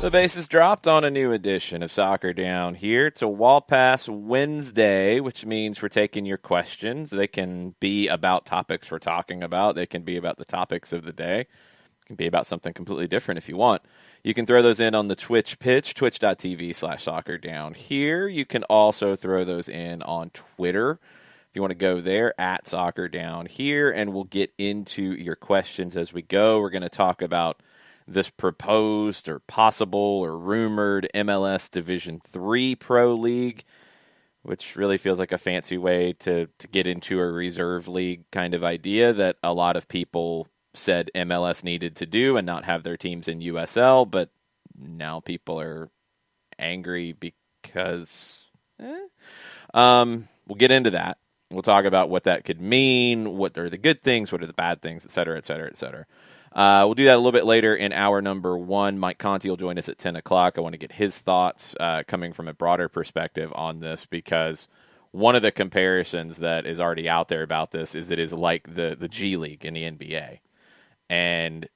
The bases dropped on a new edition of Soccer Down Here. It's a Wall Pass Wednesday, which means we're taking your questions. They can be about topics we're talking about. They can be about the topics of the day. It can be about something completely different if you want. You can throw those in on the Twitch pitch, twitch.tv/soccerdownhere. You can also throw those in on Twitter. If you want to go there, @soccerdownhere, and we'll get into your questions as we go. We're going to talk about this proposed or possible or rumored MLS Division 3 Pro League, which really feels like a fancy way to get into a reserve league kind of idea that a lot of people said MLS needed to do and not have their teams in USL, but now people are angry because we'll get into that. We'll talk about what that could mean, what are the good things, what are the bad things, et cetera, et cetera, et cetera. We'll do that a little bit later in hour number 1. Mike Conte will join us at 10 o'clock. I want to get his thoughts coming from a broader perspective on this, because one of the comparisons that is already out there about this is it is like the G League in the NBA. And,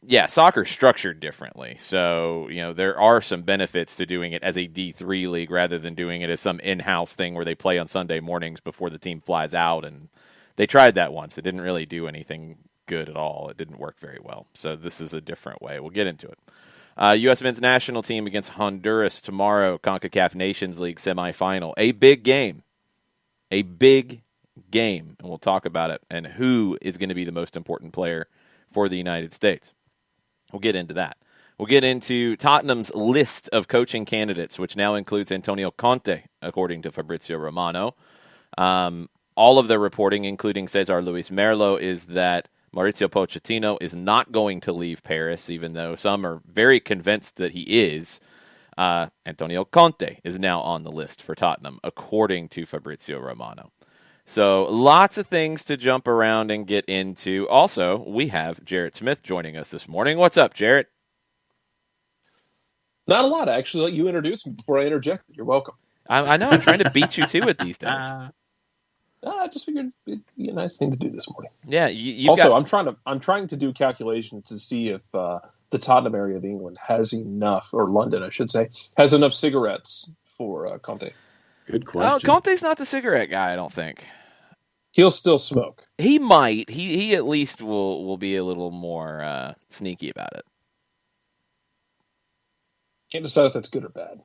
yeah, soccer's structured differently. So, there are some benefits to doing it as a D3 league rather than doing it as some in-house thing where they play on Sunday mornings before the team flies out. And they tried that once. It didn't really do anything good at all. It didn't work very well. So this is a different way. We'll get into it. U.S. men's national team against Honduras tomorrow, CONCACAF Nations League semifinal. A big game. A big game. And we'll talk about it and who is going to be the most important player for the United States. We'll get into that. We'll get into Tottenham's list of coaching candidates, which now includes Antonio Conte, according to Fabrizio Romano. All of the reporting, including Cesar Luis Merlo, is that Mauricio Pochettino is not going to leave Paris, even though some are very convinced that he is. Antonio Conte is now on the list for Tottenham, according to Fabrizio Romano. So lots of things to jump around and get into. Also, we have Jarrett Smith joining us this morning. What's up, Jarrett? Not a lot. I actually let you introduce me before I interjected. You're welcome. I know. I'm trying to beat you to it these days. I just figured it'd be a nice thing to do this morning. Yeah. I'm trying to do calculations to see if the Tottenham area of England has enough, or London, I should say, has enough cigarettes for Conte. Good question. Conte's not the cigarette guy, I don't think. He'll still smoke. He might. He at least will be a little more sneaky about it. Can't decide if that's good or bad.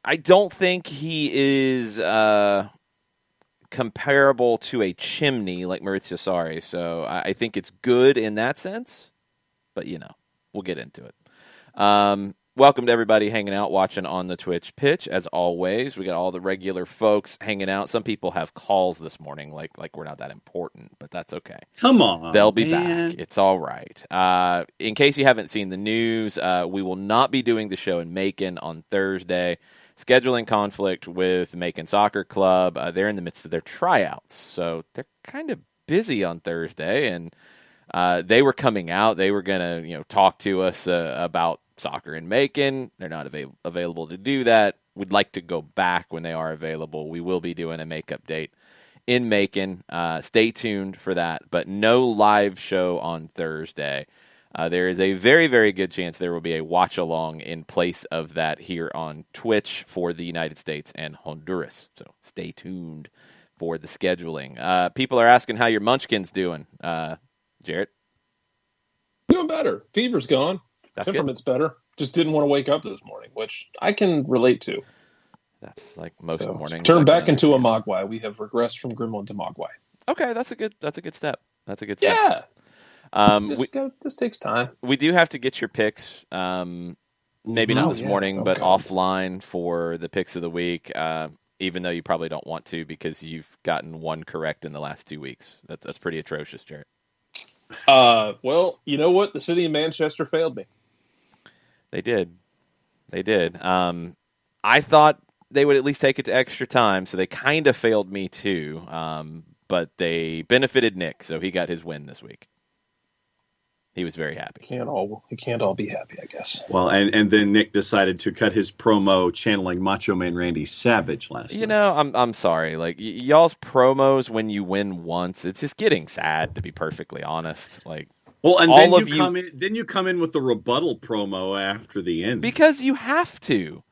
I don't think he is comparable to a chimney like Maurizio Sarri, so I think it's good in that sense, but, we'll get into it. Welcome to everybody hanging out, watching on the Twitch pitch. As always, we got all the regular folks hanging out. Some people have calls this morning, like we're not that important, but that's okay. Come on, they'll be back. It's all right. In case you haven't seen the news, we will not be doing the show in Macon on Thursday. Scheduling conflict with Macon Soccer Club. They're in the midst of their tryouts, so they're kind of busy on Thursday, and they were coming out. They were going to talk to us about soccer in Macon. They're not available to do that. We'd like to go back when they are available. We will be doing a makeup date in Macon. Stay tuned for that, but no live show on Thursday. There is a very, very good chance there will be a watch-along in place of that here on Twitch for the United States and Honduras. So stay tuned for the scheduling. People are asking how your munchkin's doing, Jarrett. Doing better. Fever's gone. That's Temperament's better. Just didn't want to wake up this morning, which I can relate to. That's like most mornings. Turn back into a Mogwai. We have regressed from Gremlin to Mogwai. Okay, that's a good step. That's a good step. Yeah. This takes time. We do have to get your picks. Maybe not this morning, but offline for the picks of the week. Even though you probably don't want to, because you've gotten one correct in the last 2 weeks. That's pretty atrocious, Jarrett. Well, you know what? The city of Manchester failed me. They did. I thought they would at least take it to extra time, so they kind of failed me too. But they benefited Nick, so he got his win this week. He was very happy. He can't all be happy, I guess. Well, and then Nick decided to cut his promo channeling Macho Man Randy Savage last night. I'm sorry. Like, y'all's promos when you win once, it's just getting sad, to be perfectly honest. Like, Well, and all then of you come in with the rebuttal promo after the end. because you have to.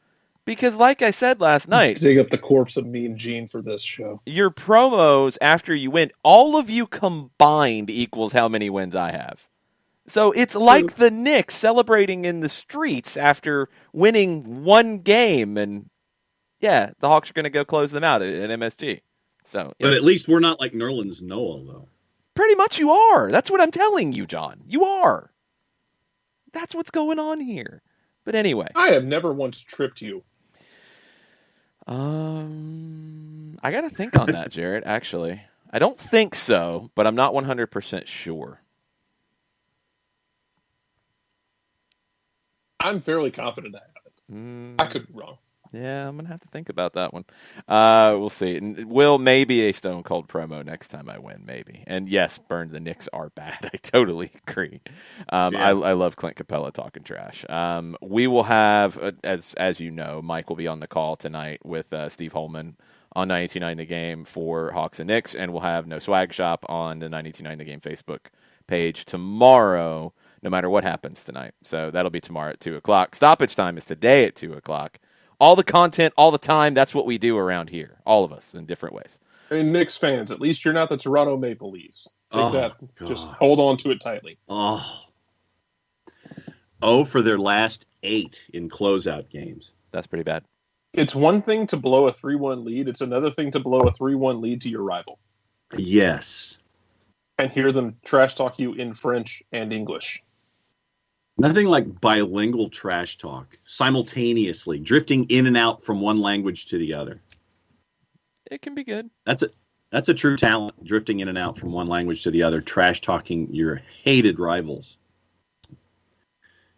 Because like I said last night, dig up the corpse of me and Gene for this show. your promos after you win, all of you combined equals how many wins I have. So it's like the Knicks celebrating in the streets after winning one game, and yeah, the Hawks are going to go close them out at MSG. So, But at least we're not like Nerlens Noel, though. Pretty much you are. That's what I'm telling you, John. You are. That's what's going on here. But anyway. I have never once tripped you. I got to think on that, Jared, actually. I don't think so, but I'm not 100% sure. I'm fairly confident I haven't. I could be wrong. Yeah, I'm going to have to think about that one. We'll see. Will maybe a Stone Cold promo next time I win, maybe. And yes, Burn, the Knicks are bad. I totally agree. I love Clint Capella talking trash. We will have, as you know, Mike will be on the call tonight with Steve Holman on 92.9 The Game for Hawks and Knicks, and we'll have No Swag Shop on the 92.9 The Game Facebook page tomorrow, no matter what happens tonight. So that'll be tomorrow at 2 o'clock. Stoppage time is today at 2 o'clock. All the content, all the time, that's what we do around here. All of us in different ways. I mean, Knicks fans, at least you're not the Toronto Maple Leafs. Take that. God. Just hold on to it tightly. Oh, for their last 8 in closeout games. That's pretty bad. It's one thing to blow a 3-1 lead. It's another thing to blow a 3-1 lead to your rival. Yes. And hear them trash talk you in French and English. Nothing like bilingual trash talk, simultaneously, drifting in and out from one language to the other. It can be good. That's a true talent, drifting in and out from one language to the other, trash talking your hated rivals.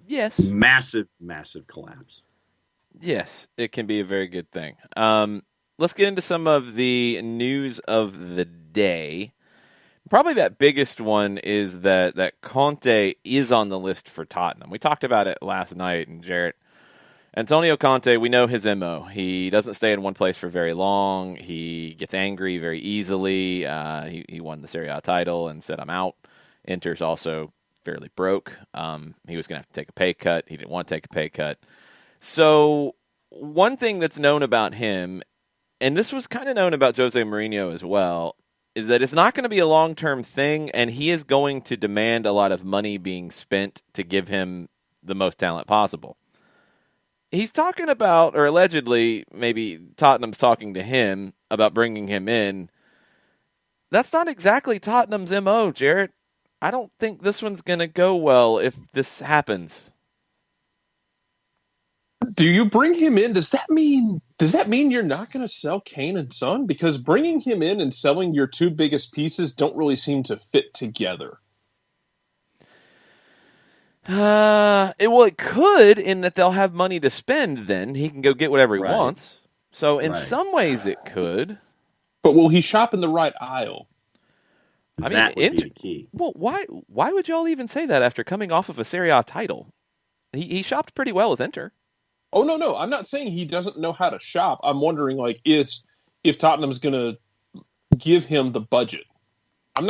Yes. Massive, massive collapse. Yes, it can be a very good thing. Let's get into some of the news of the day. Probably that biggest one is that Conte is on the list for Tottenham. We talked about it last night, and Jarrett, Antonio Conte, we know his MO. He doesn't stay in one place for very long. He gets angry very easily. He won the Serie A title and said, I'm out. Inter's also fairly broke. He was going to have to take a pay cut. He didn't want to take a pay cut. So one thing that's known about him, and this was kind of known about Jose Mourinho as well, is that it's not going to be a long-term thing, and he is going to demand a lot of money being spent to give him the most talent possible. He's talking about, or allegedly, maybe Tottenham's talking to him about bringing him in. That's not exactly Tottenham's MO, Jarrett. I don't think this one's going to go well if this happens. Do you bring him in? Does that mean you're not going to sell Kane and Son? Because bringing him in and selling your two biggest pieces don't really seem to fit together. It could, in that they'll have money to spend. Then he can go get whatever he wants. So in some ways, it could. But will he shop in the right aisle? I mean, that would be the key. Well, why would y'all even say that after coming off of a Serie A title? He shopped pretty well with Inter. Oh, no. I'm not saying he doesn't know how to shop. I'm wondering, if Tottenham's going to give him the budget. I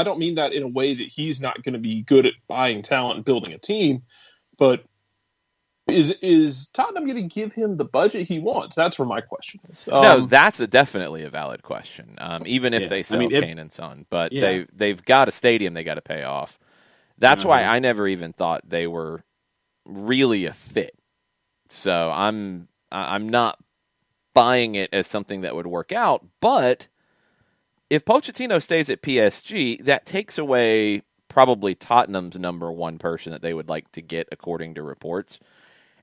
don't mean that in a way that he's not going to be good at buying talent and building a team, but is Tottenham going to give him the budget he wants? That's where my question is. No, that's definitely a valid question. Even if they sell Kane and Son, but they've got a stadium they got to pay off. That's why I never even thought they were really a fit. So I'm not buying it as something that would work out. But if Pochettino stays at PSG, that takes away probably Tottenham's number one person that they would like to get, according to reports.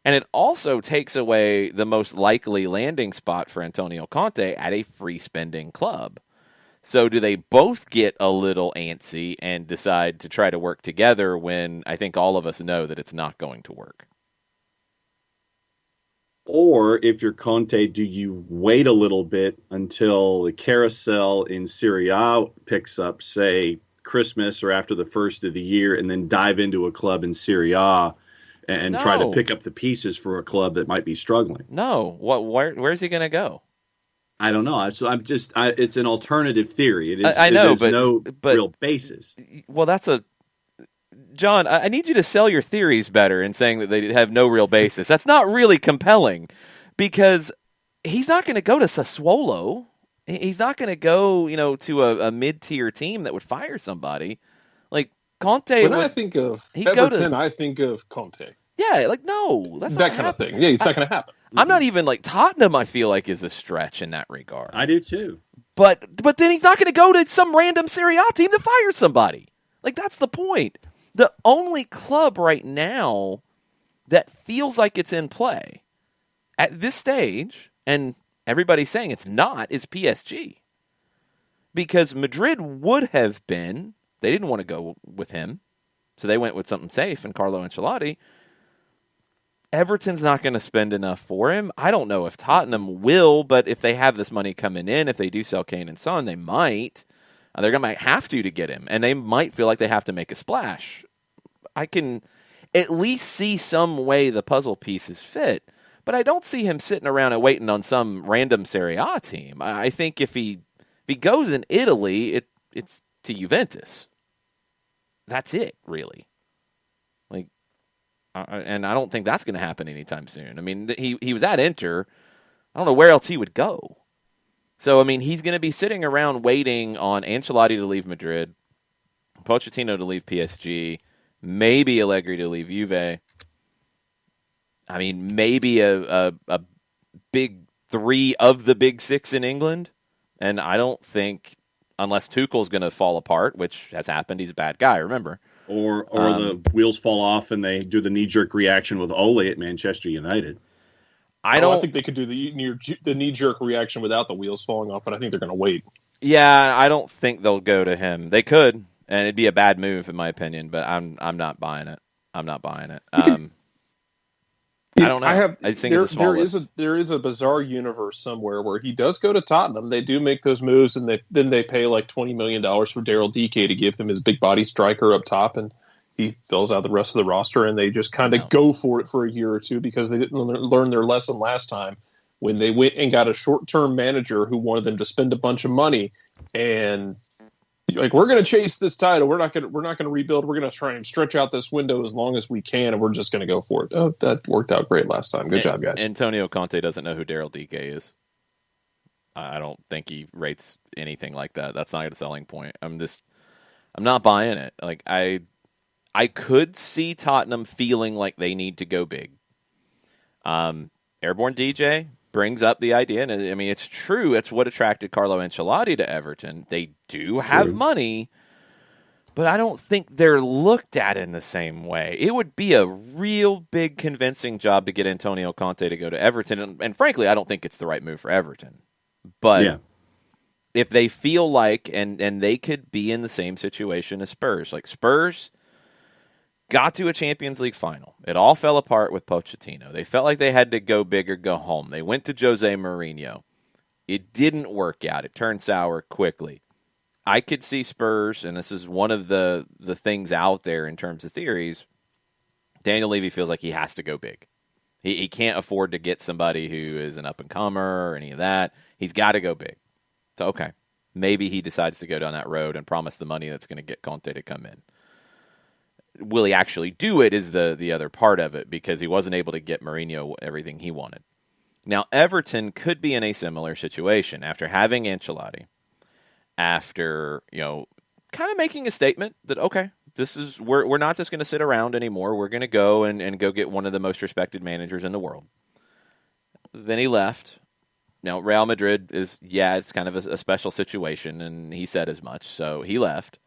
And it also takes away the most likely landing spot for Antonio Conte at a free spending club. So do they both get a little antsy and decide to try to work together when I think all of us know that it's not going to work? Or if you're Conte, do you wait a little bit until the carousel in Serie A picks up, say, Christmas or after the first of the year, and then dive into a club in Serie A and try to pick up the pieces for a club that might be struggling? No. Where's he going to go? I don't know. It's an alternative theory. I know, there's no real basis. Well, John, I need you to sell your theories better in saying that they have no real basis. That's not really compelling because he's not going to go to Sassuolo. He's not going to go, to a mid-tier team that would fire somebody. Like Conte. When I think of Everton, I think of Conte. Yeah, no, that's that kind of thing. Yeah, it's not going to happen. I'm not even Tottenham. I feel like is a stretch in that regard. I do too. But then he's not going to go to some random Serie A team to fire somebody. That's the point. The only club right now that feels like it's in play at this stage, and everybody's saying it's not, is PSG. Because Madrid would have been, they didn't want to go with him, so they went with something safe and Carlo Ancelotti. Everton's not going to spend enough for him. I don't know if Tottenham will, but if they have this money coming in, if they do sell Kane and Son, they might. They're going to have to get him, and they might feel like they have to make a splash. I can at least see some way the puzzle pieces fit, but I don't see him sitting around and waiting on some random Serie A team. I think if he goes in Italy, it's to Juventus. That's it, really. And I don't think that's going to happen anytime soon. I mean, he was at Inter. I don't know where else he would go. So, I mean, he's going to be sitting around waiting on Ancelotti to leave Madrid, Pochettino to leave PSG, maybe Allegri to leave Juve. I mean, maybe a big three of the big six in England. And I don't think, unless Tuchel's going to fall apart, which has happened, he's a bad guy, remember. Or the wheels fall off and they do the knee-jerk reaction with Ole at Manchester United. I think they could do the knee-jerk reaction without the wheels falling off, but I think they're going to wait. Yeah, I don't think they'll go to him. They could, and it'd be a bad move in my opinion, but I'm not buying it. I'm not buying it. I don't know. I think there is a bizarre universe somewhere where he does go to Tottenham. They do make those moves, and then they pay like $20 million for Daryl DK to give him his big body striker up top, and he fills out the rest of the roster, and they just kind of go for it for a year or two because they didn't learn their lesson last time when they went and got a short-term manager who wanted them to spend a bunch of money, and we're going to chase this title. We're not going to rebuild. We're going to try and stretch out this window as long as we can, and we're just going to go for it. Oh, that worked out great last time. Good job, guys. Antonio Conte doesn't know who Daryl DK is. I don't think he rates anything like that. That's not a selling point. I'm not buying it. I could see Tottenham feeling like they need to go big. Airborne DJ brings up the idea, and I mean, it's true. It's what attracted Carlo Ancelotti to Everton. They do have money, but I don't think they're looked at in the same way. It would be a real big convincing job to get Antonio Conte to go to Everton, and frankly, I don't think it's the right move for Everton. But if they feel like, and they could be in the same situation as Spurs, Spurs got to a Champions League final. It all fell apart with Pochettino. They felt like they had to go big or go home. They went to Jose Mourinho. It didn't work out. It turned sour quickly. I could see Spurs, and this is one of the things out there in terms of theories, Daniel Levy feels like he has to go big. He can't afford to get somebody who is an up-and-comer or any of that. He's got to go big. So, okay, maybe he decides to go down that road and promise the money that's going to get Conte to come in. Will he actually do it is the other part of it, because he wasn't able to get Mourinho everything he wanted. Now, Everton could be in a similar situation after having Ancelotti, after, kind of making a statement that, okay, we're not just going to sit around anymore. We're going to go and go get one of the most respected managers in the world. Then he left. Now, Real Madrid it's kind of a special situation, and he said as much, so he left.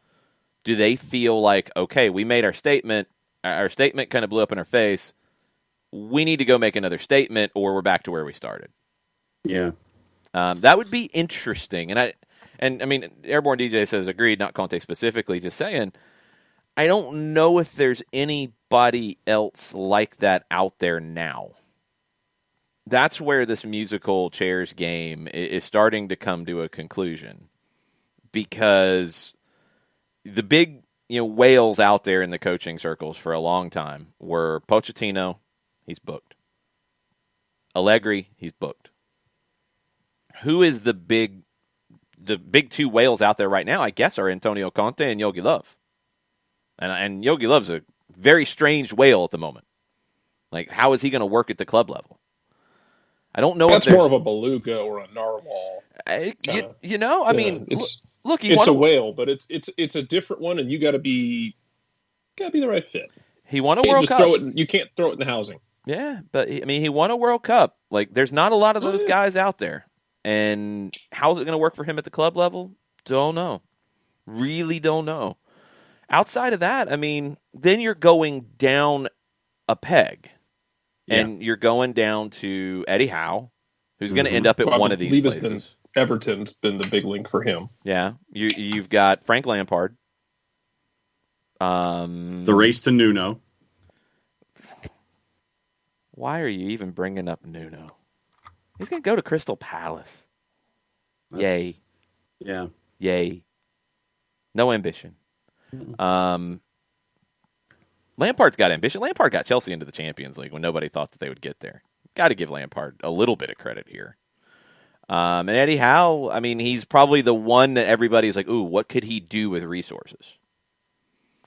Do they feel like, okay, we made our statement kind of blew up in our face, we need to go make another statement, or we're back to where we started? Yeah. That would be interesting. And I mean, Airborne DJ says agreed, not Conte specifically, just saying, I don't know if there's anybody else like that out there now. That's where this musical chairs game is starting to come to a conclusion, because the big whales out there in the coaching circles for a long time were Pochettino, he's booked. Allegri, he's booked. Who is the big two whales out there right now? I guess are Antonio Conte and Jogi Löw. And Yogi Love's a very strange whale at the moment. Like, how is he going to work at the club level? I don't know. That's more of a beluga or a narwhal. I mean, look, it's a whale, but it's a different one, and you got to be the right fit. He won a World Cup. You can't throw it in the housing. Yeah, but he won a World Cup. Like, there's not a lot of those guys out there. And how's it going to work for him at the club level? Don't know. Really don't know. Outside of that, I mean, then you're going down a peg. And you're going down to Eddie Howe, who's going to end up at one of these places. Everton's been the big link for him. Yeah. You've got Frank Lampard. The race to Nuno. Why are you even bringing up Nuno? He's going to go to Crystal Palace. Yay. Yeah. Yay. No ambition. Lampard's got ambition. Lampard got Chelsea into the Champions League when nobody thought that they would get there. Got to give Lampard a little bit of credit here. And Eddie Howe, I mean, he's probably the one that everybody's like, ooh, what could he do with resources?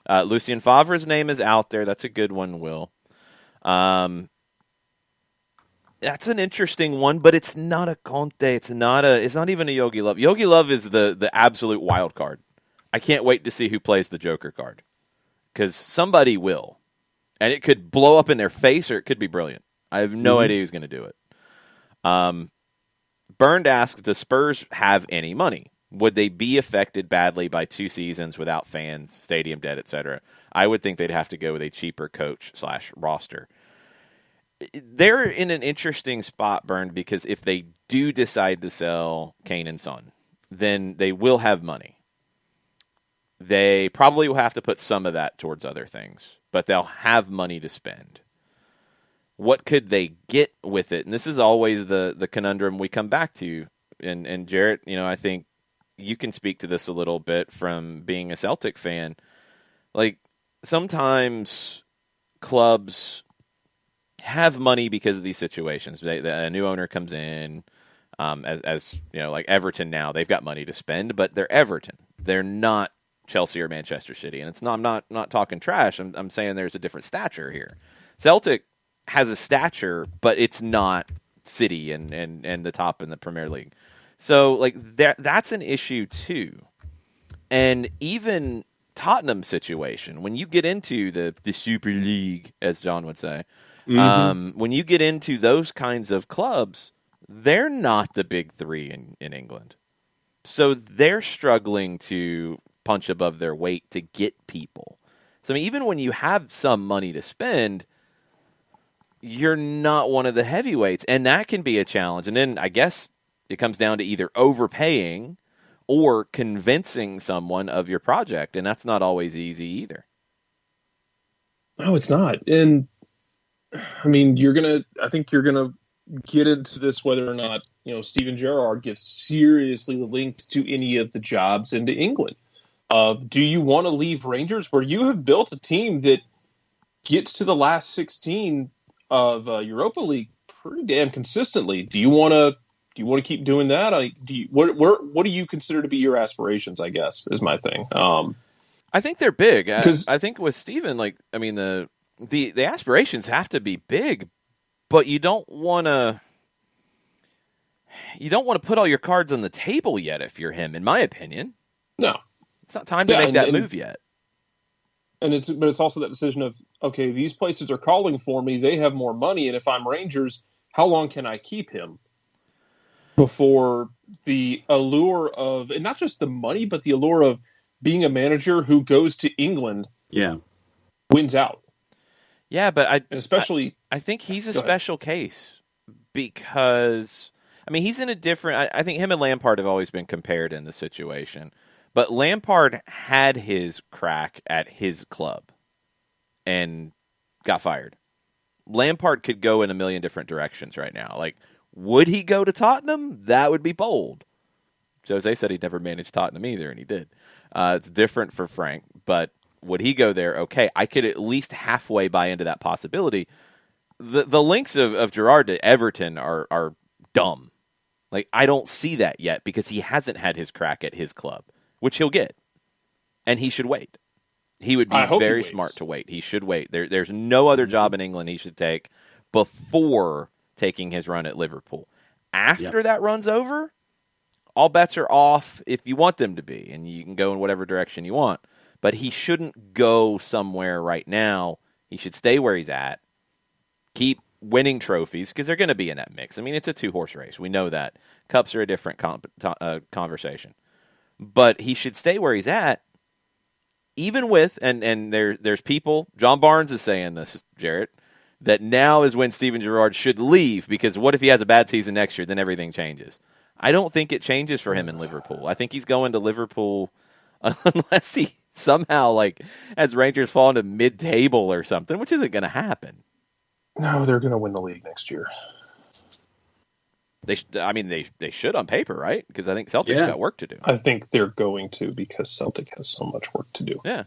Lucien Favre's name is out there. That's a good one, Will. That's an interesting one, but it's not a Conte. It's not even a Yogi Love. Yogi Love is the absolute wild card. I can't wait to see who plays the Joker card. Because somebody will. And it could blow up in their face or it could be brilliant. I have no idea who's going to do it. Burned asked, does Spurs have any money? Would they be affected badly by 2 seasons without fans, stadium debt, etc.? I would think they'd have to go with a cheaper coach/roster. They're in an interesting spot, Burned, because if they do decide to sell Kane and Son, then they will have money. They probably will have to put some of that towards other things, but they'll have money to spend. What could they get with it? And this is always the conundrum we come back to. And Jarrett, I think you can speak to this a little bit from being a Celtic fan. Like, sometimes clubs have money because of these situations. A new owner comes in, as like Everton now, they've got money to spend, but they're Everton. They're not Chelsea or Manchester City, and it's not. I'm not talking trash. I'm saying there's a different stature here. Celtic has a stature, but it's not City and the top in the Premier League. So like that's an issue too. And even Tottenham's situation, when you get into the Super League, as John would say, when you get into those kinds of clubs, they're not the big three in England. So they're struggling to punch above their weight to get people. So I mean, even when you have some money to spend, you're not one of the heavyweights, and that can be a challenge. And then I guess it comes down to either overpaying or convincing someone of your project, and that's not always easy either. No, it's not. And I mean, I think you're gonna get into this whether or not Steven Gerrard gets seriously linked to any of the jobs into England. Do you want to leave Rangers, where you have built a team that gets to the last 16 of Europa League pretty damn consistently? Do you want to keep doing that? What do you consider to be your aspirations, I guess, is my thing. I think they're big. I think with Steven, the aspirations have to be big, but you don't want to put all your cards on the table yet if you're him, in my opinion. No. It's not time to make that move yet. But it's also that decision of, okay, these places are calling for me. They have more money. And if I'm Rangers, how long can I keep him before the allure of, and not just the money, but the allure of being a manager who goes to England wins out. Yeah, but I think he's a special case because, I mean, he's in a different, I think him and Lampard have always been compared in the situation. But Lampard had his crack at his club and got fired. Lampard could go in a million different directions right now. Like, would he go to Tottenham? That would be bold. Jose said he'd never managed Tottenham either, and he did. It's different for Frank, but would he go there? Okay, I could at least halfway buy into that possibility. The links of Gerrard to Everton are dumb. Like, I don't see that yet because he hasn't had his crack at his club, which he'll get, and he should wait. He would I be hope he very waits. smart to wait. He should wait. There's no other job in England he should take before taking his run at Liverpool. After that run's over, all bets are off if you want them to be, and you can go in whatever direction you want. But he shouldn't go somewhere right now. He should stay where he's at, keep winning trophies, because they're going to be in that mix. I mean, it's a two-horse race. We know that. Cups are a different conversation. But he should stay where he's at, even with, and there's people, John Barnes is saying this, Jarrett, that now is when Steven Gerrard should leave, because what if he has a bad season next year, then everything changes. I don't think it changes for him in Liverpool. I think he's going to Liverpool unless he somehow, like, has Rangers fall into mid-table or something, which isn't going to happen. No, they're going to win the league next year. They should on paper, right? Because I think Celtic's got work to do. I think they're going to, because Celtic has so much work to do. Yeah.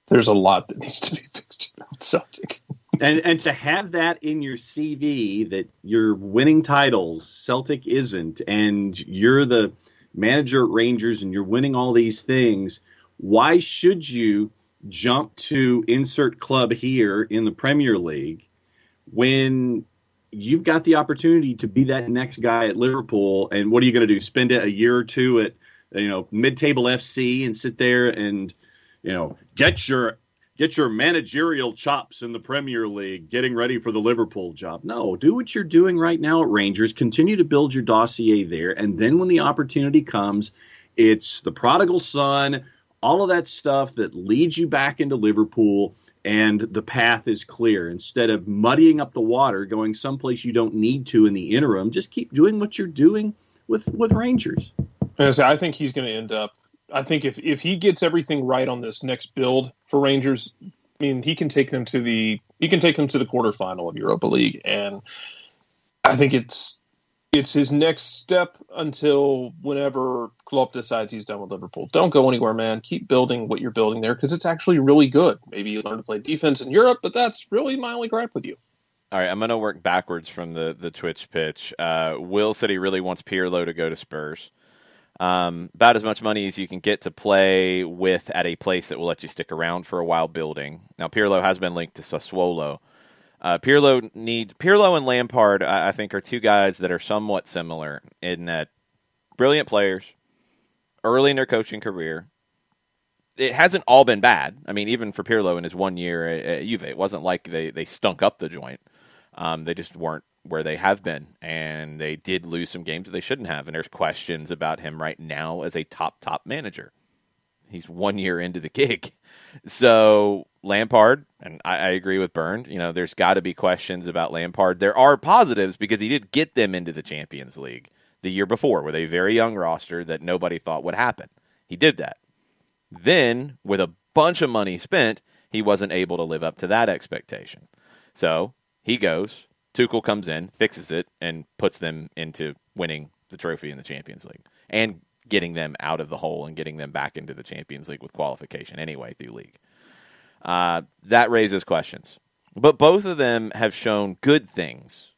There's a lot that needs to be fixed about Celtic. And to have that in your CV, that you're winning titles, Celtic isn't, and you're the manager at Rangers and you're winning all these things, why should you jump to insert club here in the Premier League when you've got the opportunity to be that next guy at Liverpool? And what are you going to do? Spend a year or two at, mid-table FC and sit there and, get your managerial chops in the Premier League, getting ready for the Liverpool job? No, do what you're doing right now at Rangers. Continue to build your dossier there. And then when the opportunity comes, it's the prodigal son, all of that stuff that leads you back into Liverpool, and the path is clear. Instead of muddying up the water, going someplace you don't need to in the interim, just keep doing what you're doing with Rangers. I think he's going to end up. I think if he gets everything right on this next build for Rangers, I mean, he can take them to the quarterfinal of Europa League, and I think it's his next step until whenever Klopp decides he's done with Liverpool. Don't go anywhere, man. Keep building what you're building there, because it's actually really good. Maybe you learn to play defense in Europe, but that's really my only gripe with you. All right, I'm going to work backwards from the Twitch pitch. Will said he really wants Pirlo to go to Spurs. About as much money as you can get to play with at a place that will let you stick around for a while building. Now, Pirlo has been linked to Sassuolo. Pirlo and Lampard, I think, are two guys that are somewhat similar in that brilliant players, early in their coaching career. It hasn't all been bad. I mean, even for Pirlo in his 1 year at Juve, it wasn't like they stunk up the joint. They just weren't where they have been, and they did lose some games that they shouldn't have, and there's questions about him right now as a top manager. He's 1 year into the gig. So Lampard, and I agree with Bernd, there's got to be questions about Lampard. There are positives because he did get them into the Champions League the year before with a very young roster that nobody thought would happen. He did that. Then, with a bunch of money spent, he wasn't able to live up to that expectation. So he goes, Tuchel comes in, fixes it, and puts them into winning the trophy in the Champions League and getting them out of the hole and getting them back into the Champions League with qualification anyway through league. That raises questions. But both of them have shown good things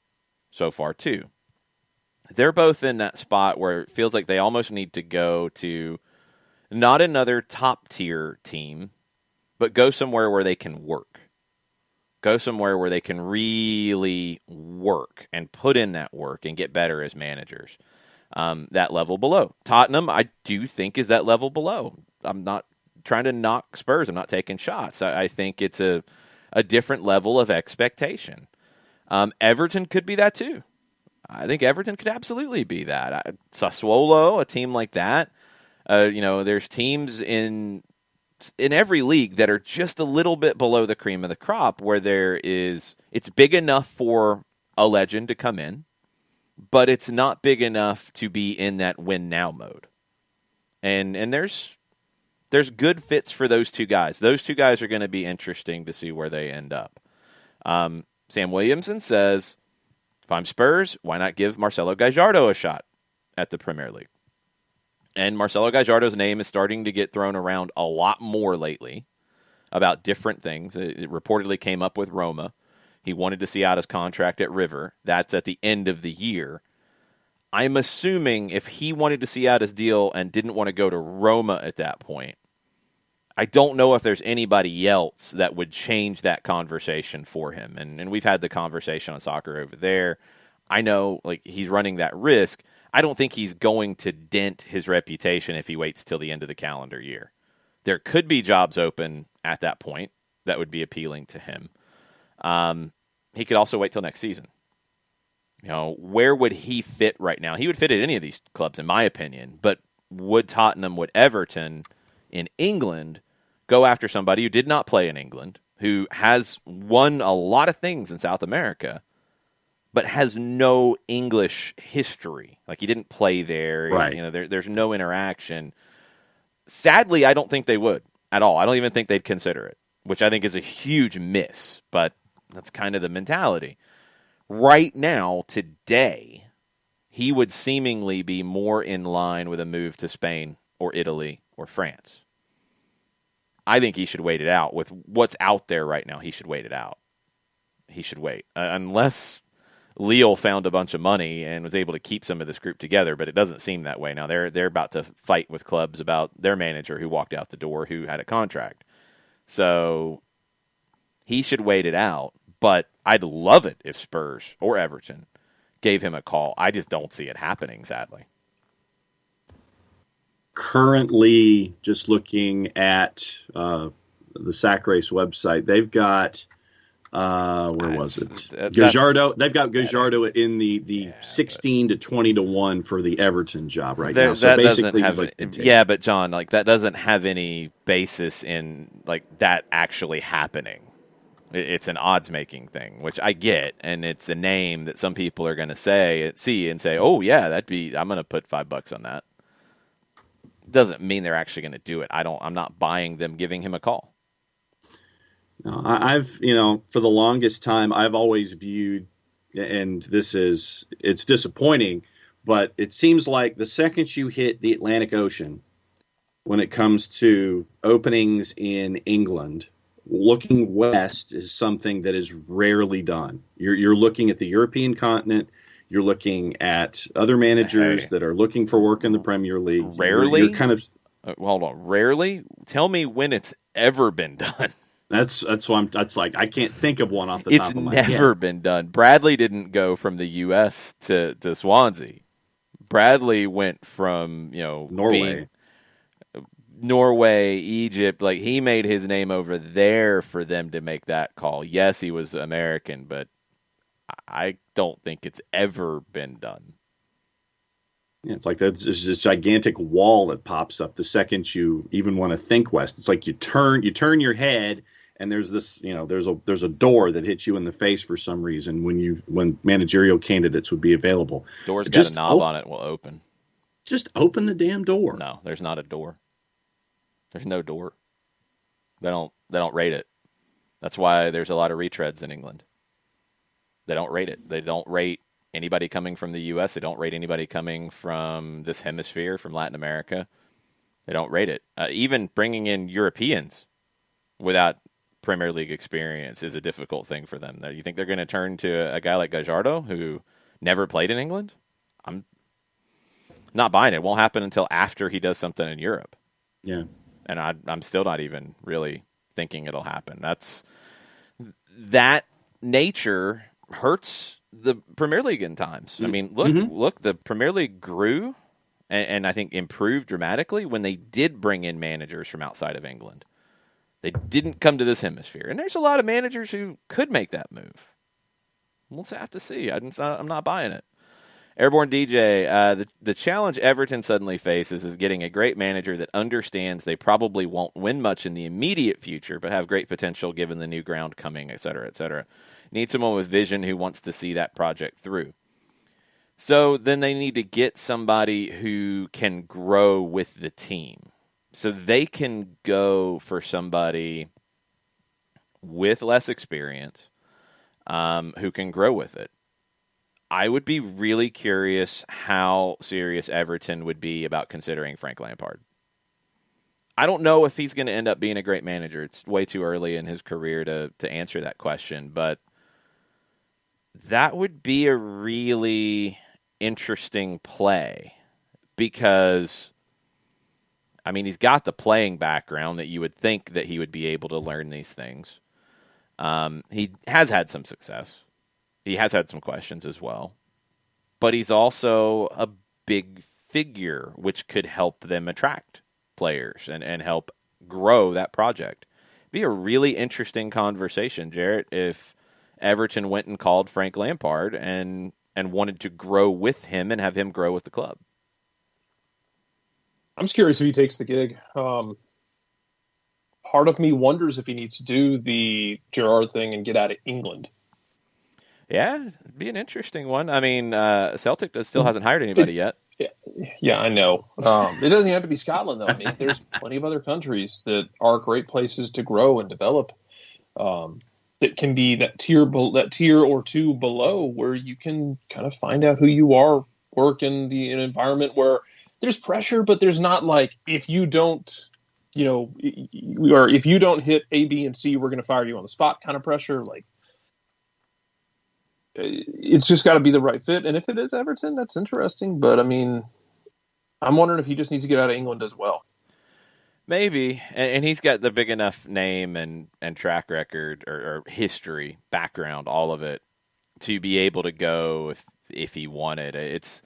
so far, too. They're both in that spot where it feels like they almost need to go to not another top-tier team, but go somewhere where they can work. Go somewhere where they can really work and put in that work and get better as managers. That level below. Tottenham, I do think, is that level below. I'm not trying to knock Spurs. I'm not taking shots. I think it's a different level of expectation. Everton could be that too. I think Everton could absolutely be that. Sassuolo, a team like that. There's teams in every league that are just a little bit below the cream of the crop, where it's big enough for a legend to come in, but it's not big enough to be in that win now mode. And there's good fits for those two guys. Those two guys are going to be interesting to see where they end up. Sam Williamson says, if I'm Spurs, why not give Marcelo Gallardo a shot at the Premier League? And Marcelo Gallardo's name is starting to get thrown around a lot more lately about different things. It reportedly came up with Roma. He wanted to see out his contract at River. That's at the end of the year. I'm assuming if he wanted to see out his deal and didn't want to go to Roma at that point, I don't know if there's anybody else that would change that conversation for him. And we've had the conversation on Soccer Over There. I know like he's running that risk. I don't think he's going to dent his reputation if he waits till the end of the calendar year. There could be jobs open at that point that would be appealing to him. He could also wait till next season. You know, where would he fit right now? He would fit at any of these clubs, in my opinion. But would Tottenham, would Everton in England go after somebody who did not play in England, who has won a lot of things in South America, but has no English history? Like he didn't play there. Right. You know, there's no interaction. Sadly, I don't think they would at all. I don't even think they'd consider it, which I think is a huge miss. But that's kind of the mentality. Right now, today, he would seemingly be more in line with a move to Spain or Italy or France. I think he should wait it out. With what's out there right now, he should wait it out. He should wait. Unless Lille found a bunch of money and was able to keep some of this group together, but it doesn't seem that way. Now, they're about to fight with clubs about their manager who walked out the door who had a contract. So he should wait it out. But I'd love it if Spurs or Everton gave him a call. I just don't see it happening, sadly. Currently, just looking at the Sack Race website, they've got where was it? Gajardo. They've got Gajardo in the 16 to 20 to 1 for the Everton job right now. So basically, but John, like that doesn't have any basis in like that actually happening. It's an odds-making thing, which I get, and it's a name that some people are going to see and say, "Oh yeah, I'm going to put $5 on that." Doesn't mean they're actually going to do it. I'm not buying them giving him a call. No, I've for the longest time I've always viewed, and it's disappointing, but it seems like the second you hit the Atlantic Ocean, when it comes to openings in England, looking west is something that is rarely done. You're looking at the European continent. You're looking at other managers that are looking for work in the Premier League. Rarely? You're kind of hold on. Rarely? Tell me when it's ever been done. That's like I can't think of one off the top of my head. It's never been done. Bradley didn't go from the U.S. to Swansea. Bradley went from Norway, Egypt, like he made his name over there for them to make that call. Yes, he was American, but I don't think it's ever been done. Yeah, it's like there's this gigantic wall that pops up the second you even want to think west. It's like you turn your head and there's this, there's a door that hits you in the face for some reason when managerial candidates would be available. Door's got a knob on it, will open. Just open the damn door. No, there's not a door. There's no door. They don't rate it. That's why there's a lot of retreads in England. They don't rate it. They don't rate anybody coming from the U.S. They don't rate anybody coming from this hemisphere, from Latin America. They don't rate it. Even bringing in Europeans without Premier League experience is a difficult thing for them. You think they're going to turn to a guy like Gajardo who never played in England? I'm not buying it. It won't happen until after he does something in Europe. Yeah. And I'm still not even really thinking it'll happen. That nature hurts the Premier League in times. I mean, look, the Premier League grew and I think improved dramatically when they did bring in managers from outside of England. They didn't come to this hemisphere. And there's a lot of managers who could make that move. We'll have to see. I'm not buying it. Airborne DJ, the challenge Everton suddenly faces is getting a great manager that understands they probably won't win much in the immediate future, but have great potential given the new ground coming, et cetera, et cetera. Need someone with vision who wants to see that project through. So then they need to get somebody who can grow with the team. So they can go for somebody with less experience who can grow with it. I would be really curious how serious Everton would be about considering Frank Lampard. I don't know if he's going to end up being a great manager. It's way too early in his career to answer that question, but that would be a really interesting play because I mean, he's got the playing background that you would think that he would be able to learn these things. He has had some success. He has had some questions as well. But he's also a big figure, which could help them attract players and help grow that project. Be a really interesting conversation, Jarrett, if Everton went and called Frank Lampard and wanted to grow with him and have him grow with the club. I'm just curious if he takes the gig. Part of me wonders if he needs to do the Gerrard thing and get out of England. Yeah, it'd be an interesting one. I mean, Celtic still hasn't hired anybody yet. Yeah, I know. It doesn't have to be Scotland, though. I mean, there's plenty of other countries that are great places to grow and develop. That can be that tier or two below, where you can kind of find out who you are, work in an environment where there's pressure, but there's not like, if you don't, or if you don't hit A, B, and C, we're going to fire you on the spot kind of pressure. Like, it's just got to be the right fit. And if it is Everton, that's interesting. But I mean, I'm wondering if he just needs to get out of England as well. Maybe. And he's got the big enough name and track record or history, background, all of it, to be able to go if he wanted. It's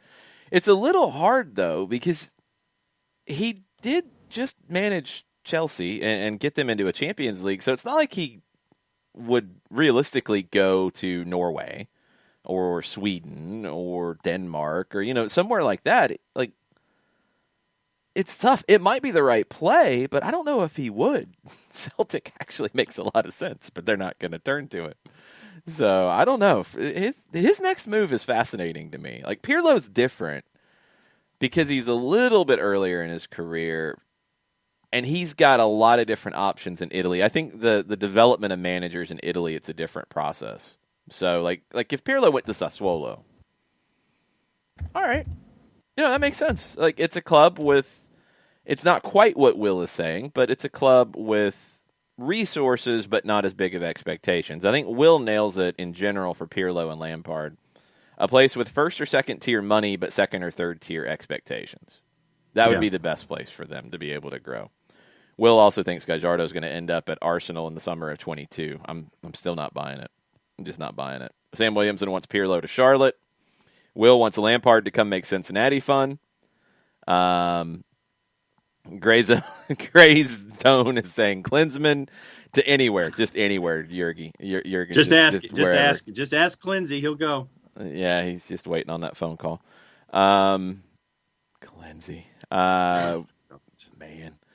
a little hard, though, because he did just manage Chelsea and get them into a Champions League. So it's not like he would realistically go to Norway or Sweden or Denmark or, somewhere like that. Like, it's tough. It might be the right play, but I don't know if he would. Celtic actually makes a lot of sense, but they're not going to turn to it. So I don't know. His next move is fascinating to me. Like, Pirlo's different because he's a little bit earlier in his career, and he's got a lot of different options in Italy. I think the development of managers in Italy, it's a different process. So, like if Pirlo went to Sassuolo, all right, that makes sense. Like, it's a club with, it's not quite what Will is saying, but it's a club with resources, but not as big of expectations. I think Will nails it in general for Pirlo and Lampard. A place with first or second tier money, but second or third tier expectations. That would be the best place for them to be able to grow. Will also thinks Gallardo is going to end up at Arsenal in the summer of 22. I'm still not buying it. I'm just not buying it. Sam Williamson wants Pirlo to Charlotte. Will wants Lampard to come make Cincinnati fun. Gray's Tone is saying Klinsmann to anywhere, just anywhere. Jurgen, just ask Clinzy, he'll go. Yeah, he's just waiting on that phone call. Clinzy, man.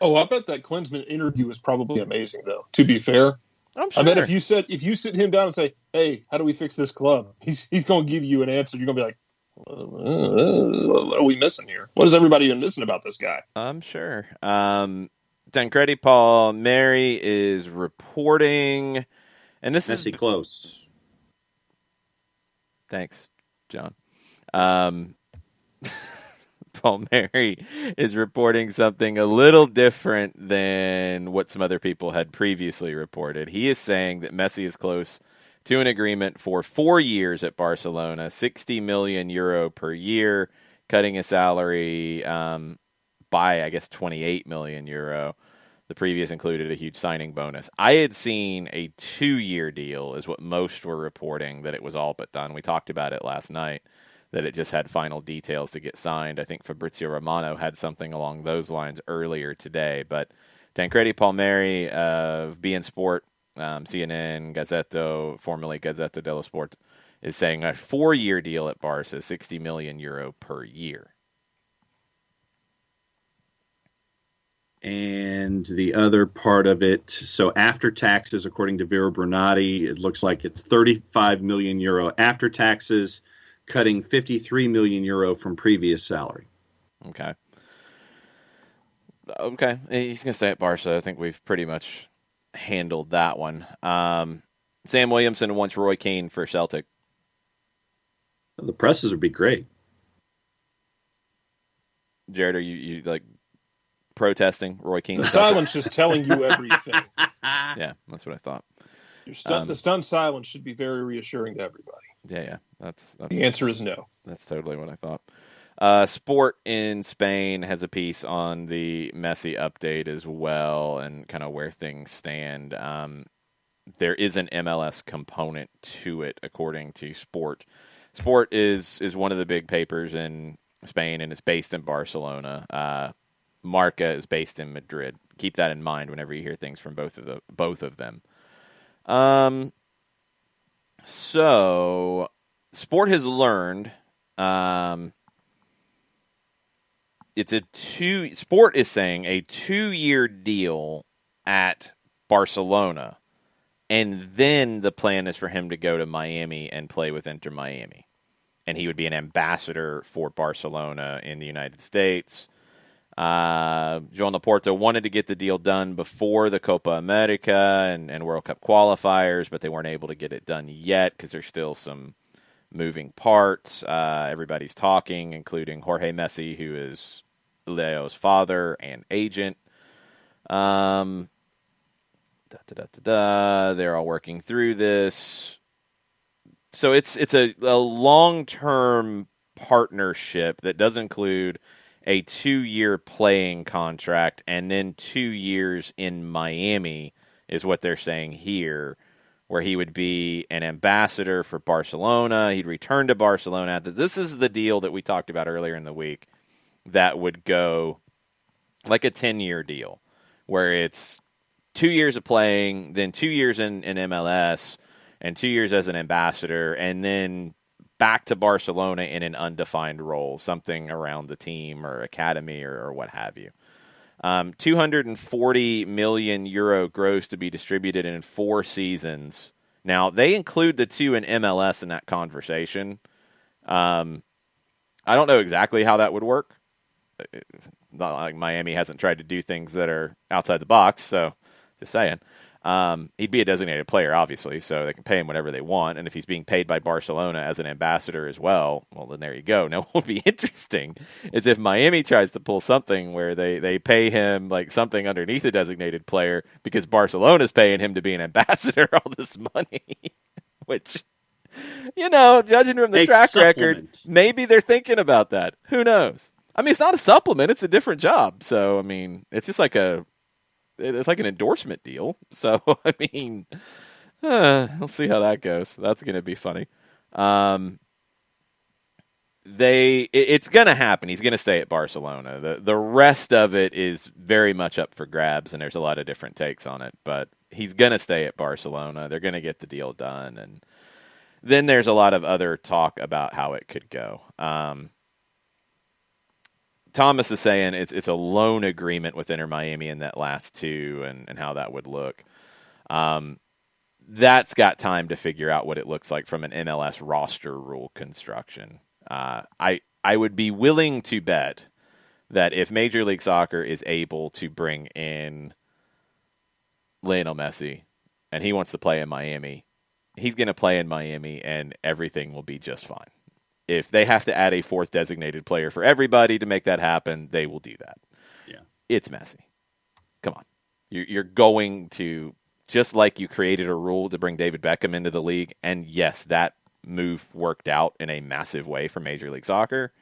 Oh, I bet that Klinsmann interview is probably amazing, though. To be fair, I'm sure. I bet if you sit him down and say, "Hey, how do we fix this club?" He's going to give you an answer. You're going to be like, what are we missing here? What is everybody even missing about this guy? I'm sure. Tancredi Palmieri is reporting, and this is close. Thanks, John. Palmieri is reporting something a little different than what some other people had previously reported. He is saying that Messi is close to an agreement for 4 years at Barcelona, 60 million euro per year, cutting his salary by, I guess, 28 million euro. The previous included a huge signing bonus. I had seen a 2-year deal is what most were reporting, that it was all but done. We talked about it last night, that it just had final details to get signed. I think Fabrizio Romano had something along those lines earlier today. But Tancredi Palmieri of BN Sport, CNN, Gazzetto, formerly Gazzetta dello Sport, is saying a 4-year deal at Barca, 60 million euro per year. And the other part of it, so after taxes, according to Vera Bernardi, it looks like it's 35 million euro after taxes, cutting 53 million euro from previous salary. Okay. He's going to stay at Barca. I think we've pretty much handled that one. Sam Williamson wants Roy Keane for Celtic. The presses would be great. Jared, are you like protesting Roy Keane? The silence just telling you everything. Yeah, that's what I thought. The stunned silence should be very reassuring to everybody. Yeah. That's the answer is no. That's totally what I thought. Sport in Spain has a piece on the Messi update as well and kind of where things stand. There is an MLS component to it, according to Sport. Sport is one of the big papers in Spain, and it's based in Barcelona. Marca is based in Madrid. Keep that in mind whenever you hear things from both of them. So Sport has learned. Sport is saying a 2-year deal at Barcelona, and then the plan is for him to go to Miami and play with Inter Miami, and he would be an ambassador for Barcelona in the United States. Joan Laporta wanted to get the deal done before the Copa America and World Cup qualifiers, but they weren't able to get it done yet because there's still some moving parts. Everybody's talking, including Jorge Messi, who is Leo's father and agent. They're all working through this. So it's a long-term partnership that does include a 2-year playing contract and then 2 years in Miami is what they're saying here, where he would be an ambassador for Barcelona. He'd return to Barcelona. This is the deal that we talked about earlier in the week that would go like a 10-year deal, where it's 2 years of playing, then 2 years in MLS, and 2 years as an ambassador, and then back to Barcelona in an undefined role, something around the team or academy or what have you. 240 million euro gross to be distributed in 4 seasons. Now, they include the 2 in MLS in that conversation. I don't know exactly how that would work. Not like Miami hasn't tried to do things that are outside the box, so just saying. He'd be a designated player, obviously, so they can pay him whatever they want. And if he's being paid by Barcelona as an ambassador as well, well, then there you go. Now, what would be interesting is if Miami tries to pull something where they pay him like something underneath a designated player because Barcelona's paying him to be an ambassador all this money, which, judging from the track record, maybe they're thinking about that. Who knows? I mean, it's not a supplement. It's a different job. So, I mean, it's just like it's like an endorsement deal. So, I mean, we'll see how that goes. That's going to be funny. It's going to happen. He's going to stay at Barcelona. The rest of it is very much up for grabs, and there's a lot of different takes on it. But he's going to stay at Barcelona. They're going to get the deal done. And then there's a lot of other talk about how it could go. Thomas is saying it's a loan agreement with Inter Miami in that last 2 and how that would look. That's got time to figure out what it looks like from an MLS roster rule construction. I would be willing to bet that if Major League Soccer is able to bring in Lionel Messi and he wants to play in Miami, he's going to play in Miami and everything will be just fine. If they have to add a 4th designated player for everybody to make that happen, they will do that. Yeah, it's Messi. Come on. You're going to, just like you created a rule to bring David Beckham into the league, and yes, that move worked out in a massive way for Major League Soccer.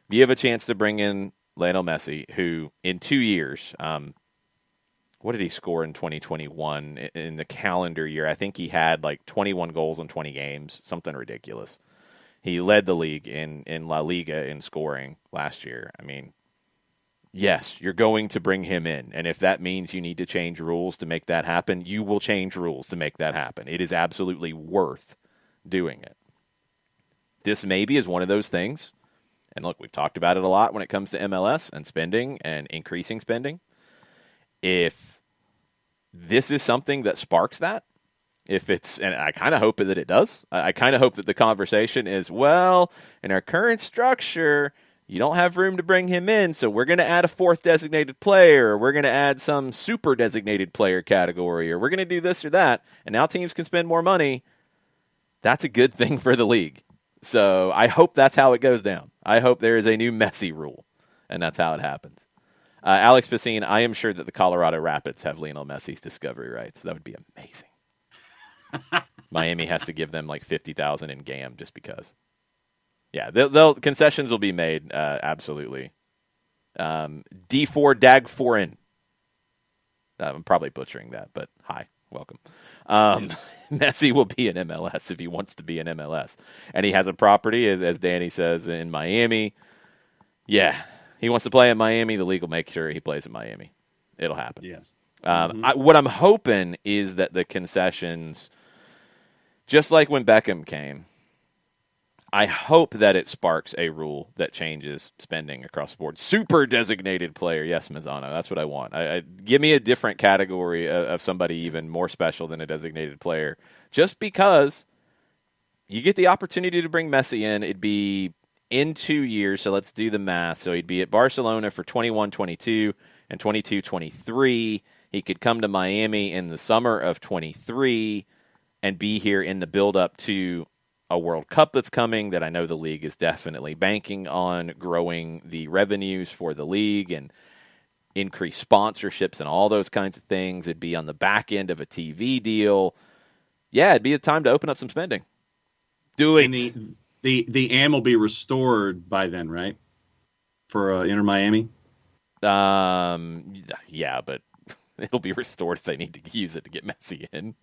You have a chance to bring in Lionel Messi, who in 2 years, what did he score in 2021 in the calendar year? I think he had like 21 goals in 20 games, something ridiculous. He led the league in La Liga in scoring last year. I mean, yes, you're going to bring him in. And if that means you need to change rules to make that happen, you will change rules to make that happen. It is absolutely worth doing it. This maybe is one of those things. And look, we've talked about it a lot when it comes to MLS and spending and increasing spending. If this is something that sparks that, and I kind of hope that it does. I kind of hope that the conversation is, well, in our current structure, you don't have room to bring him in, so we're going to add a 4th designated player, or we're going to add some super designated player category, or we're going to do this or that, and now teams can spend more money. That's a good thing for the league. So I hope that's how it goes down. I hope there is a new Messi rule, and that's how it happens. Alex Pacine, I am sure that the Colorado Rapids have Lionel Messi's discovery rights. That would be amazing. Miami has to give them like $50,000 in GAM just because. Yeah, they'll concessions will be made, absolutely. D4 Dag Foreign. I'm probably butchering that, but hi, welcome. Messi will be in MLS if he wants to be in MLS. And he has a property, as Danny says, in Miami. Yeah, he wants to play in Miami. The league will make sure he plays in Miami. It'll happen. Yes. What I'm hoping is that the concessions, just like when Beckham came, I hope that it sparks a rule that changes spending across the board. Super designated player. Yes, Mazzano. That's what I want. Give me a different category of somebody even more special than a designated player. Just because you get the opportunity to bring Messi in, it'd be in 2 years, so let's do the math. So he'd be at Barcelona for 21-22 and 22-23. He could come to Miami in the summer of 23 and be here in the build-up to a World Cup that's coming that I know the league is definitely banking on growing the revenues for the league and increase sponsorships and all those kinds of things. It'd be on the back end of a TV deal. Yeah, it'd be a time to open up some spending. Do it. And the AM will be restored by then, right? For Inter Miami? Yeah, but it'll be restored if they need to use it to get Messi in.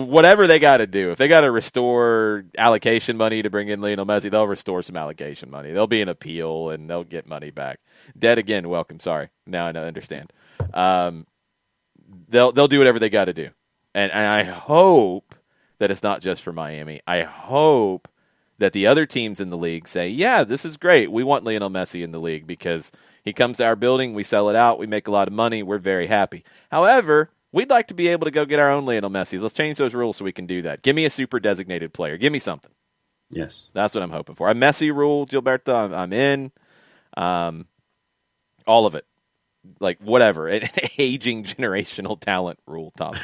Whatever they got to do. If they got to restore allocation money to bring in Lionel Messi, they'll restore some allocation money. There'll be an appeal, and they'll get money back. Dead again, welcome. Sorry. Now I understand. They'll do whatever they got to do. And I hope that it's not just for Miami. I hope that the other teams in the league say, yeah, this is great. We want Lionel Messi in the league because he comes to our building, we sell it out, we make a lot of money, we're very happy. However, we'd like to be able to go get our own Lionel Messis. Let's change those rules so we can do that. Give me a super designated player. Give me something. Yes. That's what I'm hoping for. A Messi rule, Gilberto, I'm in. All of it. Like, whatever. An aging generational talent rule topic.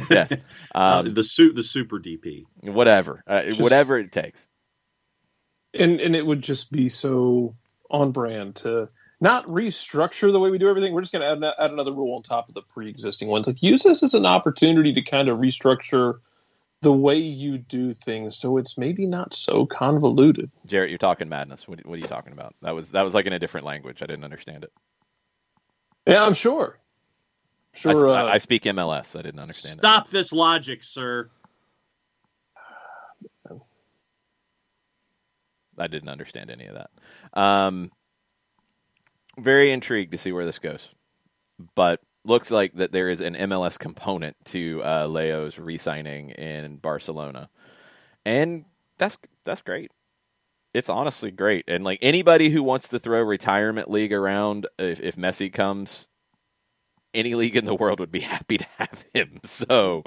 Yes. The super DP. Whatever. Whatever it takes. And it would just be so on brand to not restructure the way we do everything. We're just going to add another rule on top of the pre-existing ones. Like, use this as an opportunity to kind of restructure the way you do things so it's maybe not so convoluted. Jarrett, you're talking madness. What are you talking about? That was like in a different language. I didn't understand it. Yeah, I'm sure. I speak MLS. I didn't understand Stop this logic, sir. I didn't understand any of that. Very intrigued to see where this goes. But looks like that there is an MLS component to Leo's re-signing in Barcelona. And that's great. It's honestly great. And like anybody who wants to throw retirement league around, if Messi comes, any league in the world would be happy to have him. So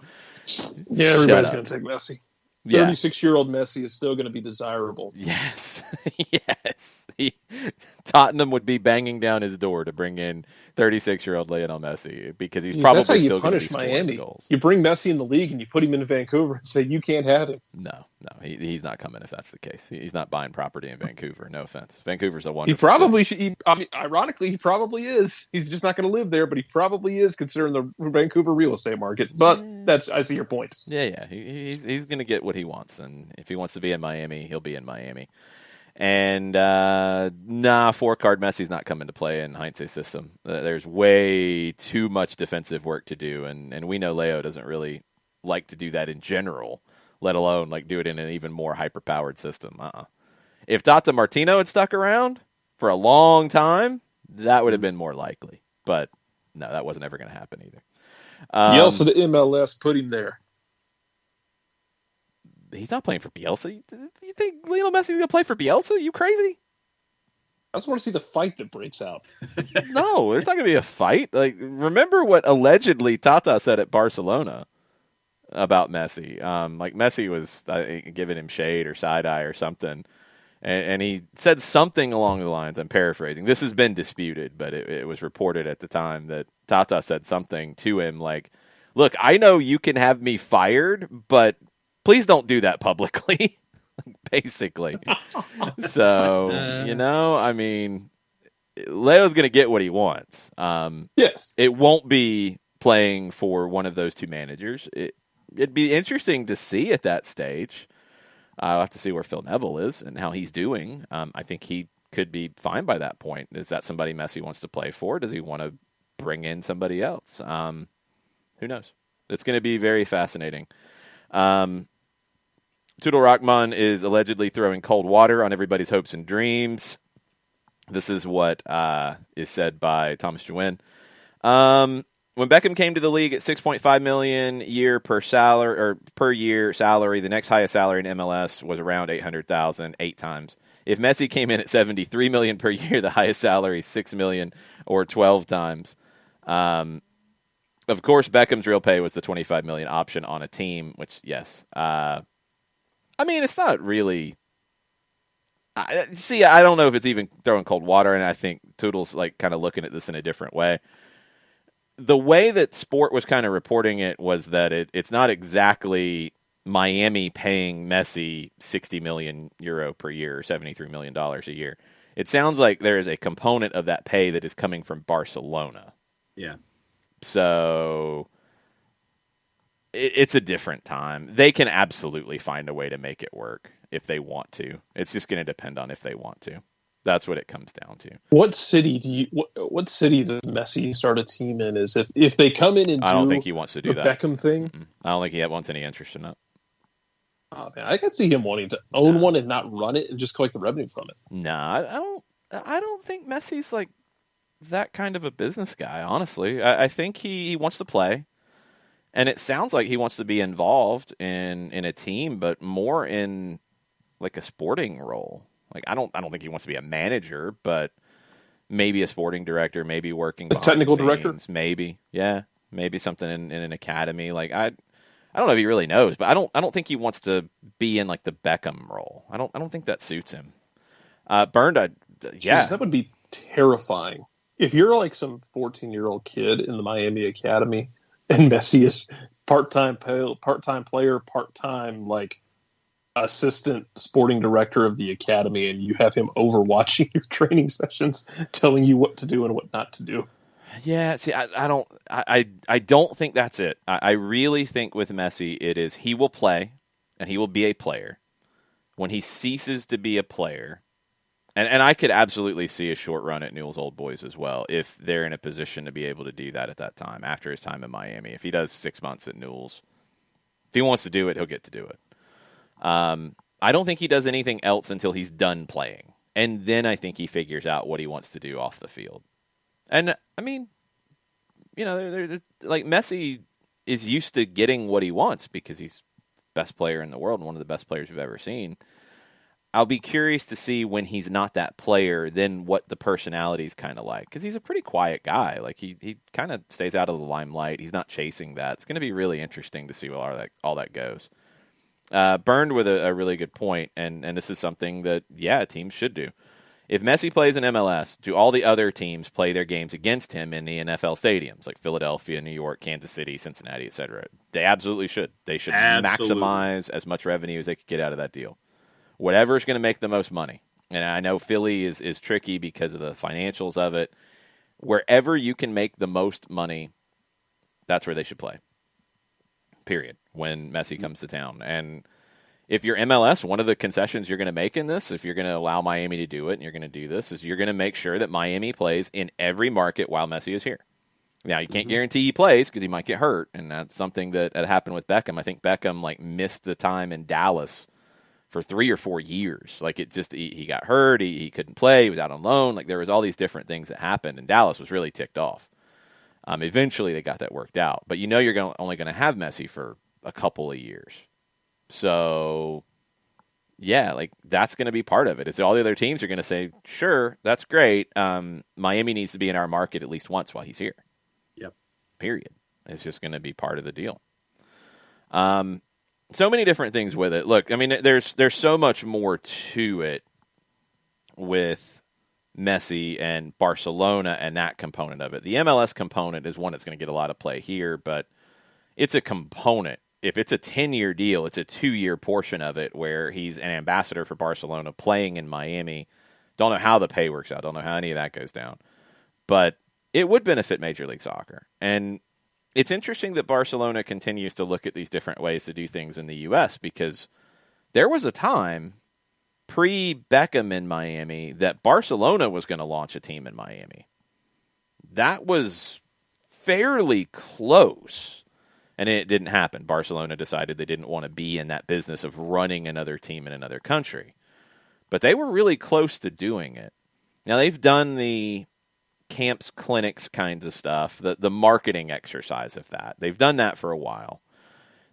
yeah, everybody's going to take Messi. Yeah. 36-year-old Messi is still going to be desirable. Yes. Yes. Tottenham would be banging down his door to bring in 36-year-old Lionel Messi because he's probably still going to be punish Miami. Goals. You bring Messi in the league and you put him in Vancouver and say you can't have him. No, he's not coming if that's the case. He's not buying property in Vancouver. No offense. Vancouver's a wonderful city. Ironically, he probably is. He's just not going to live there, but he probably is considering the Vancouver real estate market. But I see your point. Yeah. He's going to get what he wants, and if he wants to be in Miami, he'll be in Miami. And 4-card Messi's not coming to play in Heinze's system. There's way too much defensive work to do, and we know Leo doesn't really like to do that in general, let alone like do it in an even more hyper-powered system. If Tata Martino had stuck around for a long time, that would have been more likely. But no, that wasn't ever going to happen either. Bielsa to MLS, put him there. He's not playing for Bielsa. You think Lionel Messi's going to play for Bielsa? You crazy? I just want to see the fight that breaks out. No, there's not going to be a fight. Like, remember what allegedly Tata said at Barcelona about Messi. Like Messi was giving him shade or side eye or something, and he said something along the lines. I'm paraphrasing. This has been disputed, but it was reported at the time that Tata said something to him like, "Look, I know you can have me fired, but please don't do that publicly." Basically. So, I mean, Leo's going to get what he wants. Yes. It won't be playing for one of those two managers. It'd be interesting to see at that stage. I'll have to see where Phil Neville is and how he's doing. I think he could be fine by that point. Is that somebody Messi wants to play for? Does he want to bring in somebody else? Who knows? It's going to be very fascinating. Tudor Rahman is allegedly throwing cold water on everybody's hopes and dreams. This is what is said by Thomas Jewin. When Beckham came to the league at $6.5 million per year salary, the next highest salary in MLS was around $800,000, 8 times. If Messi came in at $73 million per year, the highest salary $6 million or 12 times. Of course, Beckham's real pay was the $25 million option on a team, which yes, I mean it's not really. I don't know if it's even throwing cold water, and I think Toodle's like kind of looking at this in a different way. The way that Sport was kind of reporting it was that it's not exactly Miami paying Messi €60 million per year or $73 million a year. It sounds like there is a component of that pay that is coming from Barcelona. Yeah. So it's a different time. They can absolutely find a way to make it work if they want to. It's just going to depend on if they want to. That's what it comes down to. What city does Messi start a team in? Is if they come in and I don't think he wants to do the that. Beckham thing? Mm-mm. I don't think he wants any interest in that. Oh man, I could see him wanting to own one and not run it and just collect the revenue from it. Nah, I don't think Messi's like that kind of a business guy, honestly. I think he wants to play. And it sounds like he wants to be involved in a team, but more in like a sporting role. Like I don't think he wants to be a manager, but maybe a sporting director, maybe working behind technical the director, scenes, maybe something in an academy. Like I don't know if he really knows, but I don't think he wants to be in like the Beckham role. I don't think that suits him. Burned, Jeez, that would be terrifying. If you're like some 14-year-old kid in the Miami Academy and Messi is part-time player, part-time like assistant sporting director of the academy, and you have him overwatching your training sessions, telling you what to do and what not to do. Yeah, see, I don't think that's it. I really think with Messi, it is he will play and he will be a player. When he ceases to be a player, and I could absolutely see a short run at Newell's Old Boys as well, if they're in a position to be able to do that at that time, after his time in Miami. If he does 6 months at Newell's, if he wants to do it, he'll get to do it. I don't think he does anything else until he's done playing. And then I think he figures out what he wants to do off the field. And, I mean, you know, like Messi is used to getting what he wants because he's best player in the world and one of the best players we've ever seen. I'll be curious to see when he's not that player, then what the personality's kind of like. Because he's a pretty quiet guy. Like, he kind of stays out of the limelight. He's not chasing that. It's going to be really interesting to see where all that goes. Burned with a really good point, and this is something that, teams should do. If Messi plays in MLS, do all the other teams play their games against him in the NFL stadiums, like Philadelphia, New York, Kansas City, Cincinnati, etc.? They absolutely should. They should maximize as much revenue as they could get out of that deal. Whatever is going to make the most money. And I know Philly is tricky because of the financials of it. Wherever you can make the most money, that's where they should play. Period. When Messi comes to town. And if you're MLS, one of the concessions you're going to make in this, if you're going to allow Miami to do it and you're going to do this, is you're going to make sure that Miami plays in every market while Messi is here. Now, you can't guarantee he plays because he might get hurt, and that's something that had happened with Beckham. I think Beckham missed the time in Dallas for 3 or 4 years. He got hurt, he couldn't play, he was out on loan. There was all these different things that happened, and Dallas was really ticked off. Eventually, they got that worked out. But you're only going to have Messi for a couple of years. So, that's going to be part of it. It's all the other teams are going to say, sure, that's great. Miami needs to be in our market at least once while he's here. Yep. Period. It's just going to be part of the deal. So many different things with it. Look, I mean, there's so much more to it with Messi and Barcelona and that component of it. The MLS component is one that's going to get a lot of play here, but it's a component. If it's a 10-year deal, it's a 2-year portion of it where he's an ambassador for Barcelona playing in Miami. Don't know how the pay works out. Don't know how any of that goes down. But it would benefit Major League Soccer. And it's interesting that Barcelona continues to look at these different ways to do things in the U.S. because there was a time pre-Beckham in Miami that Barcelona was going to launch a team in Miami. That was fairly close, and it didn't happen. Barcelona decided they didn't want to be in that business of running another team in another country. But they were really close to doing it. Now, they've done the camps, clinics kinds of stuff, the marketing exercise of that. They've done that for a while.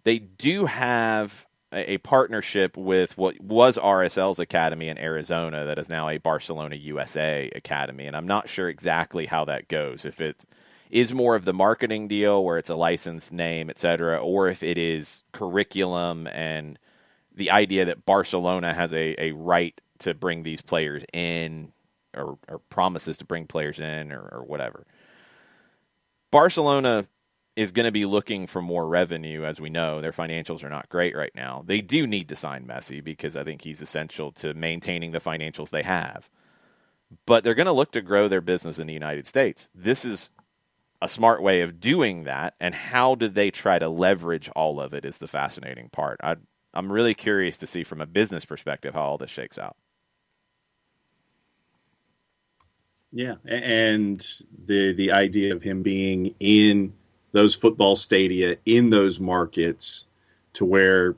They do have a partnership with what was RSL's academy in Arizona that is now a Barcelona USA academy, and I'm not sure exactly how that goes, if it is more of the marketing deal where it's a licensed name, etc., or if it is curriculum and the idea that Barcelona has a right to bring these players in, or promises to bring players in, or whatever. Barcelona is going to be looking for more revenue, as we know. Their financials are not great right now. They do need to sign Messi because I think he's essential to maintaining the financials they have. But they're going to look to grow their business in the United States. This is a smart way of doing that, and how did they try to leverage all of it is the fascinating part. I'm really curious to see from a business perspective how all this shakes out. Yeah, and the idea of him being in those football stadia, in those markets, to where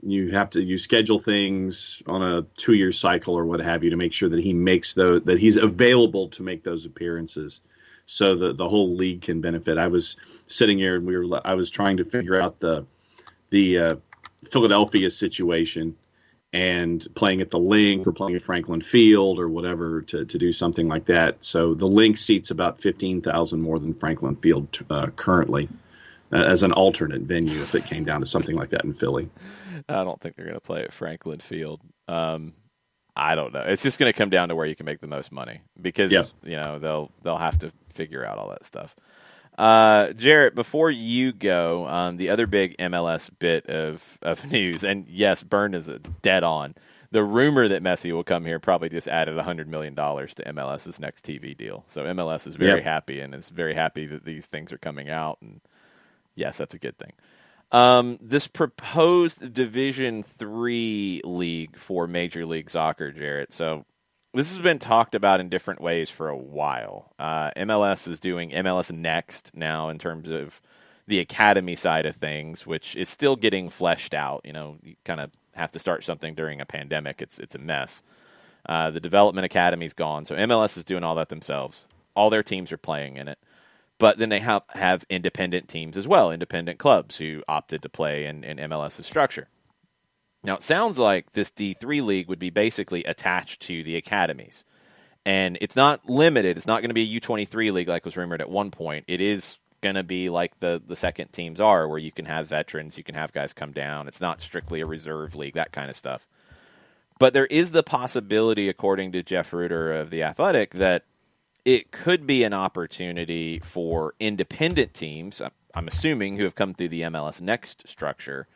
you schedule things on a 2-year cycle or what have you to make sure that he makes that he's available to make those appearances, so that the whole league can benefit. I was sitting here and I was trying to figure out the Philadelphia situation, and playing at the Link or playing at Franklin Field or whatever to do something like that. So the Link seats about 15,000 more than Franklin Field currently as an alternate venue if it came down to something like that in Philly. I don't think they're going to play at Franklin Field. I don't know. It's just going to come down to where you can make the most money because they'll have to figure out all that stuff. Jarrett, before you go, the other big MLS bit of news, and yes, Byrne is dead on. The rumor that Messi will come here probably just added $100 million to MLS's next TV deal. So MLS is very happy, and is very happy that these things are coming out. And yes, that's a good thing. This proposed Division III league for Major League Soccer, Jarrett. So this has been talked about in different ways for a while. MLS is doing MLS Next now in terms of the academy side of things, which is still getting fleshed out. You kind of have to start something during a pandemic. It's a mess. The development academy's gone, so MLS is doing all that themselves. All their teams are playing in it. But then they have independent teams as well, independent clubs who opted to play in MLS's structure. Now, it sounds like this D3 league would be basically attached to the academies. And it's not limited. It's not going to be a U23 league like was rumored at one point. It is going to be like the second teams are, where you can have veterans, you can have guys come down. It's not strictly a reserve league, that kind of stuff. But there is the possibility, according to Jeff Ruder of The Athletic, that it could be an opportunity for independent teams, I'm assuming, who have come through the MLS Next structure,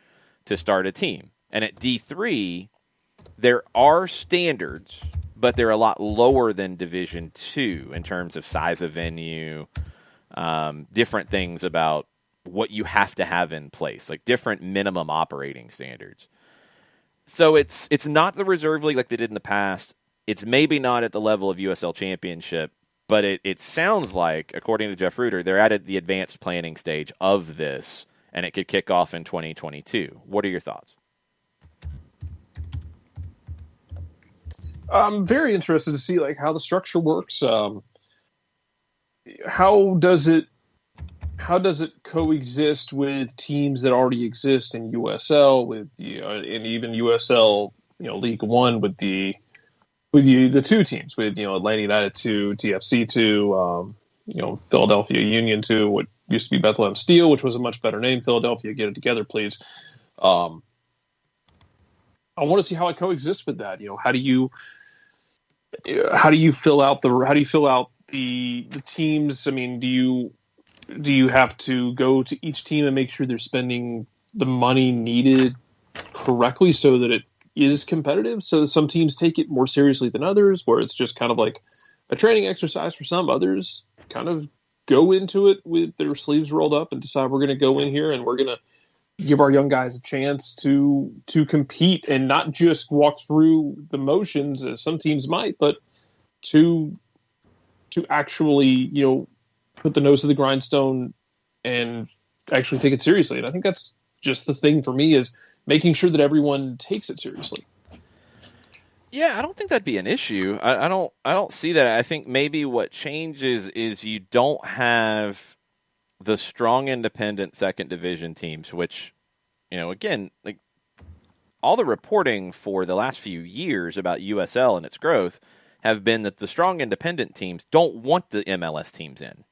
to start a team. And at D3, there are standards, but they're a lot lower than Division II in terms of size of venue, different things about what you have to have in place, like different minimum operating standards. So it's not the reserve league like they did in the past. It's maybe not at the level of USL Championship, but it sounds like, according to Jeff Ruder, they're at the advanced planning stage of this, and it could kick off in 2022. What are your thoughts? I'm very interested to see how the structure works. How does it coexist with teams that already exist in USL, and even USL, League One with the two teams, with Atlanta United 2, TFC 2, Philadelphia Union 2, what used to be Bethlehem Steel, which was a much better name. Philadelphia, get it together, please. I want to see how it coexists with that. How do you fill out the teams? I mean, do you have to go to each team and make sure they're spending the money needed correctly so that it is competitive? So some teams take it more seriously than others, where it's just kind of like a training exercise for some. Others kind of go into it with their sleeves rolled up and decide we're going to go in here and we're going to give our young guys a chance to compete and not just walk through the motions as some teams might, but to actually, put the nose to the grindstone and actually take it seriously. And I think that's just the thing for me, is making sure that everyone takes it seriously. Yeah, I don't think that'd be an issue. I don't see that. I think maybe what changes is you don't have the strong independent second division teams, which, again, like all the reporting for the last few years about USL and its growth have been that the strong independent teams don't want the MLS teams in.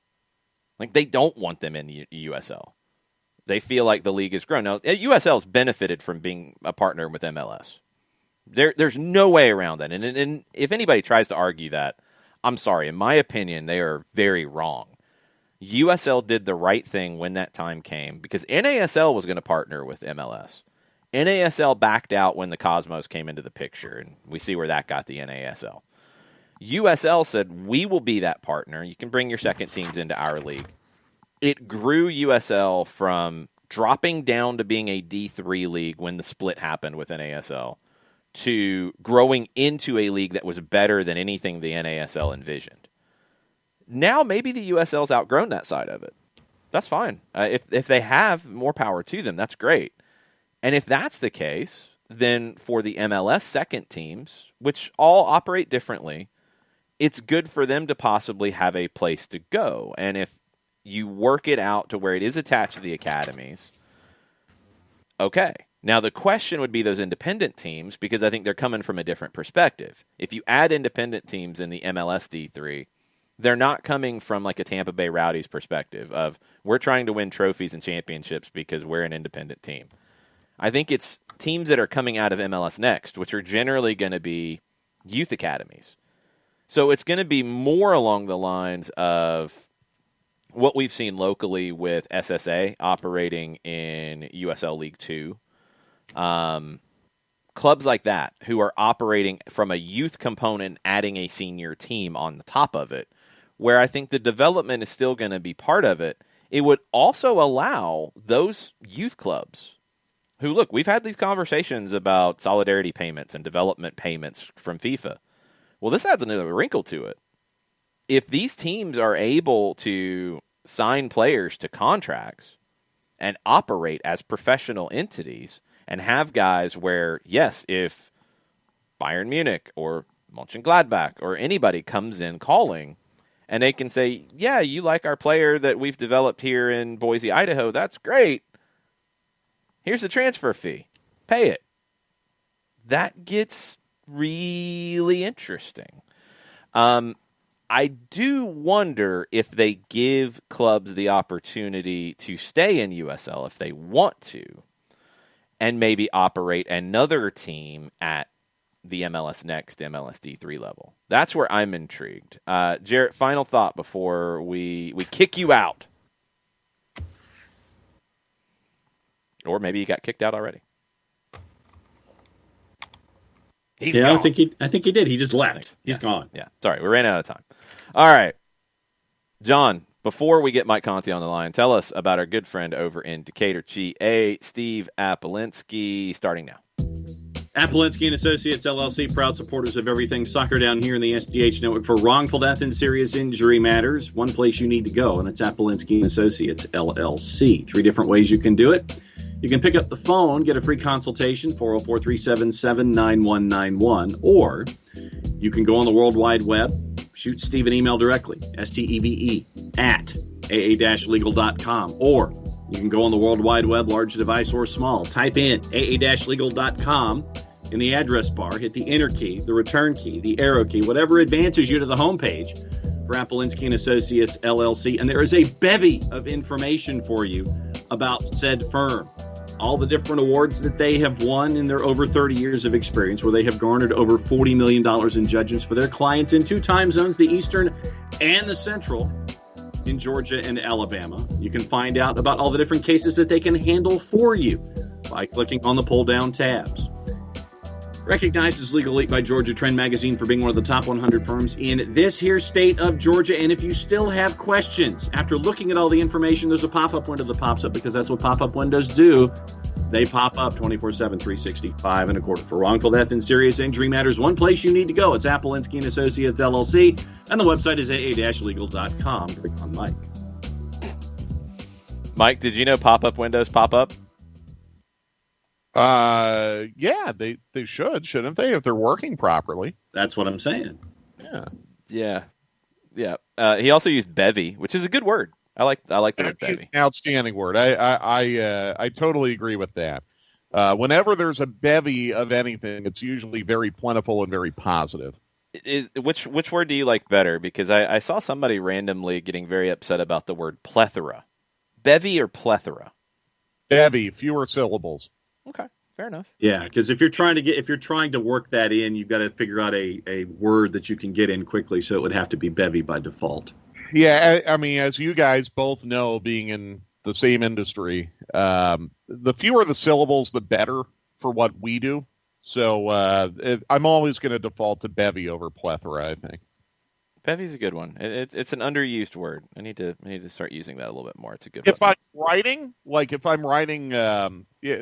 Like, they don't want them in USL. They feel like the league has grown. Now, USL's benefited from being a partner with MLS. There's no way around that. And if anybody tries to argue that, I'm sorry. In my opinion, they are very wrong. USL did the right thing when that time came because NASL was going to partner with MLS. NASL backed out when the Cosmos came into the picture, and we see where that got the NASL. USL said, we will be that partner. You can bring your second teams into our league. It grew USL from dropping down to being a D3 league when the split happened with NASL to growing into a league that was better than anything the NASL envisioned. Now maybe the USL's outgrown that side of it. That's fine. If they have, more power to them, that's great. And if that's the case, then for the MLS second teams, which all operate differently, it's good for them to possibly have a place to go. And if you work it out to where it is attached to the academies, okay. Now, the question would be those independent teams, because I think they're coming from a different perspective. If you add independent teams in the MLS D3, they're not coming from like a Tampa Bay Rowdies perspective of we're trying to win trophies and championships because we're an independent team. I think it's teams that are coming out of MLS Next, which are generally going to be youth academies. So it's going to be more along the lines of what we've seen locally with SSA operating in USL League 2. Clubs like that who are operating from a youth component, adding a senior team on the top of it, where I think the development is still going to be part of it. It would also allow those youth clubs who, look, we've had these conversations about solidarity payments and development payments from FIFA. Well, this adds another wrinkle to it. If these teams are able to sign players to contracts and operate as professional entities and have guys where, yes, if Bayern Munich or Mönchengladbach or anybody comes in calling and they can say, yeah, you like our player that we've developed here in Boise, Idaho, that's great. Here's the transfer fee. Pay it. That gets really interesting. I do wonder if they give clubs the opportunity to stay in USL if they want to, and maybe operate another team at the MLS Next, MLS D3 level. That's where I'm intrigued. Jarrett, final thought before we kick you out. Or maybe you got kicked out already. He's gone. I think he did. He just left. He's gone. Yeah. Sorry, we ran out of time. All right. John, before we get Mike Conte on the line, tell us about our good friend over in Decatur, GA, Steve Apolinsky, starting now. Apolinsky & Associates, LLC, proud supporters of everything soccer down here in the SDH network. For wrongful death and serious injury matters, one place you need to go, and it's Apolinsky & Associates, LLC. 3 different ways you can do it. You can pick up the phone, get a free consultation, 404-377-9191, or you can go on the World Wide Web, shoot Steve an email directly, steve at aa-legal.com, or you can go on the World Wide Web, large device or small, type in aa-legal.com in the address bar, hit the enter key, the return key, the arrow key, whatever advances you to the homepage for Apolinsky & Associates, LLC, and there is a bevy of information for you about said firm. All the different awards that they have won in their over 30 years of experience, where they have garnered over $40 million in judgments for their clients in 2 time zones, the Eastern and the Central, in Georgia and Alabama. You can find out about all the different cases that they can handle for you by clicking on the pull-down tabs. Recognized as Legal Elite by Georgia Trend Magazine for being one of the top 100 firms in this here state of Georgia. And if you still have questions, after looking at all the information, there's a pop-up window that pops up because that's what pop-up windows do. They pop up 24/7, 365 and a quarter. For wrongful death and serious injury matters, one place you need to go. It's Appelinsky & Associates, LLC, and the website is aa-legal.com. Click on Mike. Mike, did you know pop-up windows pop up? Yeah, they shouldn't they, if they're working properly? That's what I'm saying. Yeah. He also used bevy, which is a good word. I like the word bevy. An outstanding word. I totally agree with that. Whenever there's a bevy of anything, it's usually very plentiful and very positive. Which word do you like better? Because I saw somebody randomly getting very upset about the word plethora. Bevy or plethora? Bevy, fewer syllables. Okay, fair enough. Yeah, because if you're trying to work that in, you've got to figure out a word that you can get in quickly. So it would have to be bevy by default. Yeah, I mean, as you guys both know, being in the same industry, the fewer the syllables, the better for what we do. So I'm always going to default to bevy over plethora, I think. Bevy's a good one. It's an underused word. I need to start using that a little bit more. It's a good If one. I'm writing,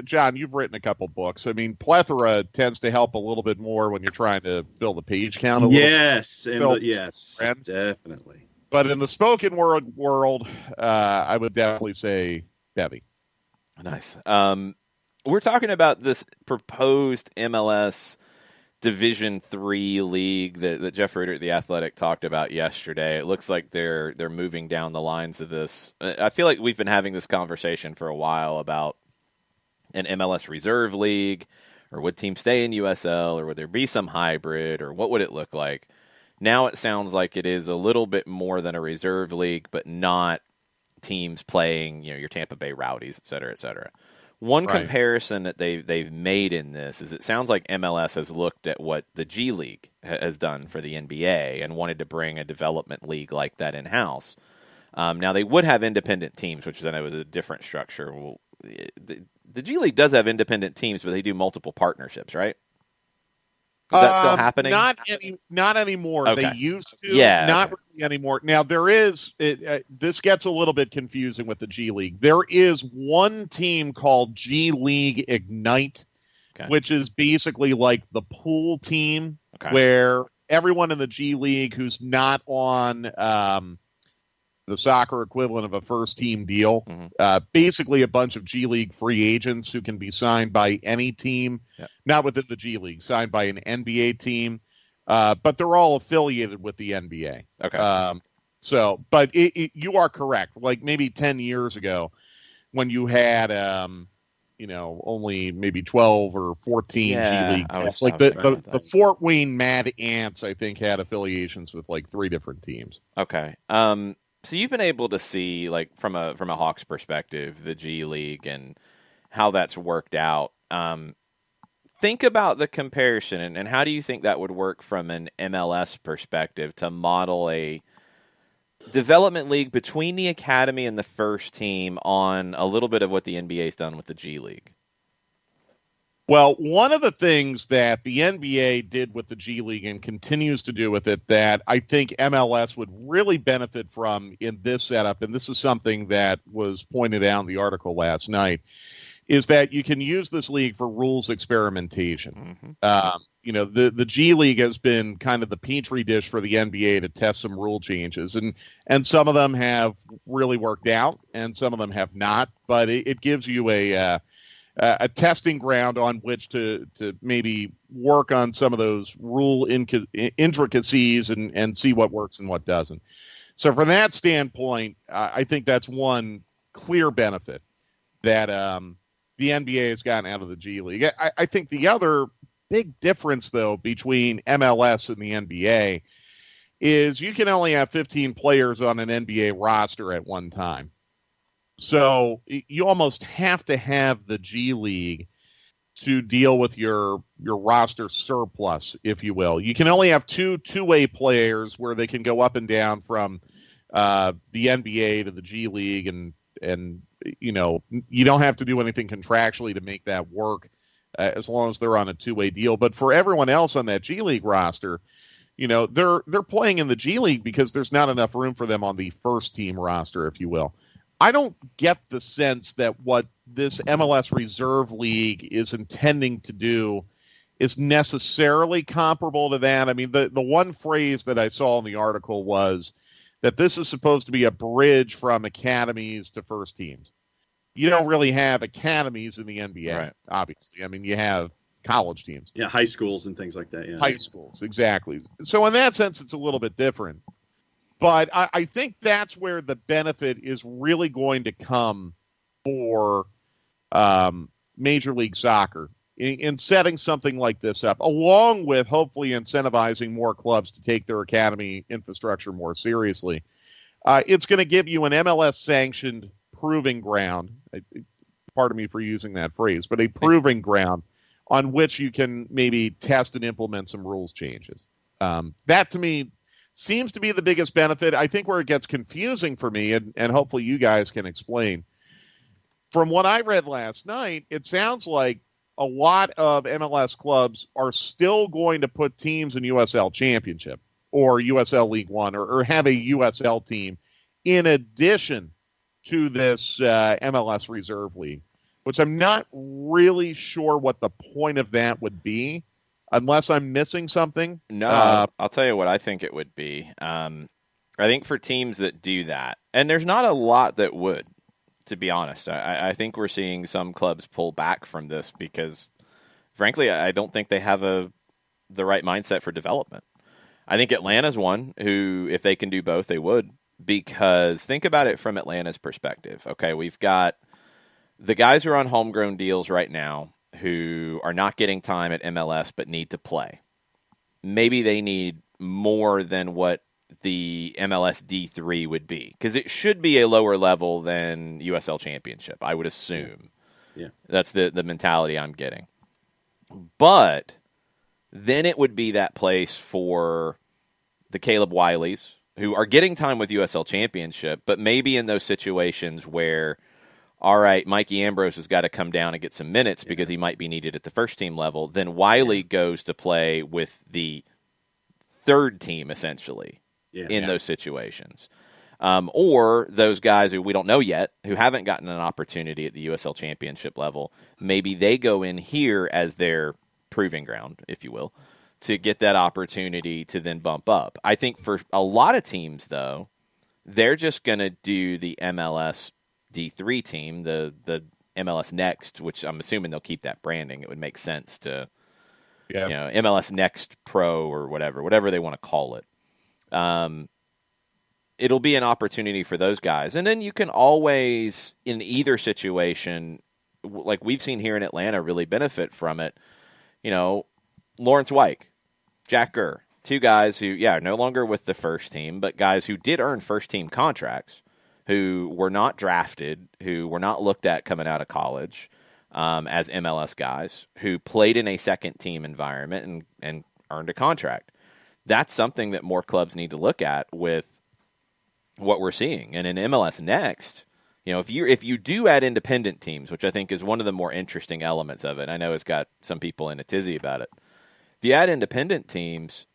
John, you've written a couple books. I mean, plethora tends to help a little bit more when you're trying to fill the page count a little bit. Yes, definitely. But in the spoken word world, I would definitely say bevy. Nice. We're talking about this proposed MLS Division III league that Jeff Ritter at The Athletic talked about yesterday. It looks like they're moving down the lines of this. I feel like we've been having this conversation for a while about an MLS Reserve League, or would teams stay in USL, or would there be some hybrid, or what would it look like? Now it sounds like it is a little bit more than a reserve league, but not teams playing, your Tampa Bay Rowdies, et cetera, et cetera. One comparison that they've made in this is it sounds like MLS has looked at what the G League has done for the NBA and wanted to bring a development league like that in-house. Now, they would have independent teams, which I know is a different structure. Well, the G League does have independent teams, but they do multiple partnerships, right? Is that still happening? Not anymore. Okay. They used to. Yeah. Not really anymore. Now, there is, this gets a little bit confusing with the G League. There is one team called G League Ignite, which is basically like the pool team, where everyone in the G League who's not on the soccer equivalent of a first-team deal, basically a bunch of G League free agents who can be signed by any team, not within the G League, signed by an NBA team, but they're all affiliated with the NBA. But you are correct. Like maybe 10 years ago, when you had, only maybe 12 or 14 G League teams, like the Fort Wayne Mad Ants, I think, had affiliations with like 3 different teams. Okay. So you've been able to see, like, from a Hawks perspective, the G League and how that's worked out. Think about the comparison, and how do you think that would work from an MLS perspective to model a development league between the academy and the first team on a little bit of what the NBA's done with the G League? Well, one of the things that the NBA did with the G League and continues to do with it that I think MLS would really benefit from in this setup, and this is something that was pointed out in the article last night, is that you can use this league for rules experimentation. The G League has been kind of the petri dish for the NBA to test some rule changes, and some of them have really worked out, and some of them have not. But it gives you a testing ground on which to maybe work on some of those rule intricacies and see what works and what doesn't. So from that standpoint, I think that's one clear benefit that the NBA has gotten out of the G League. I think the other big difference, though, between MLS and the NBA is you can only have 15 players on an NBA roster at one time. So you almost have to have the G League to deal with your roster surplus, if you will. You can only have two-way players where they can go up and down from the NBA to the G League, and you don't have to do anything contractually to make that work. as long as they're on a two-way deal. But for everyone else on that G League roster, they're playing in the G League because there's not enough room for them on the first team roster, if you will. I don't get the sense that what this MLS Reserve League is intending to do is necessarily comparable to that. I mean, the one phrase that I saw in the article was that this is supposed to be a bridge from academies to first teams. You don't really have academies in the NBA, right, obviously. I mean, you have college teams. Yeah, high schools and things like that. Yeah. High schools, exactly. So in that sense, it's a little bit different. But I think that's where the benefit is really going to come for Major League Soccer in setting something like this up, along with hopefully incentivizing more clubs to take their academy infrastructure more seriously. It's going to give you an MLS-sanctioned proving ground, pardon me for using that phrase, but a proving ground on which you can maybe test and implement some rules changes. That, to me, seems to be the biggest benefit. I think where it gets confusing for me, and hopefully you guys can explain, from what I read last night, it sounds like a lot of MLS clubs are still going to put teams in USL Championship or USL League One or have a USL team in addition to this MLS Reserve League, which I'm not really sure what the point of that would be, unless I'm missing something. No, I'll tell you what I think it would be. I think for teams that do that, and there's not a lot that would, to be honest. I think we're seeing some clubs pull back from this because, frankly, I don't think they have the right mindset for development. I think Atlanta's one who, if they can do both, they would. Because think about it from Atlanta's perspective. Okay, we've got the guys who are on homegrown deals right now who are not getting time at MLS but need to play. Maybe they need more than what the MLS D3 would be, because it should be a lower level than USL Championship, I would assume. Yeah. That's the mentality I'm getting. But then it would be that place for the Caleb Wileys, who are getting time with USL Championship, but maybe in those situations where, all right, Mikey Ambrose has got to come down and get some minutes because he might be needed at the first team level, then Wiley goes to play with the third team, essentially, in those situations. Or those guys who we don't know yet, who haven't gotten an opportunity at the USL Championship level, maybe they go in here as their proving ground, if you will, to get that opportunity to then bump up. I think for a lot of teams, though, they're just going to do the MLS D3 team, the MLS Next, which I'm assuming they'll keep that branding. It would make sense to, MLS Next Pro or whatever they want to call it. It'll be an opportunity for those guys. And then you can always, in either situation, like we've seen here in Atlanta, really benefit from it. Lawrence Wyke, Jack Gurr, two guys who, are no longer with the first team, but guys who did earn first-team contracts, who were not drafted, who were not looked at coming out of college as MLS guys, who played in a second-team environment and earned a contract. That's something that more clubs need to look at with what we're seeing. And in MLS Next, if you do add independent teams, which I think is one of the more interesting elements of it, I know it's got some people in a tizzy about it. If you add independent teams,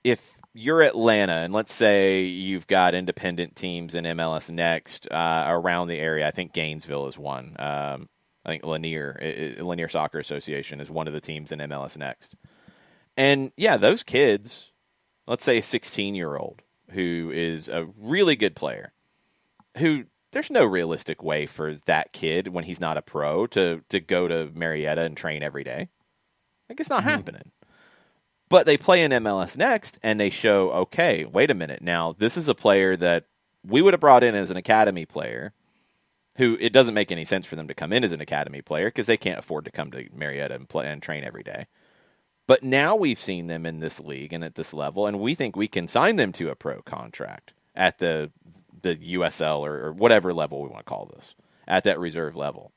if you're Atlanta, and let's say you've got independent teams in MLS Next around the area, I think Gainesville is one. I think Lanier Soccer Association is one of the teams in MLS Next. And, those kids, let's say a 16-year-old who is a really good player, who there's no realistic way for that kid when he's not a pro to go to Marietta and train every day. Like, it's not happening. But they play in MLS Next, and they show, okay, wait a minute. Now, this is a player that we would have brought in as an academy player, who it doesn't make any sense for them to come in as an academy player because they can't afford to come to Marietta and play and train every day. But now we've seen them in this league and at this level, and we think we can sign them to a pro contract at the USL or whatever level we want to call this, at that reserve level.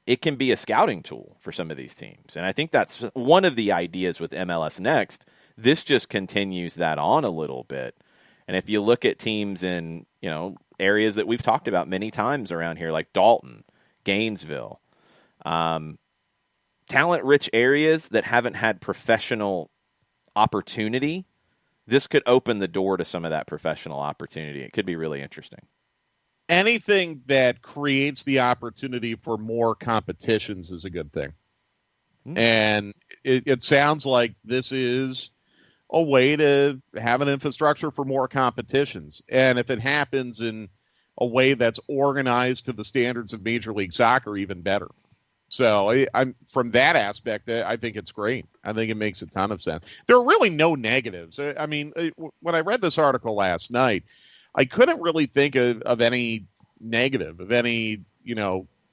It can be a scouting tool for some of these teams. And I think that's one of the ideas with MLS Next. This just continues that on a little bit. And if you look at teams in, areas that we've talked about many times around here, like Dalton, Gainesville, talent-rich areas that haven't had professional opportunity, this could open the door to some of that professional opportunity. It could be really interesting. Anything that creates the opportunity for more competitions is a good thing. And it sounds like this is a way to have an infrastructure for more competitions. And if it happens in a way that's organized to the standards of Major League Soccer, even better. So I'm from that aspect, I think it's great. I think it makes a ton of sense. There are really no negatives. I mean, when I read this article last night, I couldn't really think of any negative, of any,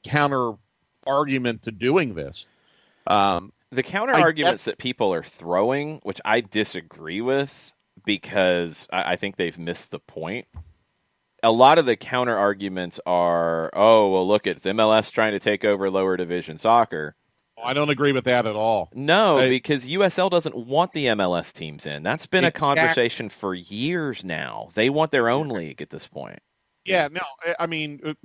counter argument to doing this. The counter arguments that people are throwing, which I disagree with because I think they've missed the point. A lot of the counter arguments are, oh, well, look, it's MLS trying to take over lower division soccer. I don't agree with that at all. No, because USL doesn't want the MLS teams in. That's been a conversation for years now. They want their own league at this point. Yeah, no, I mean,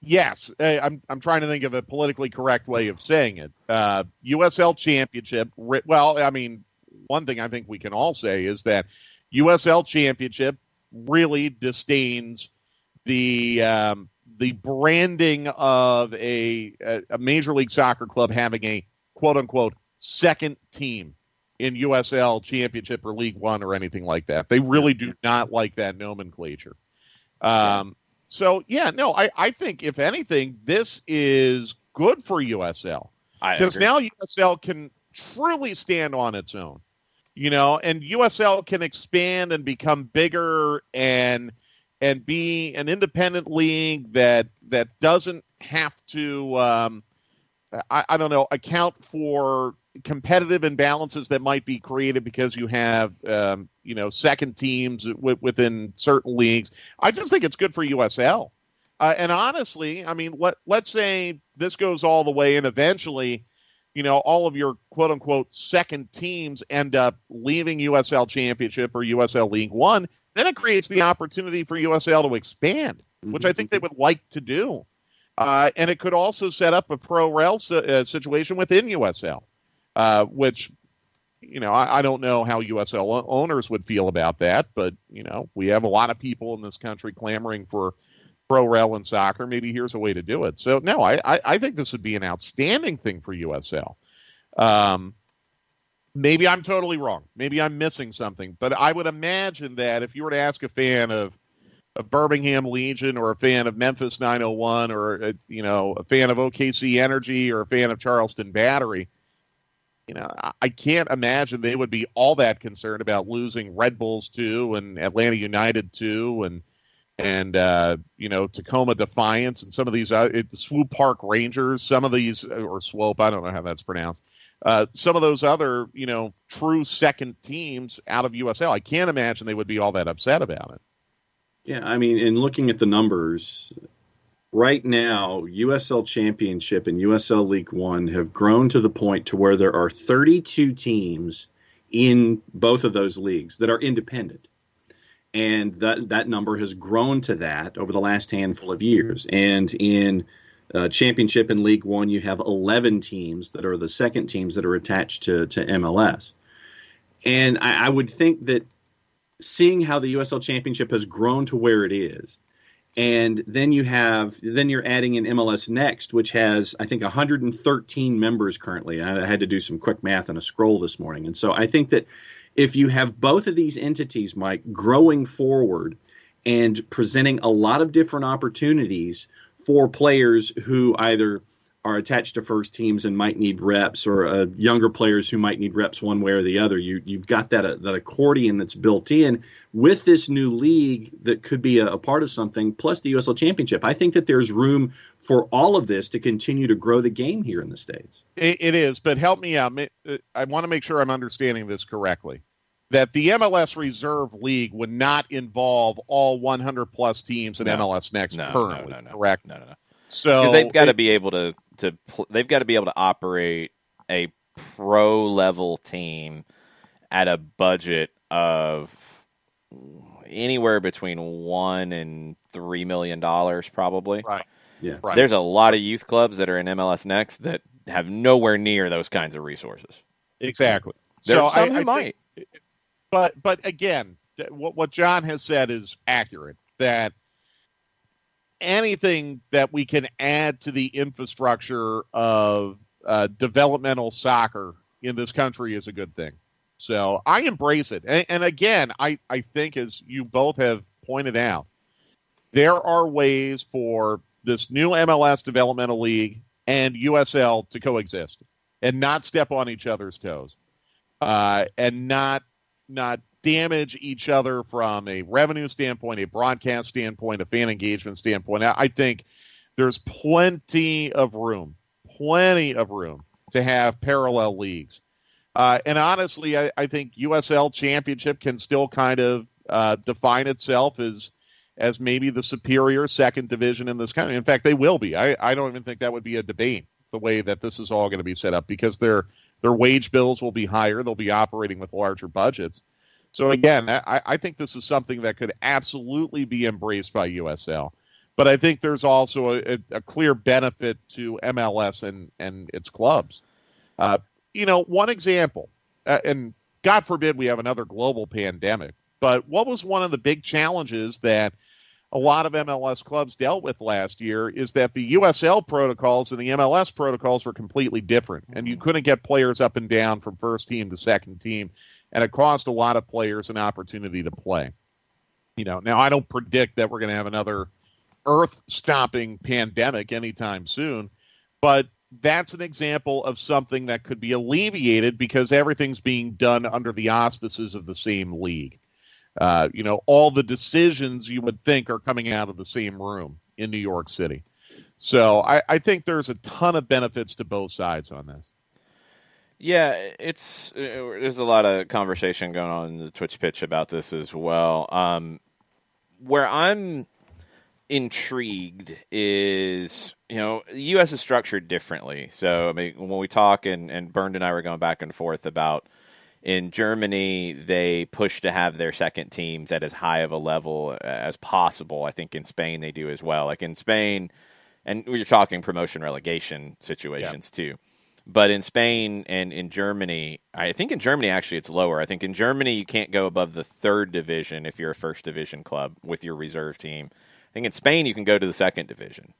yes, I'm trying to think of a politically correct way of saying it. USL Championship, well, I mean, one thing I think we can all say is that USL Championship really disdains the branding of a Major League Soccer club having a quote-unquote second team in USL Championship or League One or anything like that. They really do not like that nomenclature. So, yeah, no, I think, if anything, this is good for USL. Because now USL can truly stand on its own, and USL can expand and become bigger and be an independent league that doesn't have to, I don't know, account for competitive imbalances that might be created because you have, second teams within certain leagues. I just think it's good for USL. And honestly, I mean, let's say this goes all the way and eventually, all of your quote unquote second teams end up leaving USL Championship or USL League One. Then it creates the opportunity for USL to expand, which I think they would like to do. And it could also set up a pro-rel situation within USL, which, I don't know how USL owners would feel about that, but, we have a lot of people in this country clamoring for pro-rel in soccer. Maybe here's a way to do it. So, no, I think this would be an outstanding thing for USL. Maybe I'm totally wrong. Maybe I'm missing something. But I would imagine that if you were to ask a fan of Birmingham Legion or a fan of Memphis 901 or, a fan of OKC Energy or a fan of Charleston Battery, I can't imagine they would be all that concerned about losing Red Bulls 2 and Atlanta United 2 and Tacoma Defiance and some of these Swope Park Rangers, some of these, or Swope, I don't know how that's pronounced. Some of those other, true second teams out of USL, I can't imagine they would be all that upset about it. Yeah, I mean, in looking at the numbers, right now, USL Championship and USL League One have grown to the point to where there are 32 teams in both of those leagues that are independent. And that number has grown to that over the last handful of years. And in Championship and League One, you have 11 teams that are the second teams that are attached to MLS. And I would think that seeing how the USL Championship has grown to where it is, and then you're adding in MLS Next, which has, I think, 113 members currently. I had to do some quick math on a scroll this morning. And so I think that if you have both of these entities, Mike, growing forward and presenting a lot of different opportunities for players who either are attached to first teams and might need reps, or younger players who might need reps one way or the other, you've got that accordion that's built in with this new league that could be a part of something, plus the USL Championship. I think that there's room for all of this to continue to grow the game here in the States. It is, but help me out. I want to make sure I'm understanding this correctly. That the MLS Reserve League would not involve all 100-plus teams in MLS Next currently, correct? No. So they've got to be able to they've got to be able to operate a pro-level team at a budget of anywhere between $1 and $3 million, probably. Right. Yeah. Right. There's a lot of youth clubs that are in MLS Next that have nowhere near those kinds of resources. Exactly. There's some who might. But again, what John has said is accurate, that anything that we can add to the infrastructure of developmental soccer in this country is a good thing. So I embrace it. And again, I think, as you both have pointed out, there are ways for this new MLS Developmental League and USL to coexist and not step on each other's toes, and not damage each other from a revenue standpoint, a broadcast standpoint, a fan engagement standpoint. I think there's plenty of room to have parallel leagues. And honestly, I think USL Championship can still kind of define itself as maybe the superior second division in this country. In fact, they will be. I don't even think that would be a debate, the way that this is all going to be set up, because their wage bills will be higher. They'll be operating with larger budgets. So again, I think this is something that could absolutely be embraced by USL. But I think there's also a clear benefit to MLS and its clubs. One example, and God forbid we have another global pandemic, but what was one of the big challenges that a lot of MLS clubs dealt with last year is that the USL protocols and the MLS protocols were completely different, and you couldn't get players up and down from first team to second team, and it cost a lot of players an opportunity to play. Now I don't predict that we're going to have another earth-stopping pandemic anytime soon, but that's an example of something that could be alleviated because everything's being done under the auspices of the same league. All the decisions you would think are coming out of the same room in New York City. So I think there's a ton of benefits to both sides on this. Yeah, there's a lot of conversation going on in the Twitch pitch about this as well. Where I'm intrigued is, the U.S. is structured differently. So, I mean, when we talk, and Bernd and I were going back and forth about, in Germany, they push to have their second teams at as high of a level as possible. I think in Spain they do as well. Like in Spain, and we're talking promotion relegation situations too. But in Spain and in Germany, I think in Germany actually it's lower. I think in Germany you can't go above the third division if you're a first division club with your reserve team. I think in Spain you can go to the second division.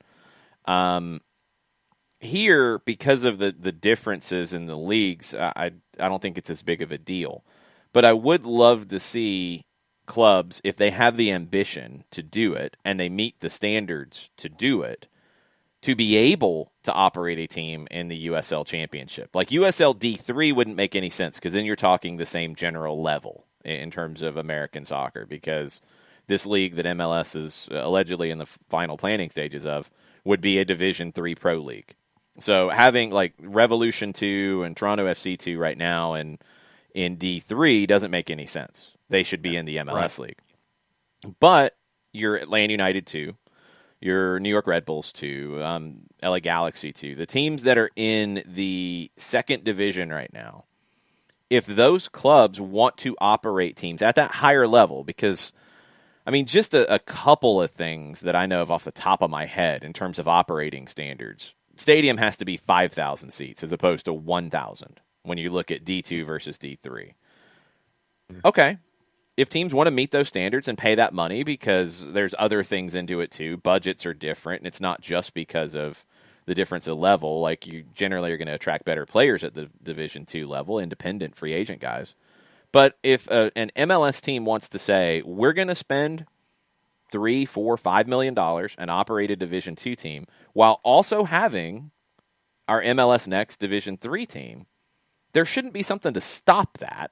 Here, because of the differences in the leagues, I don't think it's as big of a deal. But I would love to see clubs, if they have the ambition to do it and they meet the standards to do it, to be able to operate a team in the USL Championship. Like USL D3 wouldn't make any sense because then you're talking the same general level in terms of American soccer, because this league that MLS is allegedly in the final planning stages of would be a Division III pro league. So having like Revolution 2 and Toronto FC 2 right now and in D3 doesn't make any sense. They should be in the MLS league. But you're Atlanta United 2, your New York Red Bulls 2, LA Galaxy 2, the teams that are in the second division right now, if those clubs want to operate teams at that higher level, because, I mean, just a couple of things that I know of off the top of my head in terms of operating standards. Stadium has to be 5,000 seats as opposed to 1,000 when you look at D2 versus D3. Okay. If teams want to meet those standards and pay that money, because there's other things into it too, budgets are different, and it's not just because of the difference of level. Like, you generally are going to attract better players at the Division II level, independent free agent guys. But if an MLS team wants to say, we're going to spend $3, $4, $5 million and operate a Division II team while also having our MLS Next Division III team, there shouldn't be something to stop that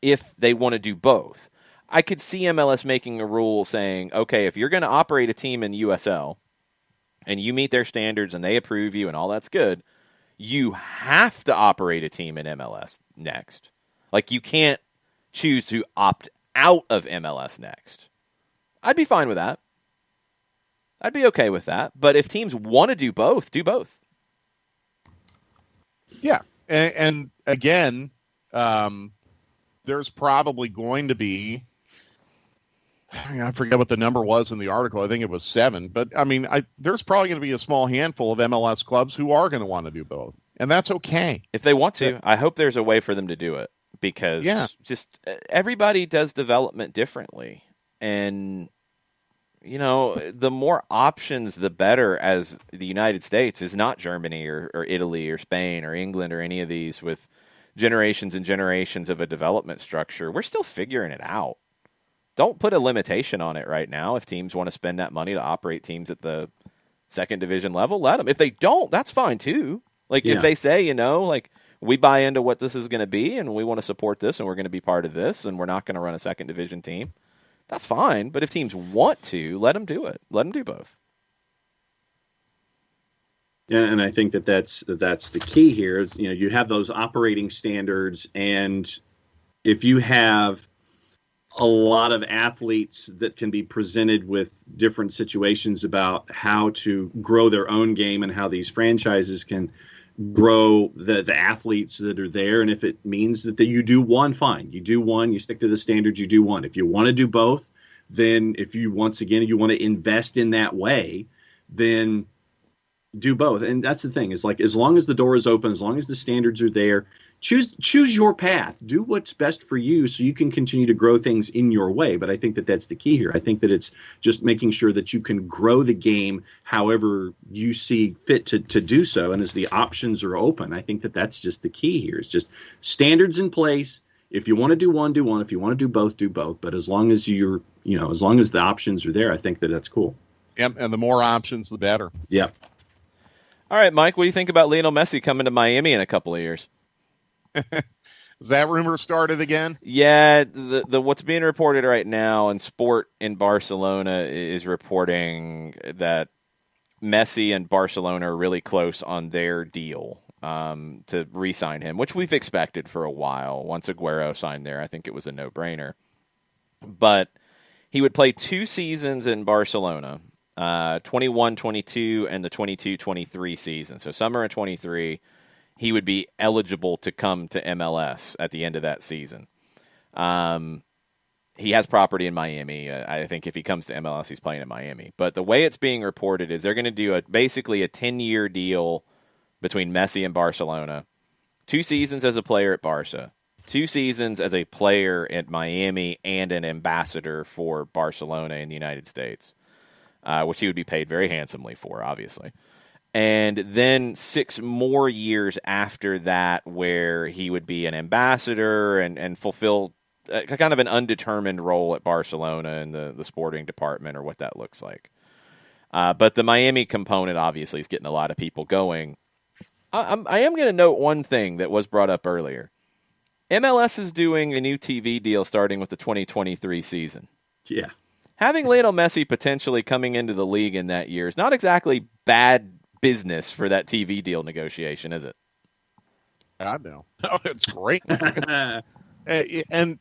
if they want to do both. I could see MLS making a rule saying, okay, if you're going to operate a team in USL and you meet their standards and they approve you and all that's good, you have to operate a team in MLS Next. Like, you can't choose to opt out of MLS Next. I'd be fine with that. I'd be okay with that. But if teams want to do both, do both. Yeah. And again, there's probably going to be I forget what the number was in the article. I think it was 7. But, I mean, there's probably going to be a small handful of MLS clubs who are going to want to do both. And that's okay. If they want to, I hope there's a way for them to do it. Because just everybody does development differently. And, you know, the more options, the better, as the United States is not Germany or Italy or Spain or England or any of these with generations and generations of a development structure. We're still figuring it out. Don't put a limitation on it right now. If teams want to spend that money to operate teams at the second division level, let them. If they don't, that's fine too. Like if they say, you know, like we buy into what this is going to be and we want to support this and we're going to be part of this and we're not going to run a second division team, that's fine. But if teams want to, let them do it. Let them do both. Yeah, and I think that's the key here. Is, you know, you have those operating standards, and if you have a lot of athletes that can be presented with different situations about how to grow their own game and how these franchises can grow the athletes that are there. And if it means that you do one, fine. You do one, you stick to the standards, you do one. If you want to do both, then if you, once again, you want to invest in that way, then do both. And that's the thing, is like, as long as the door is open, as long as the standards are there, choose your path. Do what's best for you so you can continue to grow things in your way. But I think that that's the key here. I think that it's just making sure that you can grow the game however you see fit to do so. And as the options are open, I think that that's just the key here. It's just standards in place. If you want to do one, do one. If you want to do both, do both. But as long as as long as the options are there, I think that that's cool. Yep, and the more options, the better. Yep. All right, Mike, what do you think about Lionel Messi coming to Miami in a couple of years? Is that rumor started again? Yeah, the what's being reported right now, and Sport in Barcelona is reporting that Messi and Barcelona are really close on their deal to re-sign him, which we've expected for a while. Once Aguero signed there, I think it was a no-brainer. But he would play 2 seasons in Barcelona, 21-22 and the 22-23 season. So summer of 23, he would be eligible to come to MLS at the end of that season. He has property in Miami. I think if he comes to MLS, he's playing in Miami. But the way it's being reported is they're going to do basically a 10-year deal between Messi and Barcelona. 2 seasons as a player at Barca, 2 seasons as a player at Miami, and an ambassador for Barcelona in the United States, which he would be paid very handsomely for, obviously. And then 6 more years after that where he would be an ambassador and fulfill kind of an undetermined role at Barcelona in the sporting department, or what that looks like. But the Miami component obviously is getting a lot of people going. I am going to note one thing that was brought up earlier. MLS is doing a new TV deal starting with the 2023 season. Yeah. Having Lionel Messi potentially coming into the league in that year is not exactly bad business for that TV deal negotiation, is it? I know. Oh, it's great. And,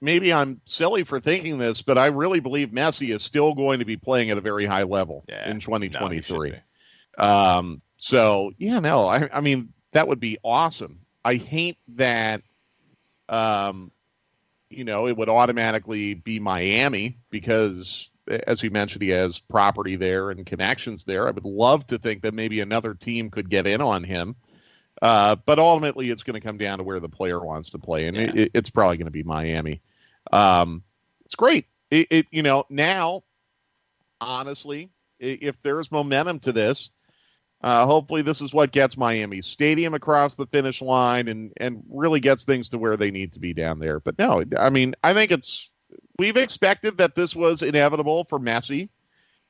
maybe I'm silly for thinking this, but I really believe Messi is still going to be playing at a very high level in 2023. I mean, that would be awesome. I hate that, it would automatically be Miami because, as we mentioned, he has property there and connections there. I would love to think that maybe another team could get in on him. But ultimately, it's going to come down to where the player wants to play, and it's probably going to be Miami. It's great. Now, honestly, if there's momentum to this, hopefully this is what gets Miami Stadium across the finish line and really gets things to where they need to be down there. But no, I mean, I think we've expected that this was inevitable for Messi,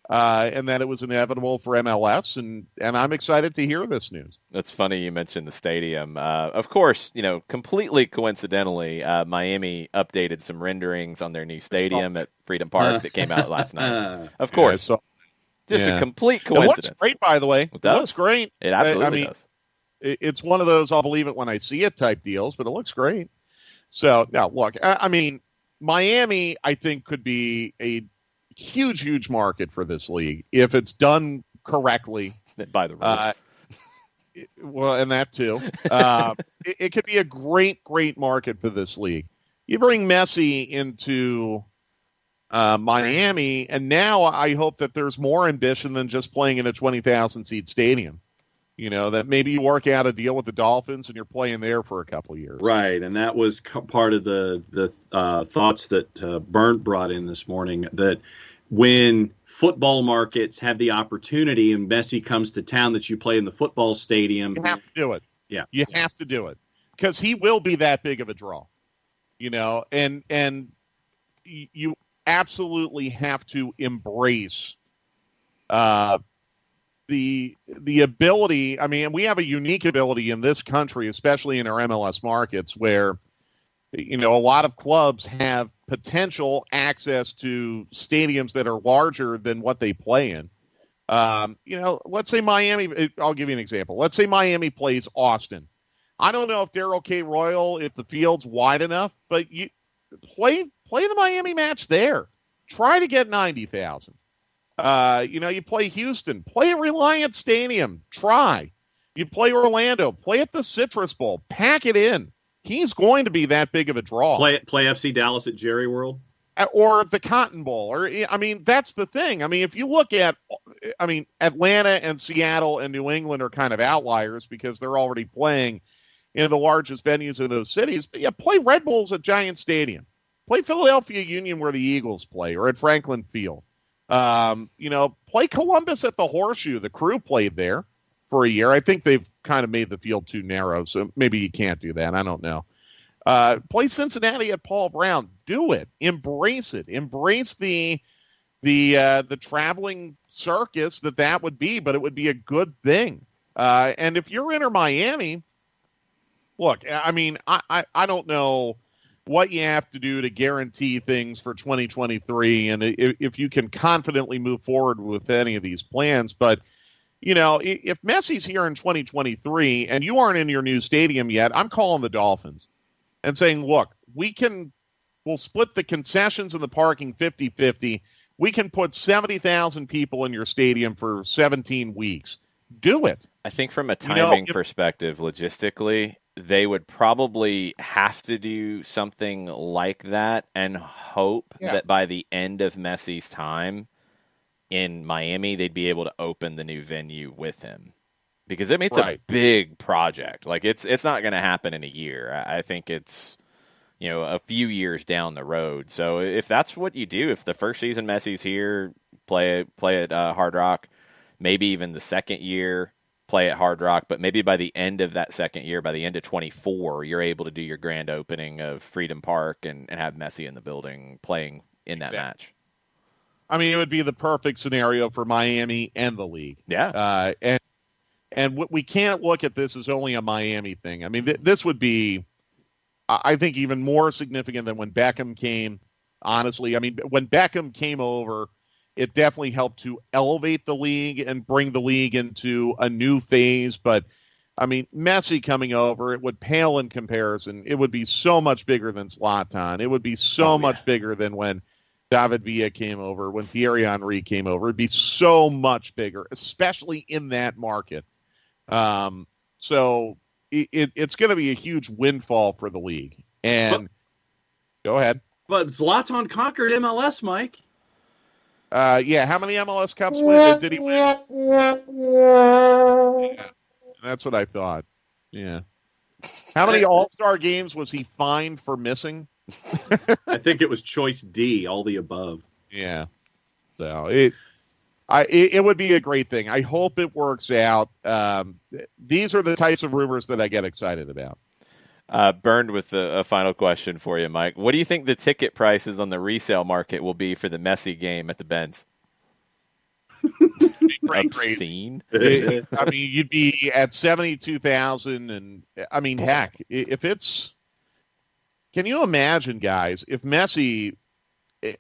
and that it was inevitable for MLS, and I'm excited to hear this news. That's funny you mentioned the stadium. Of course, completely coincidentally, Miami updated some renderings on their new stadium at Freedom Park that came out last night. Of course. Just a complete coincidence. It looks great, by the way. It does. Looks great. It absolutely does. It's one of those I'll believe it when I see it type deals, but it looks great. So, now, look, I mean, Miami, I think, could be a huge, huge market for this league if it's done correctly. By the rules. Well, and that too. It could be a great, great market for this league. You bring Messi into Miami, and now I hope that there's more ambition than just playing in a 20,000 seat stadium. That maybe you work out a deal with the Dolphins and you're playing there for a couple of years. Right, and that was part of the thoughts that Bernd brought in this morning, that when football markets have the opportunity and Messi comes to town, that you play in the football stadium. You have to do it. Yeah. You have to do it because he will be that big of a draw, and you absolutely have to embrace the ability. I mean, we have a unique ability in this country, especially in our MLS markets, where a lot of clubs have potential access to stadiums that are larger than what they play in. Let's say Miami. I'll give you an example. Let's say Miami plays Austin. I don't know if Darrell K. Royal, if the field's wide enough, but you play the Miami match there. Try to get 90,000. You play Houston, play at Reliant Stadium. Try. You play Orlando, play at the Citrus Bowl. Pack it in. He's going to be that big of a draw. Play FC Dallas at Jerry World, or the Cotton Bowl. That's the thing. If you look at, Atlanta and Seattle and New England are kind of outliers because they're already playing in the largest venues in those cities. But yeah, play Red Bulls at Giant Stadium. Play Philadelphia Union where the Eagles play, or at Franklin Field. Play Columbus at the Horseshoe. The Crew played there for a year. I think they've kind of made the field too narrow, so maybe you can't do that. I don't know. Play Cincinnati at Paul Brown. Do it. Embrace it. Embrace the traveling circus that would be, but it would be a good thing. And if you're Inter Miami, look, I don't know what you have to do to guarantee things for 2023, and if you can confidently move forward with any of these plans. But, if Messi's here in 2023 and you aren't in your new stadium yet, I'm calling the Dolphins and saying, look, we'll split the concessions and the parking 50-50. We can put 70,000 people in your stadium for 17 weeks. Do it. I think from a timing perspective, logistically, they would probably have to do something like that and hope that by the end of Messi's time in Miami, they'd be able to open the new venue with him. Because it's a big project. Like it's not going to happen in a year. I think it's a few years down the road. So if that's what you do, if the first season Messi's here, play at Hard Rock, maybe even the second year, play at Hard Rock, but maybe by the end of that second year, by the end of 24, you're able to do your grand opening of Freedom Park and have Messi in the building playing in that match. It would be the perfect scenario for Miami and the league. Yeah. And we can't look at this as only a Miami thing. This would be, I think, even more significant than when Beckham came, honestly. When Beckham came over, it definitely helped to elevate the league and bring the league into a new phase. But, Messi coming over, it would pale in comparison. It would be so much bigger than Zlatan. It would be so much bigger than when David Villa came over, when Thierry Henry came over. It'd be so much bigger, especially in that market. So it's going to be a huge windfall for the league. And go ahead. But Zlatan conquered MLS, Mike. How many MLS Cups did he win? Yeah, that's what I thought. Yeah. How many All-Star games was he fined for missing? I think it was choice D, all the above. Yeah. So it would be a great thing. I hope it works out. These are the types of rumors that I get excited about. Burned with a final question for you, Mike. What do you think the ticket prices on the resale market will be for the Messi game at the Benz? Obscene. You'd be at 72,000, and heck, if it's. Can you imagine, guys, if Messi,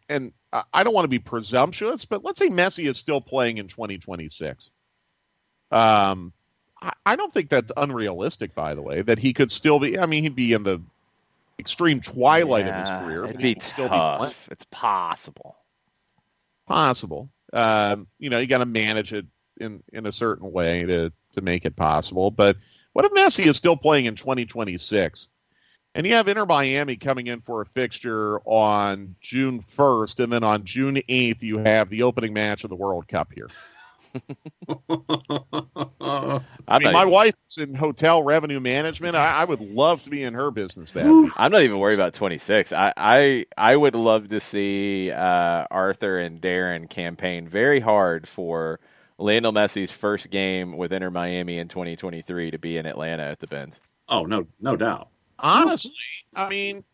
and I don't want to be presumptuous, but let's say Messi is still playing in 2026. I don't think that's unrealistic, by the way, that he could still be. He'd be in the extreme twilight of his career. It'd be tough. It's possible. Possible. You got to manage it in a certain way to make it possible. But what if Messi is still playing in 2026? And you have Inter Miami coming in for a fixture on June 1st, and then on June 8th, you have the opening match of the World Cup here. My wife's in hotel revenue management. I would love to be in her business that week. I'm not even worried about 26. I would love to see Arthur and Darren campaign very hard for Lionel Messi's first game with Inter Miami in 2023 to be in Atlanta at the Benz. Oh, no doubt. Honestly, I mean,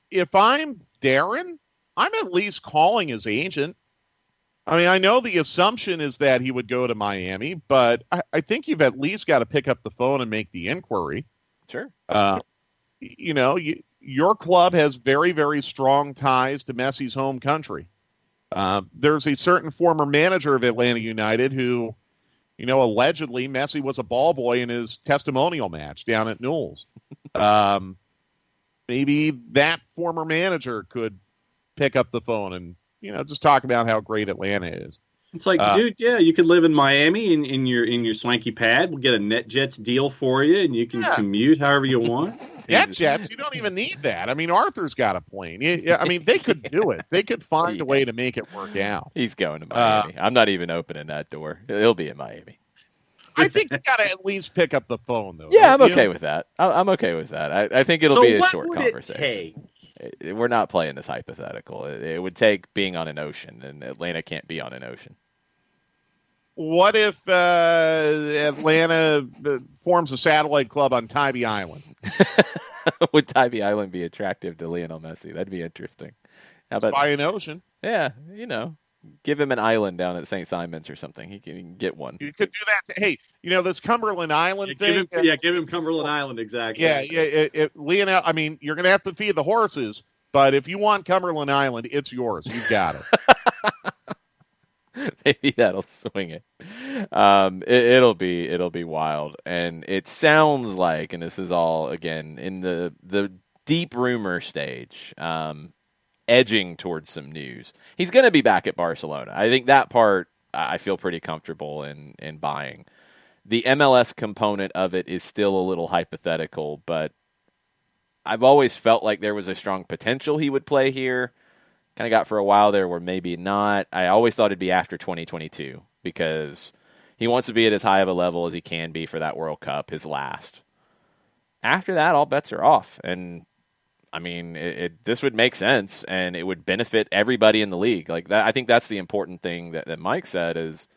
if I'm Darren, I'm at least calling his agent. I mean, I know the assumption is that he would go to Miami, but I think you've at least got to pick up the phone and make the inquiry. Sure. Your club has very, very strong ties to Messi's home country. There's a certain former manager of Atlanta United who, allegedly Messi was a ball boy in his testimonial match down at Newell's. Maybe that former manager could pick up the phone and, just talk about how great Atlanta is. It's like, dude, yeah, you could live in Miami in your swanky pad. We'll get a NetJets deal for you, and you can commute however you want. NetJets, you don't even need that. I mean, Arthur's got a plane. I mean, they could do it. They could find a way to make it work out. He's going to Miami. I'm not even opening that door. He'll be in Miami. I think you got to at least pick up the phone, though. Yeah, I'm okay with that. I'm okay with that. I think it'll be a short conversation. We're not playing this hypothetical. It would take being on an ocean, and Atlanta can't be on an ocean. What if Atlanta forms a satellite club on Tybee Island? Would Tybee Island be attractive to Lionel Messi? That'd be interesting. How about by an ocean? Yeah, give him an island down at St. Simon's or something. He can get one. You could do that. This Cumberland Island thing. Give him Cumberland Island, exactly. Yeah. Lionel, I mean, you're going to have to feed the horses, but if you want Cumberland Island, it's yours. You've got it. Maybe that'll swing it. It'll be wild, and it sounds like, and this is all again in the deep rumor stage, edging towards some news. He's going to be back at Barcelona. I think that part I feel pretty comfortable in buying. The MLS component of it is still a little hypothetical, but I've always felt like there was a strong potential he would play here. Kind of got for a while there where maybe not. I always thought it'd be after 2022 because he wants to be at as high of a level as he can be for that World Cup, his last. After that, all bets are off. And, I mean, this would make sense, and it would benefit everybody in the league. Like that, I think that's the important thing that Mike said is,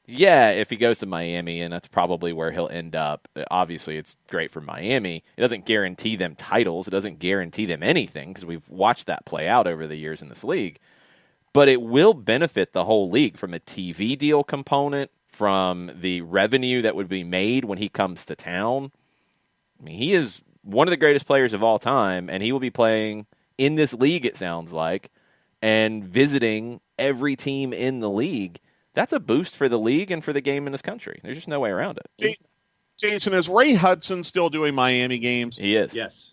yeah, if he goes to Miami, and that's probably where he'll end up, obviously it's great for Miami. It doesn't guarantee them titles. It doesn't guarantee them anything because we've watched that play out over the years in this league. But it will benefit the whole league from a TV deal component, from the revenue that would be made when he comes to town. I mean, he is one of the greatest players of all time, and he will be playing in this league, it sounds like, and visiting every team in the league. That's a boost for the league and for the game in this country. There's just no way around it. Jason, is Ray Hudson still doing Miami games? He is. Yes.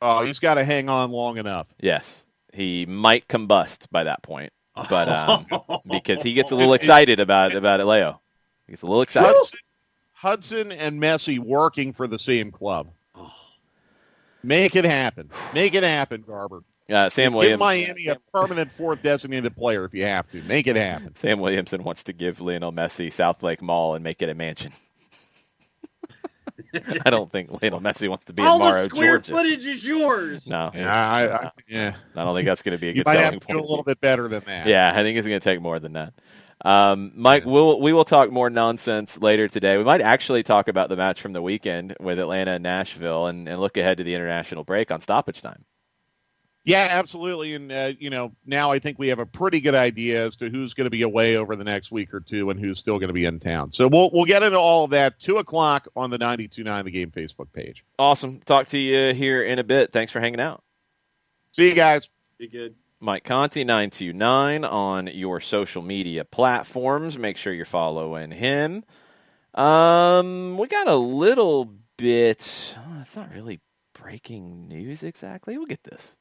Oh, he's got to hang on long enough. Yes. He might combust by that point, but because he gets a little excited about it, Leo. He gets a little excited. Hudson and Messi working for the same club. Make it happen. Make it happen, Garber. Sam Williams. Give Miami a permanent fourth designated player if you have to. Make it happen. Sam Williamson wants to give Lionel Messi South Lake Mall and make it a mansion. I don't think Lionel Messi wants to be in Morrow, Georgia. All the square footage is yours. No. I don't think that's going to be a good selling point. You might have to do a little bit better than that. Yeah, I think it's going to take more than that. Mike, we will talk more nonsense later today. We might actually talk about the match from the weekend with Atlanta and Nashville and look ahead to the international break on stoppage time. Yeah, absolutely. And, now I think we have a pretty good idea as to who's going to be away over the next week or two and who's still going to be in town. So we'll get into all of that 2:00 on the 92.9 The Game Facebook page. Awesome. Talk to you here in a bit. Thanks for hanging out. See you guys. Be good. Mike Conte, 929 on your social media platforms. Make sure you're following him. We got a little bit, it's not really breaking news exactly. We'll get this.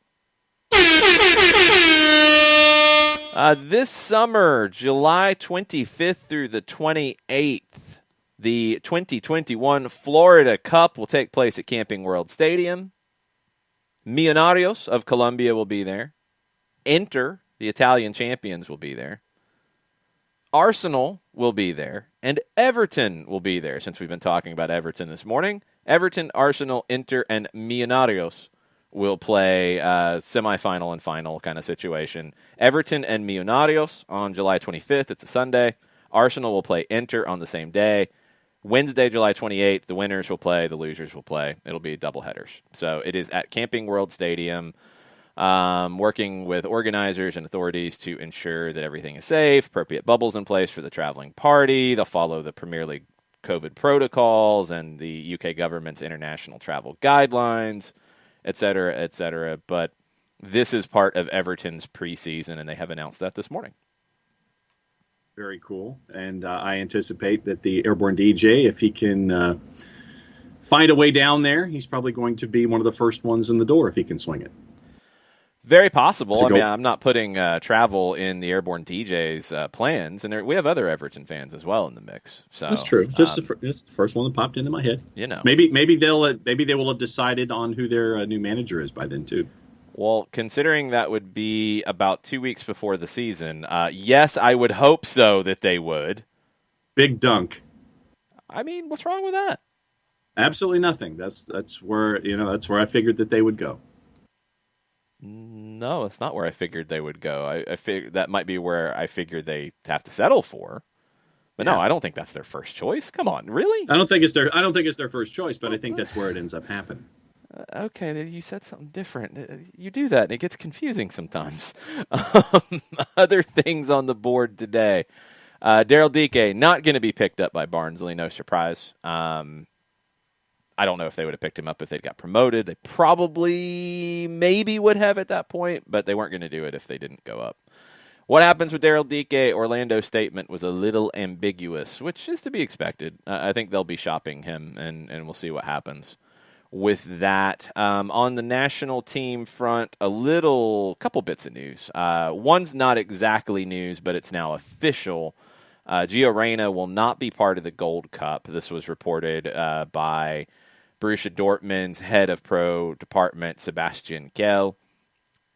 This summer, July 25th through the 28th, the 2021 Florida Cup will take place at Camping World Stadium. Millonarios of Colombia will be there. Inter, the Italian champions, will be there. Arsenal will be there. And Everton will be there, since we've been talking about Everton this morning. Everton, Arsenal, Inter, and Millonarios will play semifinal and final kind of situation. Everton and Millonarios on July 25th. It's a Sunday. Arsenal will play Inter on the same day. Wednesday, July 28th, the winners will play, the losers will play. It'll be double headers. So it is at Camping World Stadium, working with organizers and authorities to ensure that everything is safe, appropriate bubbles in place for the traveling party. They'll follow the Premier League COVID protocols and the UK government's international travel guidelines, et cetera, et cetera. But this is part of Everton's preseason, and they have announced that this morning. Very cool. And I anticipate that the Airborne DJ, if he can find a way down there, he's probably going to be one of the first ones in the door if he can swing it. Very possible. I mean, I'm not putting travel in the Airborne DJ's plans, and we have other Everton fans as well in the mix. So that's true. Just the first one that popped into my head. You know, so maybe they will have decided on who their new manager is by then too. Well, considering that would be about 2 weeks before the season, yes, I would hope so that they would. Big dunk. I mean, what's wrong with that? Absolutely nothing. That's where I figured that they would go. No, it's not where I figured they would go. I figured that might be where I figured they have to settle for. But no, I don't think that's their first choice. Come on, really? I don't think it's their first choice, but I think that's where it ends up happening. Okay, you said something different. You do that, and it gets confusing sometimes. Other things on the board today. Daryl Dike not going to be picked up by Barnsley, no surprise. I don't know if they would have picked him up if they'd got promoted. They probably maybe would have at that point, but they weren't going to do it if they didn't go up. What happens with Daryl Dike? Orlando's statement was a little ambiguous, which is to be expected. I think they'll be shopping him, and we'll see what happens with that. On the national team front, couple bits of news. One's not exactly news, but it's now official. Gio Reyna will not be part of the Gold Cup. This was reported by Borussia Dortmund's head of pro department, Sebastian Kehl.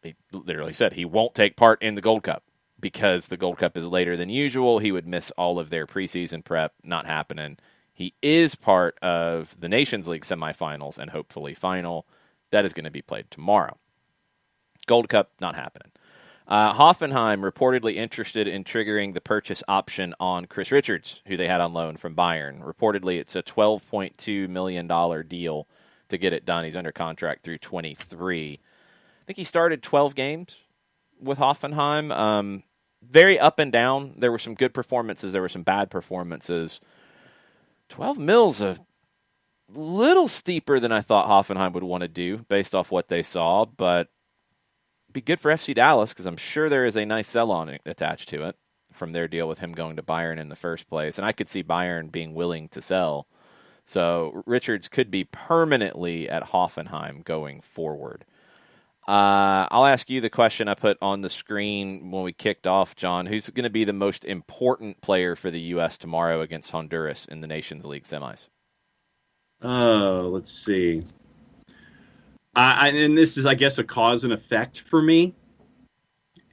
He literally said he won't take part in the Gold Cup because the Gold Cup is later than usual. He would miss all of their preseason prep. Not happening. He is part of the Nations League semifinals and hopefully final. That is going to be played tomorrow. Gold Cup, not happening. Hoffenheim reportedly interested in triggering the purchase option on Chris Richards, who they had on loan from Bayern. Reportedly, it's a $12.2 million deal to get it done. He's under contract through 23. I think he started 12 games with Hoffenheim. Very up and down. There were some good performances. There were some bad performances. 12 mil's a little steeper than I thought Hoffenheim would want to do based off what they saw, but be good for FC Dallas because I'm sure there is a nice sell-on attached to it from their deal with him going to Bayern in the first place. And I could see Bayern being willing to sell. So Richards could be permanently at Hoffenheim going forward. I'll ask you the question I put on the screen when we kicked off, John. Who's going to be the most important player for the U.S. tomorrow against Honduras in the Nations League semis? Let's see. And this is, I guess, a cause and effect for me.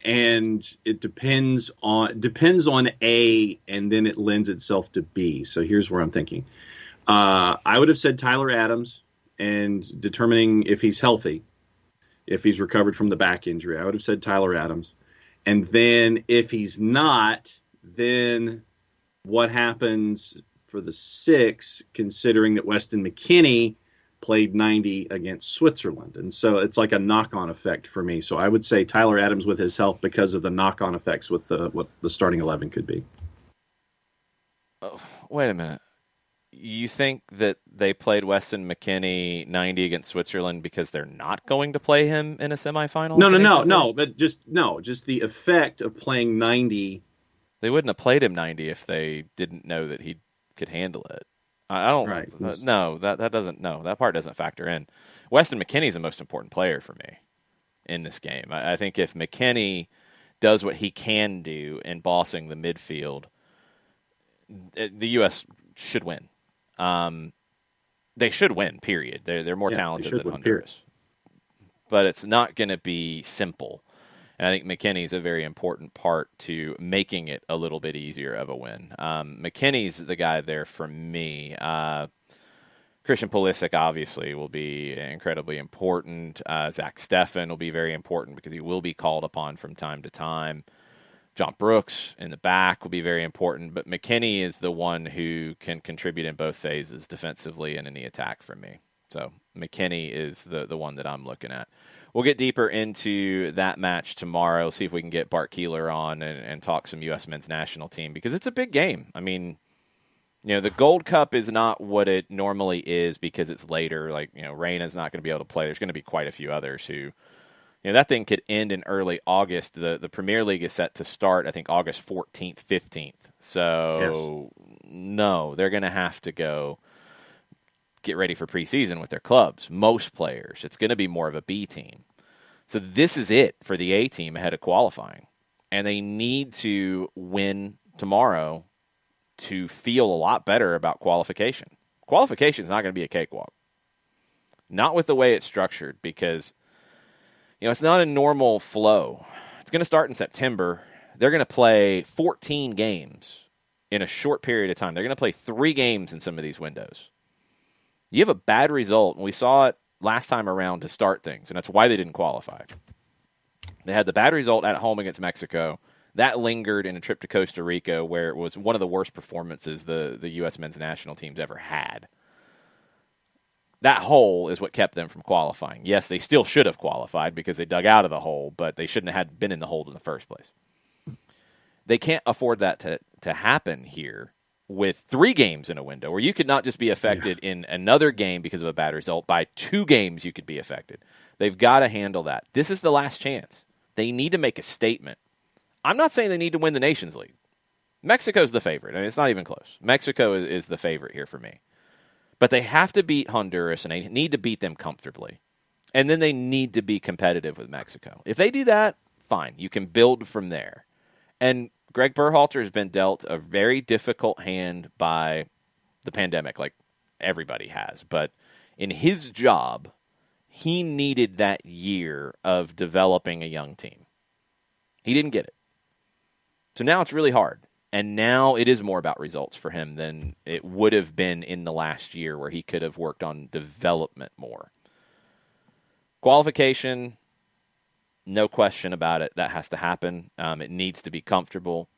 And it depends on A, and then it lends itself to B. So here's where I'm thinking. I would have said Tyler Adams, and determining if he's healthy, if he's recovered from the back injury, I would have said Tyler Adams. And then if he's not, then what happens for the 6, considering that Weston McKennie played 90 against Switzerland. And so it's like a knock-on effect for me. So I would say Tyler Adams with his health because of the knock-on effects with what the starting 11 could be. Oh, wait a minute. You think that they played Weston McKennie 90 against Switzerland because they're not going to play him in a semifinal? No. But just the effect of playing 90. They wouldn't have played him 90 if they didn't know that he could handle it. I don't. Right. No, that doesn't. No, that part doesn't factor in. Weston McKennie's the most important player for me in this game. I think if McKennie does what he can do in bossing the midfield, the U.S. should win. They should win. Period. They're more talented than Honduras. but it's not going to be simple. And I think McKinney's a very important part to making it a little bit easier of a win. McKinney's the guy there for me. Christian Pulisic obviously will be incredibly important. Zach Steffen will be very important because he will be called upon from time to time. John Brooks in the back will be very important, but McKinney is the one who can contribute in both phases, defensively and in the attack for me. So McKinney is the one that I'm looking at. We'll get deeper into that match tomorrow, see if we can get Bart Keeler on and talk some U.S. men's national team, because it's a big game. I mean, the Gold Cup is not what it normally is because it's later. Like, Reyna's not going to be able to play. There's going to be quite a few others who, that thing could end in early August. The Premier League is set to start, I think, August 14th, 15th. So, No, they're going to have to go get ready for preseason with their clubs. Most players, it's going to be more of a B team. So this is it for the A team ahead of qualifying. And they need to win tomorrow to feel a lot better about qualification. Qualification is not going to be a cakewalk. Not with the way it's structured, because it's not a normal flow. It's going to start in September. They're going to play 14 games in a short period of time. They're going to play 3 games in some of these windows. You have a bad result, and we saw it last time around to start things, and that's why they didn't qualify. They had the bad result at home against Mexico. That lingered in a trip to Costa Rica, where it was one of the worst performances the U.S. men's national team's ever had. That hole is what kept them from qualifying. Yes, they still should have qualified because they dug out of the hole, but they shouldn't have been in the hole in the first place. They can't afford that to happen here with 3 games in a window, where you could not just be affected in another game because of a bad result. By 2 games, you could be affected. They've got to handle that. This is the last chance. They need to make a statement. I'm not saying they need to win the Nations League. Mexico's the favorite. I mean, it's not even close. Mexico is the favorite here for me. But they have to beat Honduras, and they need to beat them comfortably. And then they need to be competitive with Mexico. If they do that, fine. You can build from there. And Greg Berhalter has been dealt a very difficult hand by the pandemic, like everybody has. But in his job, he needed that year of developing a young team. He didn't get it. So now it's really hard. And now it is more about results for him than it would have been in the last year, where he could have worked on development more. Qualification, no question about it. That has to happen. It needs to be comfortable.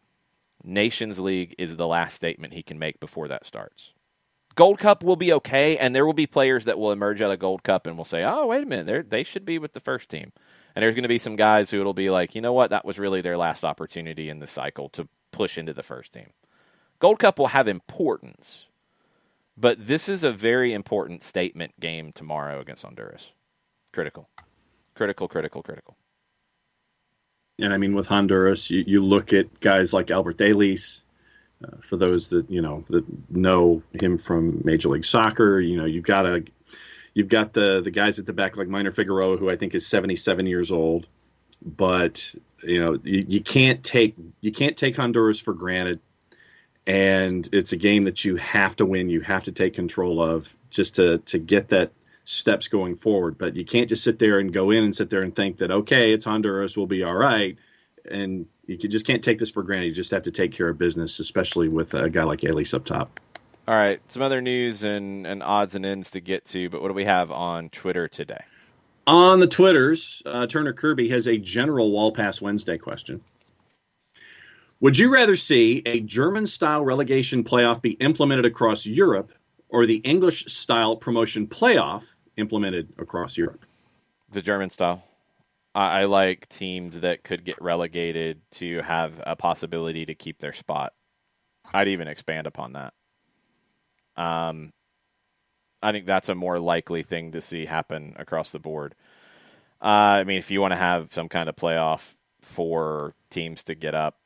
Nations League is the last statement he can make before that starts. Gold Cup will be okay, and there will be players that will emerge out of Gold Cup and will say, oh, wait a minute, they should be with the first team. And there's going to be some guys who it'll be like, you know what, that was really their last opportunity in the cycle to push into the first team. Gold Cup will have importance, but this is a very important statement game tomorrow against Honduras. Critical. Critical, critical, critical. And I mean, with Honduras, you look at guys like Albert Dalis. For those that that know him from Major League Soccer, you've got the guys at the back like Minor Figueroa, who I think is 77 years old. But you can't take Honduras for granted, and it's a game that you have to win. You have to take control of just to get that steps going forward. But you can't just sit there and go in and sit there and think that, okay, it's Honduras, we'll be all right. And you just can't take this for granted. You just have to take care of business, especially with a guy like Elise up top. All right, some other news and odds and ends to get to, but what do we have on Twitter today? On the Twitters, Turner Kirby has a general Wall Pass Wednesday question. Would you rather see a German-style relegation playoff be implemented across Europe, or the English-style promotion playoff implemented across Europe? The German style. I like teams that could get relegated to have a possibility to keep their spot. I'd even expand upon that. I think that's a more likely thing to see happen across the board. I mean, if you want to have some kind of playoff for teams to get up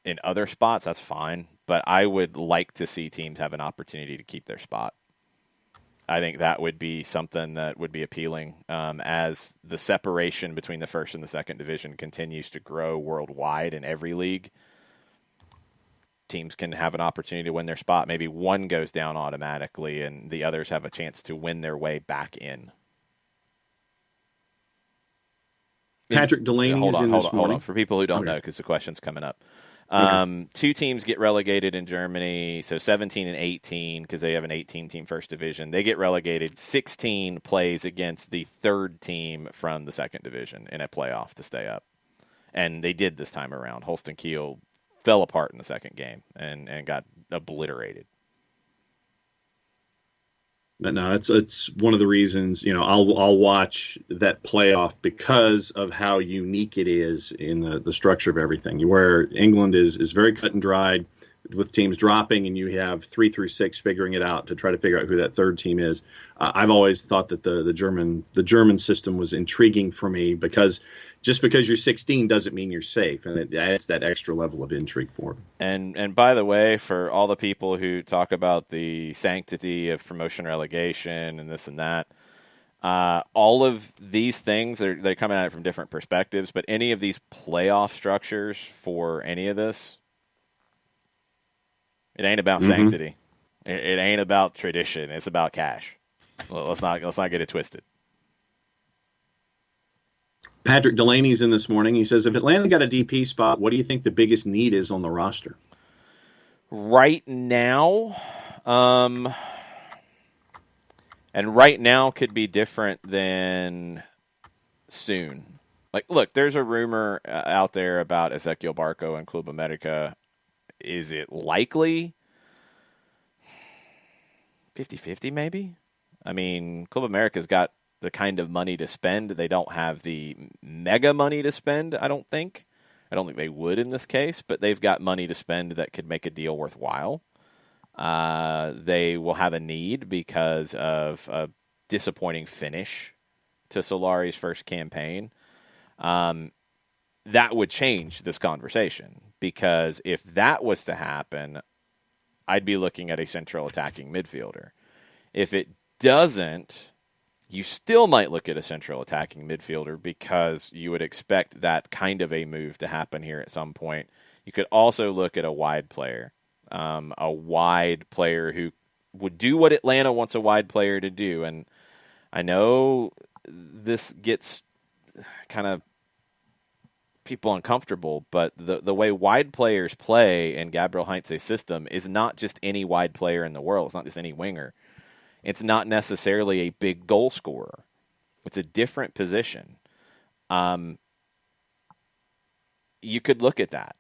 in other spots, that's fine. But I would like to see teams have an opportunity to keep their spot. I think that would be something that would be appealing as the separation between the first and the second division continues to grow worldwide in every league. Teams can have an opportunity to win their spot. Maybe one goes down automatically and the others have a chance to win their way back in. Patrick Delaney is in this morning. Hold on. For people who don't know, because the question's coming up. Two teams get relegated in Germany, so 17 and 18, because they have an 18-team first division. They get relegated. 16 plays against the third team from the second division in a playoff to stay up. And they did this time around. Holston Kiel fell apart in the second game and got obliterated. But no, it's one of the reasons, I'll watch that playoff because of how unique it is in the structure of everything. Where England is very cut and dried with teams dropping, and you have 3 through 6 figuring it out to try to figure out who that third team is. I've always thought that the German system was intriguing for me because just because you're 16 doesn't mean you're safe, and it adds that extra level of intrigue for them. And by the way, for all the people who talk about the sanctity of promotion relegation and this and that, all of these things, they're coming at it from different perspectives, but any of these playoff structures for any of this, it ain't about sanctity. It ain't about tradition. It's about cash. Well, let's not get it twisted. Patrick Delaney's in this morning. He says, if Atlanta got a DP spot, what do you think the biggest need is on the roster? Right now, and right now could be different than soon. Like, look, there's a rumor out there about Ezequiel Barco and Club America. Is it likely? 50-50 maybe? I mean, Club America's got the kind of money to spend. They don't have the mega money to spend, I don't think. I don't think they would in this case, but they've got money to spend that could make a deal worthwhile. They will have a need because of a disappointing finish to Solari's first campaign. That would change this conversation, because if that was to happen, I'd be looking at a central attacking midfielder. If it doesn't, you still might look at a central attacking midfielder, because you would expect that kind of a move to happen here at some point. You could also look at a wide player who would do what Atlanta wants a wide player to do. And I know this gets kind of people uncomfortable, but the way wide players play in Gabriel Heinze's system is not just any wide player in the world. It's not just any winger. It's not necessarily a big goal scorer. It's a different position. You could look at that,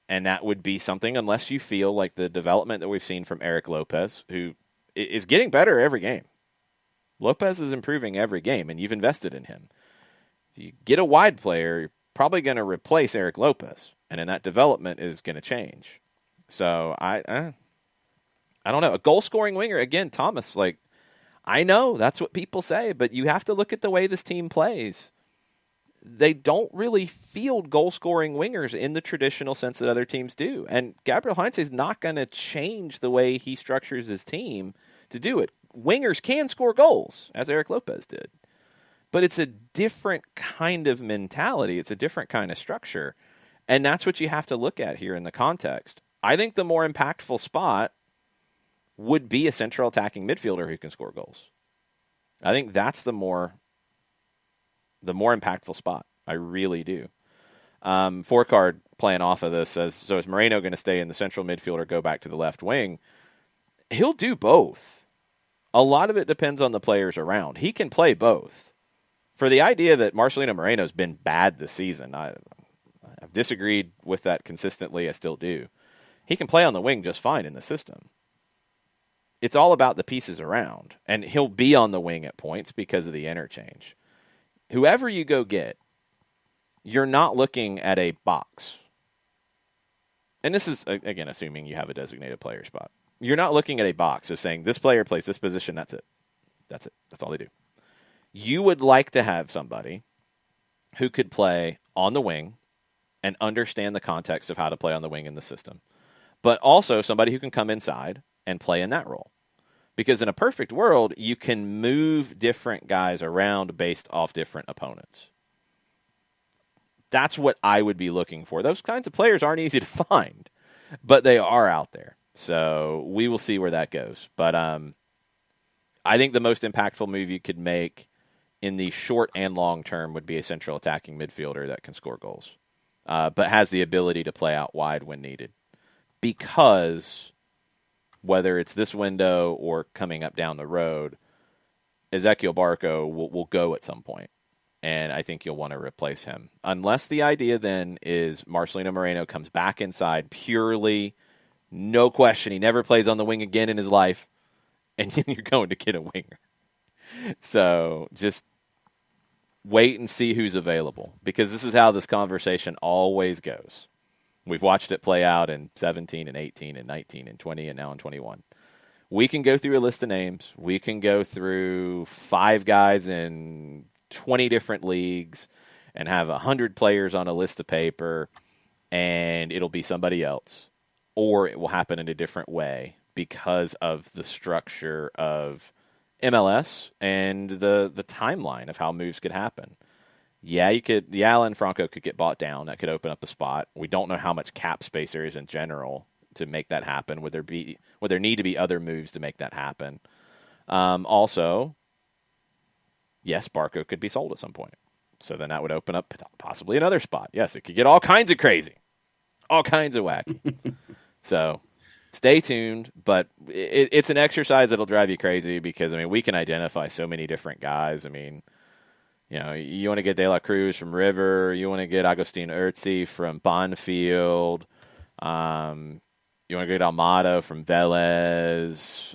and that would be something, unless you feel like the development that we've seen from Eric Lopez, who is getting better every game. Lopez is improving every game, and you've invested in him. If you get a wide player, you're probably going to replace Eric Lopez, and then that development is going to change. So I don't know. A goal-scoring winger, again, Thomas, like, I know that's what people say, but you have to look at the way this team plays. They don't really field goal-scoring wingers in the traditional sense that other teams do. And Gabriel Heinze is not going to change the way he structures his team to do it. Wingers can score goals, as Eric Lopez did. But it's a different kind of mentality. It's a different kind of structure. And that's what you have to look at here in the context. I think the more impactful spot would be a central attacking midfielder who can score goals. I think that's the more impactful spot. I really do. Four-card playing off of this says, so is Moreno going to stay in the central midfield or go back to the left wing? He'll do both. A lot of it depends on the players around. He can play both. For the idea that Marcelino Moreno's been bad this season, I've disagreed with that consistently. I still do. He can play on the wing just fine in the system. It's all about the pieces around, and he'll be on the wing at points because of the interchange. Whoever you go get, you're not looking at a box. And this is, again, assuming you have a designated player spot. You're not looking at a box of saying, this player plays this position, that's it. That's it. That's all they do. You would like to have somebody who could play on the wing and understand the context of how to play on the wing in the system, but also somebody who can come inside and play in that role. Because in a perfect world, you can move different guys around based off different opponents. That's what I would be looking for. Those kinds of players aren't easy to find, but they are out there. So we will see where that goes. But I think the most impactful move you could make in the short and long term would be a central attacking midfielder that can score goals, but has the ability to play out wide when needed. Because whether it's this window or coming up down the road, Ezequiel Barco will go at some point, and I think you'll want to replace him. Unless the idea then is Marcelino Moreno comes back inside purely, no question, he never plays on the wing again in his life, and then you're going to get a winger. So just wait and see who's available, because this is how this conversation always goes. We've watched it play out in 17 and 18 and 19 and 20 and now in 21. We can go through a list of names. We can go through 5 guys in 20 different leagues and have 100 players on a list of paper, and it'll be somebody else. Or it will happen in a different way because of the structure of MLS and the timeline of how moves could happen. Yeah, Alan Franco could get bought down. That could open up a spot. We don't know how much cap space there is in general to make that happen. Would there need to be other moves to make that happen? Also, yes, Barco could be sold at some point. So then that would open up possibly another spot. Yes, it could get all kinds of crazy, all kinds of wacky. So stay tuned, but it's an exercise that'll drive you crazy because, we can identify so many different guys. You want to get De La Cruz from River. You want to get Agustin Urtzi from Bonfield. You want to get Almada from Vélez.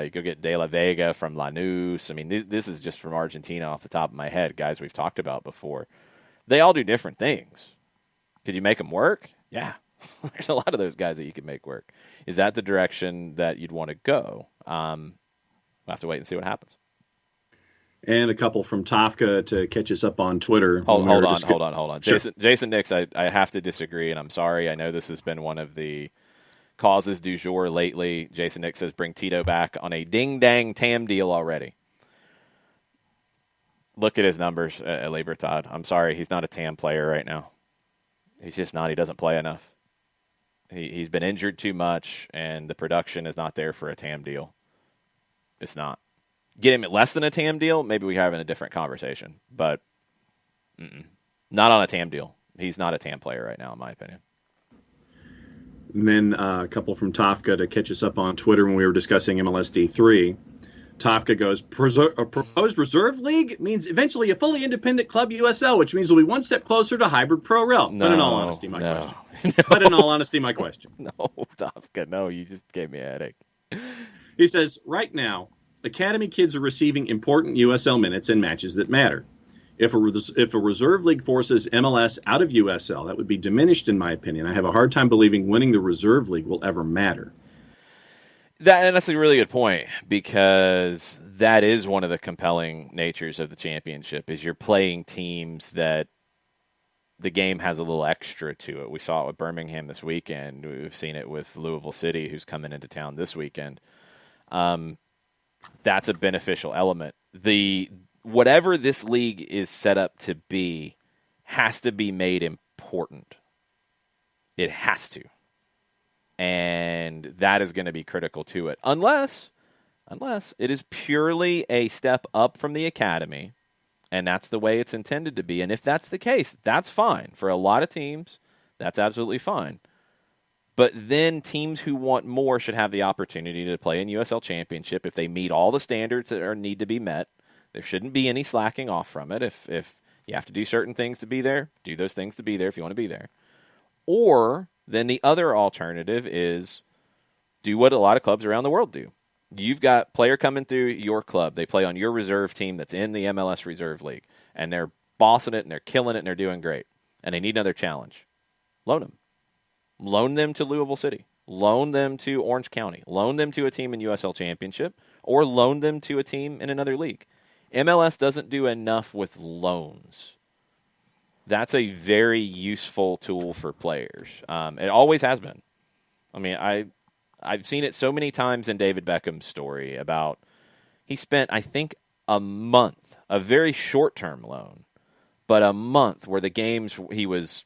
You go get De La Vega from Lanús. This is just from Argentina off the top of my head, guys we've talked about before. They all do different things. Could you make them work? Yeah. There's a lot of those guys that you could make work. Is that the direction that you'd want to go? We'll have to wait and see what happens. And a couple from Tafka to catch us up on Twitter. Hold on. Sure. Jason Nix, I have to disagree, and I'm sorry. I know this has been one of the causes du jour lately. Jason Nix says bring Tito back on a ding-dang TAM deal already. Look at his numbers at Libertad. I'm sorry, he's not a TAM player right now. He's just not. He doesn't play enough. He's been injured too much, and the production is not there for a TAM deal. It's not. Get him at less than a TAM deal, maybe we're having a different conversation. But not on a TAM deal. He's not a TAM player right now, in my opinion. And then a couple from Tafka to catch us up on Twitter when we were discussing MLS D3. Tafka goes, a proposed reserve league means eventually a fully independent club USL, which means we'll be one step closer to hybrid pro rel. But in all honesty, my question. No, Tafka, no, you just gave me a headache. He says, right now, academy kids are receiving important USL minutes in matches that matter. If a reserve league forces MLS out of USL, that would be diminished, in my opinion. I have a hard time believing winning the reserve league will ever matter. That's a really good point, because that is one of the compelling natures of the championship, is you're playing teams that the game has a little extra to it. We saw it with Birmingham this weekend. We've seen it with Louisville City, who's coming into town this weekend. That's a beneficial element. Whatever this league is set up to be has to be made important. It has to. And that is going to be critical to it. Unless it is purely a step up from the academy, and that's the way it's intended to be. And if that's the case, that's fine. For a lot of teams, that's absolutely fine. But then teams who want more should have the opportunity to play in USL Championship if they meet all the standards that need to be met. There shouldn't be any slacking off from it. If you have to do certain things to be there, do those things to be there if you want to be there. Or then the other alternative is do what a lot of clubs around the world do. You've got player coming through your club. They play on your reserve team that's in the MLS Reserve League, and they're bossing it, and they're killing it, and they're doing great, and they need another challenge. Loan them. Loan them to Louisville City. Loan them to Orange County. Loan them to a team in USL Championship, or loan them to a team in another league. MLS doesn't do enough with loans. That's a very useful tool for players. It always has been. I mean, I've seen it so many times in David Beckham's story about he spent, I think, a month, a very short-term loan, but a month where the games he was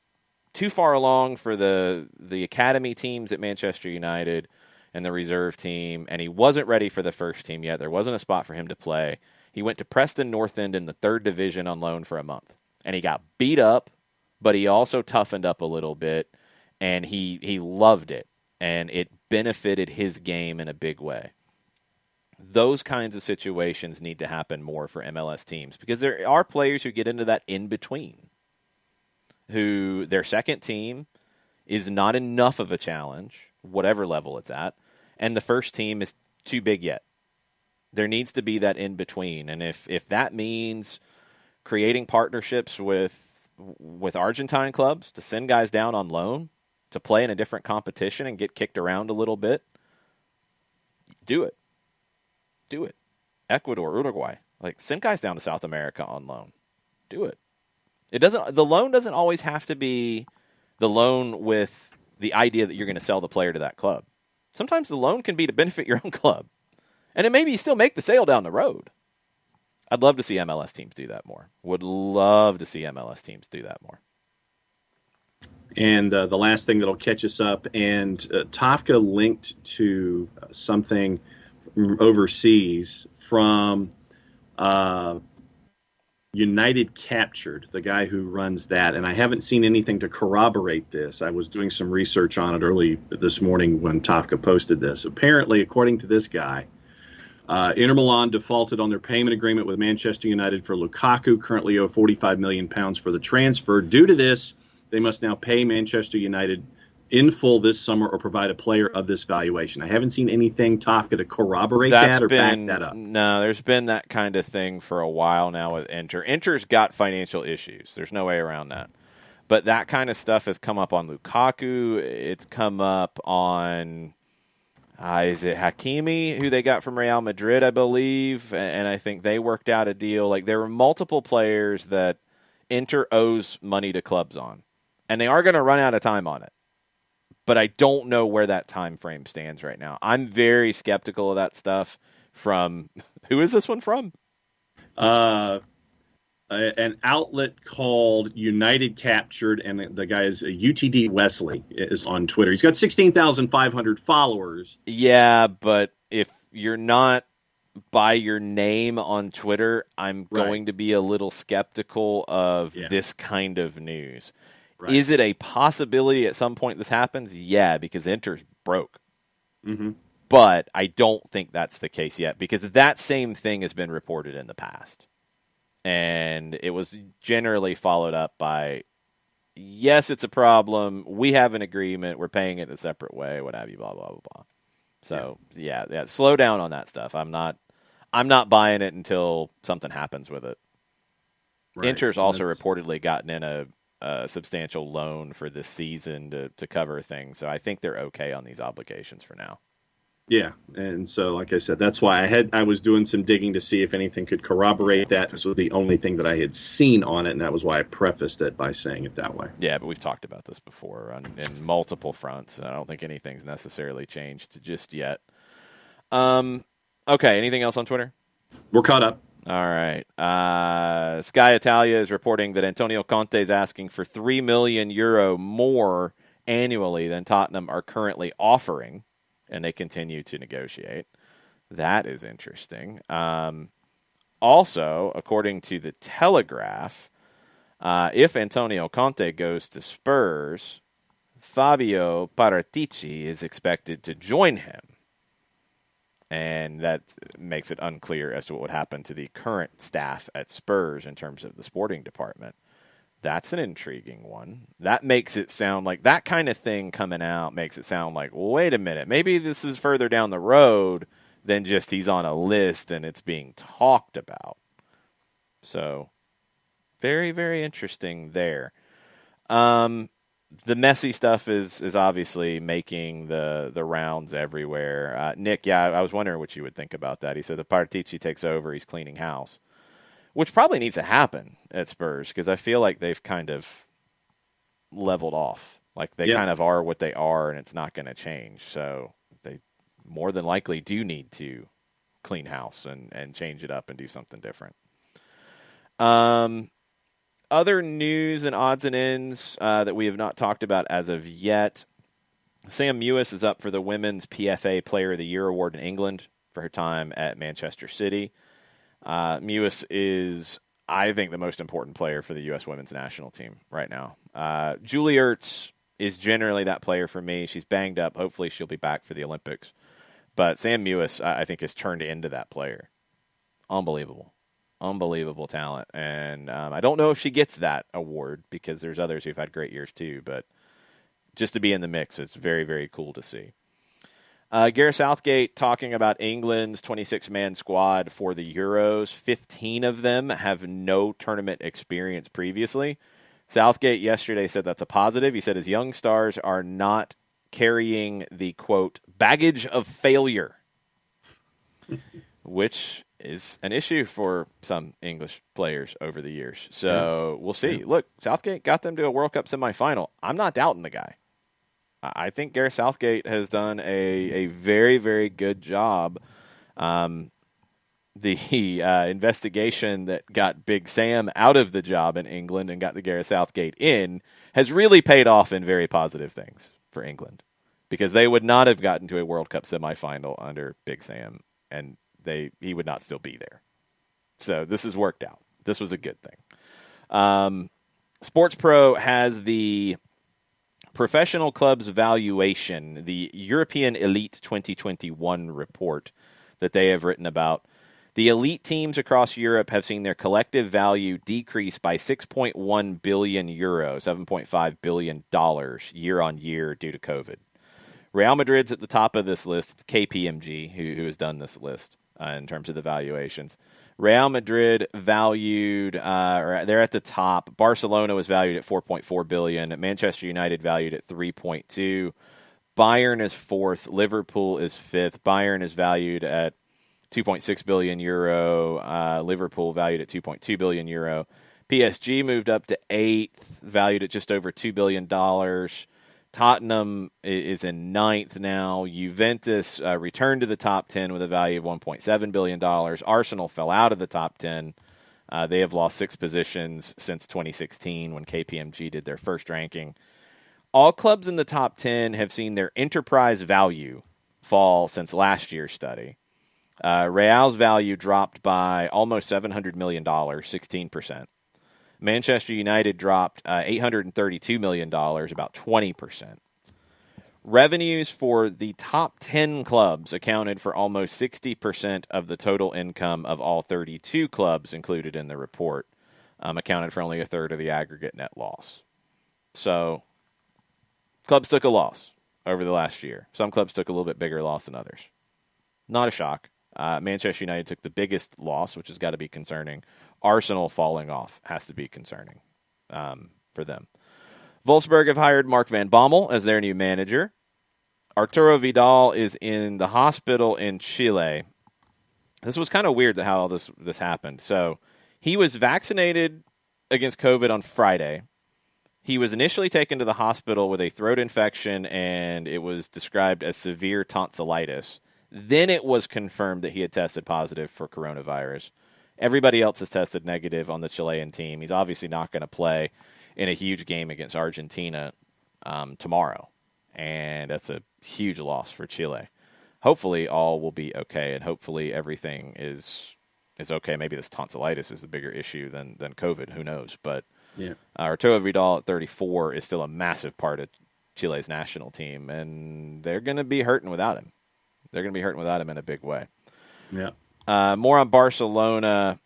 too far along for the academy teams at Manchester United and the reserve team, and he wasn't ready for the first team yet. There wasn't a spot for him to play. He went to Preston North End in the 3rd division on loan for a month. And he got beat up, but he also toughened up a little bit, and he loved it. And it benefited his game in a big way. Those kinds of situations need to happen more for MLS teams because there are players who get into that in-between, who their second team is not enough of a challenge, whatever level it's at, and the first team is too big yet. There needs to be that in-between, and if that means creating partnerships with Argentine clubs to send guys down on loan to play in a different competition and get kicked around a little bit, do it. Do it. Ecuador, Uruguay, send guys down to South America on loan. Do it. The loan doesn't always have to be the loan with the idea that you're going to sell the player to that club. Sometimes the loan can be to benefit your own club. And it maybe you still make the sale down the road. I'd love to see MLS teams do that more. Would love to see MLS teams do that more. And the last thing that'll catch us up, and Tafka linked to something overseas from United Captured, the guy who runs that, and I haven't seen anything to corroborate this. I was doing some research on it early this morning when Tafka posted this. Apparently, according to this guy, Inter Milan defaulted on their payment agreement with Manchester United for Lukaku, currently owe £45 million for the transfer. Due to this, they must now pay Manchester United in full this summer or provide a player of this valuation. I haven't seen anything, Tafka, to corroborate that or back that up. No, there's been that kind of thing for a while now with Inter. Inter's got financial issues. There's no way around that. But that kind of stuff has come up on Lukaku. It's come up on, is it Hakimi, who they got from Real Madrid, I believe? And I think they worked out a deal. There were multiple players that Inter owes money to clubs on. And they are going to run out of time on it. But I don't know where that time frame stands right now. I'm very skeptical of that stuff from – who is this one from? An outlet called United Captured, and the guy is UTD Wesley is on Twitter. He's got 16,500 followers. Yeah, but if you're not by your name on Twitter, I'm going to be a little skeptical of this kind of news. Right. Is it a possibility at some point this happens? Yeah, because Inter's broke. Mm-hmm. But I don't think that's the case yet because that same thing has been reported in the past. And it was generally followed up by, yes, it's a problem. We have an agreement. We're paying it a separate way, what have you, blah, blah, blah, blah. So, yeah, slow down on that stuff. I'm not buying it until something happens with it. Right. Inter's also reportedly gotten in a substantial loan for this season to cover things. So I think they're okay on these obligations for now. Yeah, and so like I said, that's why I was doing some digging to see if anything could corroborate that. This was the only thing that I had seen on it, and that was why I prefaced it by saying it that way. Yeah, but we've talked about this before in multiple fronts. I don't think anything's necessarily changed just yet. Okay, anything else on Twitter? We're caught up. All right. Sky Italia is reporting that Antonio Conte is asking for €3 million more annually than Tottenham are currently offering, and they continue to negotiate. That is interesting. Also, according to the Telegraph, if Antonio Conte goes to Spurs, Fabio Paratici is expected to join him. And that makes it unclear as to what would happen to the current staff at Spurs in terms of the sporting department. That's an intriguing one. That makes it sound like that kind of thing coming out makes it sound like, well, wait a minute, maybe this is further down the road than just he's on a list and it's being talked about. So very, very interesting there. The messy stuff is obviously making the rounds everywhere. Nick, I was wondering what you would think about that. He said if Paratici takes over, he's cleaning house, which probably needs to happen at Spurs because I feel like they've kind of leveled off. Like they kind of are what they are, and it's not going to change. So they more than likely do need to clean house and change it up and do something different. Other news and odds and ends that we have not talked about as of yet. Sam Mewis is up for the Women's PFA Player of the Year award in England for her time at Manchester City. Mewis is, I think, the most important player for the U.S. women's national team right now. Julie Ertz is generally that player for me. She's banged up. Hopefully she'll be back for the Olympics. But Sam Mewis, I think, has turned into that player. Unbelievable. Unbelievable talent. And I don't know if she gets that award because there's others who've had great years too. But just to be in the mix, it's very, very cool to see. Gareth Southgate talking about England's 26-man squad for the Euros. 15 of them have no tournament experience previously. Southgate yesterday said that's a positive. He said his young stars are not carrying the, quote, baggage of failure, which is an issue for some English players over the years. So we'll see. Look, Southgate got them to a World Cup semifinal. I'm not doubting the guy. I think Gareth Southgate has done a very, very good job. The investigation that got Big Sam out of the job in England and got the Gareth Southgate in has really paid off in very positive things for England, because they would not have gotten to a World Cup semifinal under Big Sam, and he would not still be there. So this has worked out. This was a good thing. Sports Pro has the Professional Clubs Valuation, the European Elite 2021 report that they have written about. The elite teams across Europe have seen their collective value decrease by 6.1 billion euros, $7.5 billion year on year due to COVID. Real Madrid's at the top of this list. It's KPMG who has done this list in terms of the valuations. Real Madrid valued, they're at the top. Barcelona was valued at 4.4 billion. Manchester United valued at 3.2. Bayern is fourth. Liverpool is fifth. Bayern is valued at 2.6 billion euro. Liverpool valued at 2.2 billion euro. PSG moved up to eighth, valued at just over $2 billion. Tottenham is in ninth now. Juventus returned to the top 10 with a value of $1.7 billion. Arsenal fell out of the top 10. They have lost 6 positions since 2016 when KPMG did their first ranking. All clubs in the top 10 have seen their enterprise value fall since last year's study. Real's value dropped by almost $700 million, 16%. Manchester United dropped $832 million, about 20%. Revenues for the top 10 clubs accounted for almost 60% of the total income of all 32 clubs included in the report, accounted for only a third of the aggregate net loss. So clubs took a loss over the last year. Some clubs took a little bit bigger loss than others. Not a shock. Manchester United took the biggest loss, which has got to be concerning. Arsenal falling off has to be concerning for them. Wolfsburg have hired Mark Van Bommel as their new manager. Arturo Vidal is in the hospital in Chile. This was kind of weird how all this happened. So he was vaccinated against COVID on Friday. He was initially taken to the hospital with a throat infection, and it was described as severe tonsillitis. Then it was confirmed that he had tested positive for coronavirus. Everybody else has tested negative on the Chilean team. He's obviously not going to play in a huge game against Argentina tomorrow, and that's a huge loss for Chile. Hopefully all will be okay, and hopefully everything is okay. Maybe this tonsillitis is the bigger issue than COVID. Who knows? But yeah. Arturo Vidal at 34 is still a massive part of Chile's national team, and they're going to be hurting without him. They're going to be hurting without him in a big way. Yeah. More on Barcelona.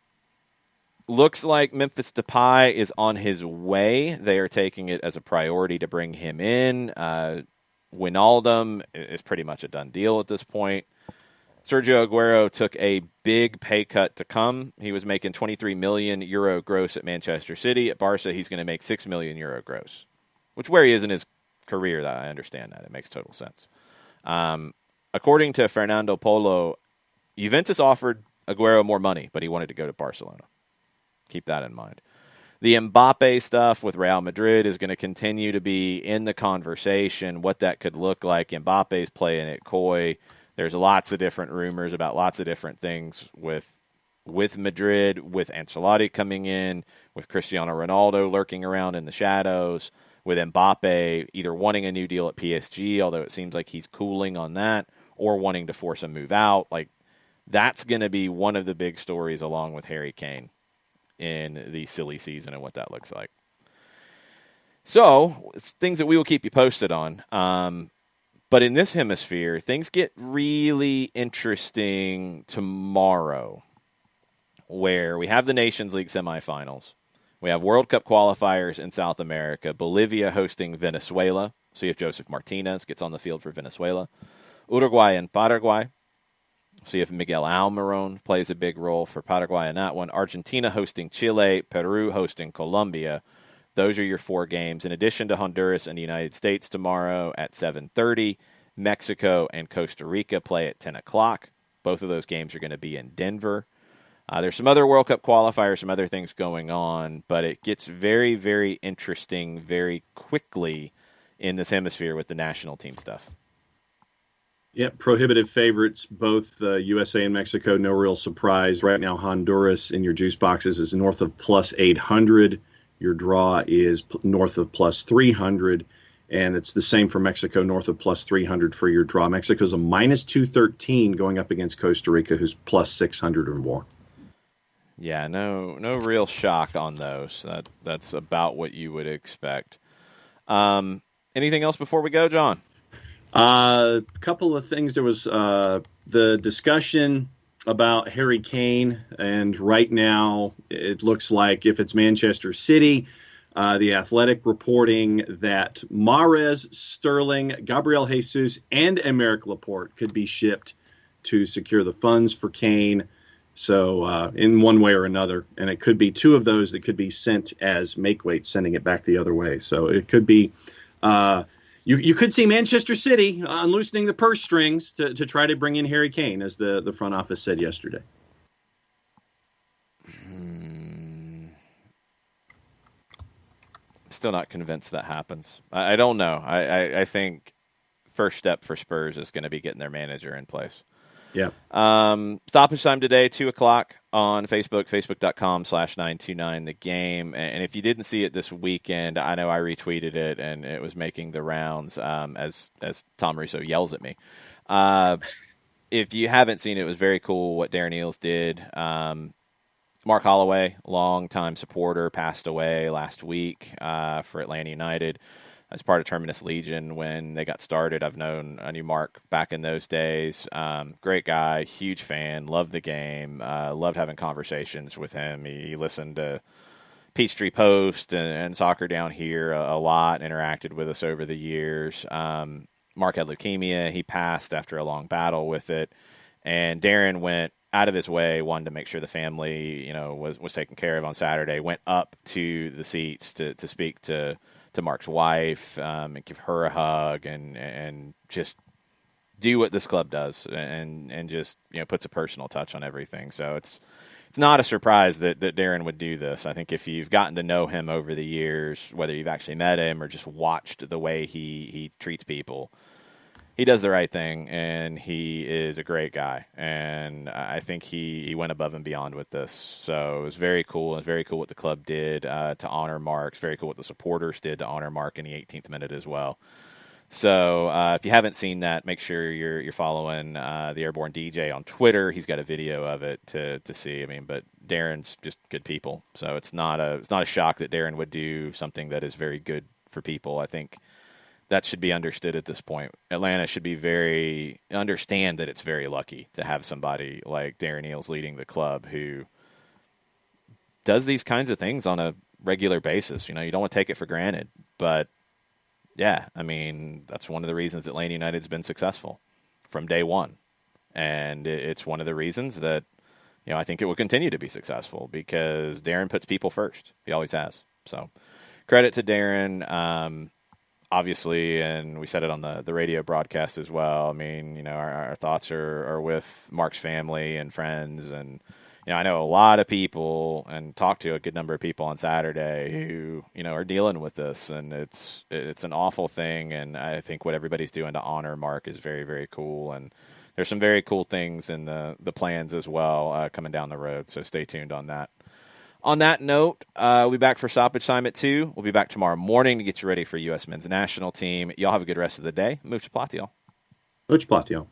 Looks like Memphis Depay is on his way. They are taking it as a priority to bring him in. Wijnaldum is pretty much a done deal at this point. Sergio Aguero took a big pay cut to come. He was making 23 million euro gross at Manchester City. At Barca, he's going to make 6 million euro gross, which where he is in his career, that I understand that. It makes total sense. According to Fernando Polo, Juventus offered Aguero more money, but he wanted to go to Barcelona. Keep that in mind. The Mbappe stuff with Real Madrid is going to continue to be in the conversation, what that could look like. Mbappe's playing it coy. There's lots of different rumors about lots of different things with Madrid, with Ancelotti coming in, with Cristiano Ronaldo lurking around in the shadows, with Mbappe either wanting a new deal at PSG, although it seems like he's cooling on that, or wanting to force a move out. Like, That's going to be one of the big stories along with Harry Kane in the silly season and what that looks like. So, it's things that we will keep you posted on. But in this hemisphere, things get really interesting tomorrow, where we have the Nations League semifinals. We have World Cup qualifiers in South America. Bolivia hosting Venezuela. See if Joseph Martinez gets on the field for Venezuela. Uruguay and Paraguay. See if Miguel Almiron plays a big role for Paraguay in that one. Argentina hosting Chile. Peru hosting Colombia. Those are your 4 games. In addition to Honduras and the United States tomorrow at 7:30. Mexico and Costa Rica play at 10 o'clock. Both of those games are going to be in Denver. There's some other World Cup qualifiers, some other things going on, but it gets very, very interesting very quickly in this hemisphere with the national team stuff. Yeah, prohibitive favorites, both USA and Mexico, no real surprise. Right now, Honduras in your juice boxes is north of plus 800. Your draw is north of plus 300, and it's the same for Mexico, north of plus 300 for your draw. Mexico's a minus 213 going up against Costa Rica, who's plus 600 or more. Yeah, no real shock on those. That's about what you would expect. Anything else before we go, John? A couple of things. There was the discussion about Harry Kane, and right now it looks like if it's Manchester City, the Athletic reporting that Mahrez, Sterling, Gabriel Jesus, and Emerick Laporte could be shipped to secure the funds for Kane. So in one way or another, and it could be 2 of those that could be sent as make weight, sending it back the other way. So it could be you could see Manchester City unloosening the purse strings to try to bring in Harry Kane, as the front office said yesterday. Still not convinced that happens. I don't know. I think first step for Spurs is going to be getting their manager in place. Yeah. Stoppage time today, 2 o'clock on Facebook, facebook.com/929 the game. And if you didn't see it this weekend, I know I retweeted it and it was making the rounds as Tom Russo yells at me. If you haven't seen it, it was very cool what Darren Eales did. Mark Holloway, longtime supporter, passed away last week for Atlanta United. As part of Terminus Legion when they got started. I knew Mark back in those days. Great guy, huge fan, loved the game, loved having conversations with him. He listened to Peachtree Post and Soccer Down Here a lot, interacted with us over the years. Mark had leukemia. He passed after a long battle with it. And Darren went out of his way, wanted to make sure the family was taken care of on Saturday, went up to the seats to speak to Mark's wife and give her a hug and just do what this club does and just puts a personal touch on everything. So it's not a surprise that Darren would do this. I think if you've gotten to know him over the years, whether you've actually met him or just watched the way he treats people, he does the right thing, and he is a great guy. And I think he went above and beyond with this. So it was very cool. It's very cool what the club did to honor Mark. It's very cool what the supporters did to honor Mark in the 18th minute as well. So if you haven't seen that, make sure you're following the Airborne DJ on Twitter. He's got a video of it to see. But Darren's just good people. So it's not a shock that Darren would do something that is very good for people. I think that should be understood at this point. Atlanta should be understand that it's very lucky to have somebody like Darren Eales leading the club who does these kinds of things on a regular basis. You don't want to take it for granted, but yeah, that's one of the reasons Atlanta United's been successful from day one. And it's one of the reasons that, I think it will continue to be successful because Darren puts people first. He always has. So credit to Darren. Obviously, and we said it on the radio broadcast as well. Our thoughts are with Mark's family and friends. And, I know a lot of people and talked to a good number of people on Saturday who, are dealing with this. And it's an awful thing. And I think what everybody's doing to honor Mark is very, very cool. And there's some very cool things in the plans as well coming down the road. So stay tuned on that. On that note, we'll be back for stoppage time at 2. We'll be back tomorrow morning to get you ready for U.S. men's national team. Y'all have a good rest of the day. Much platiel. Much platiel.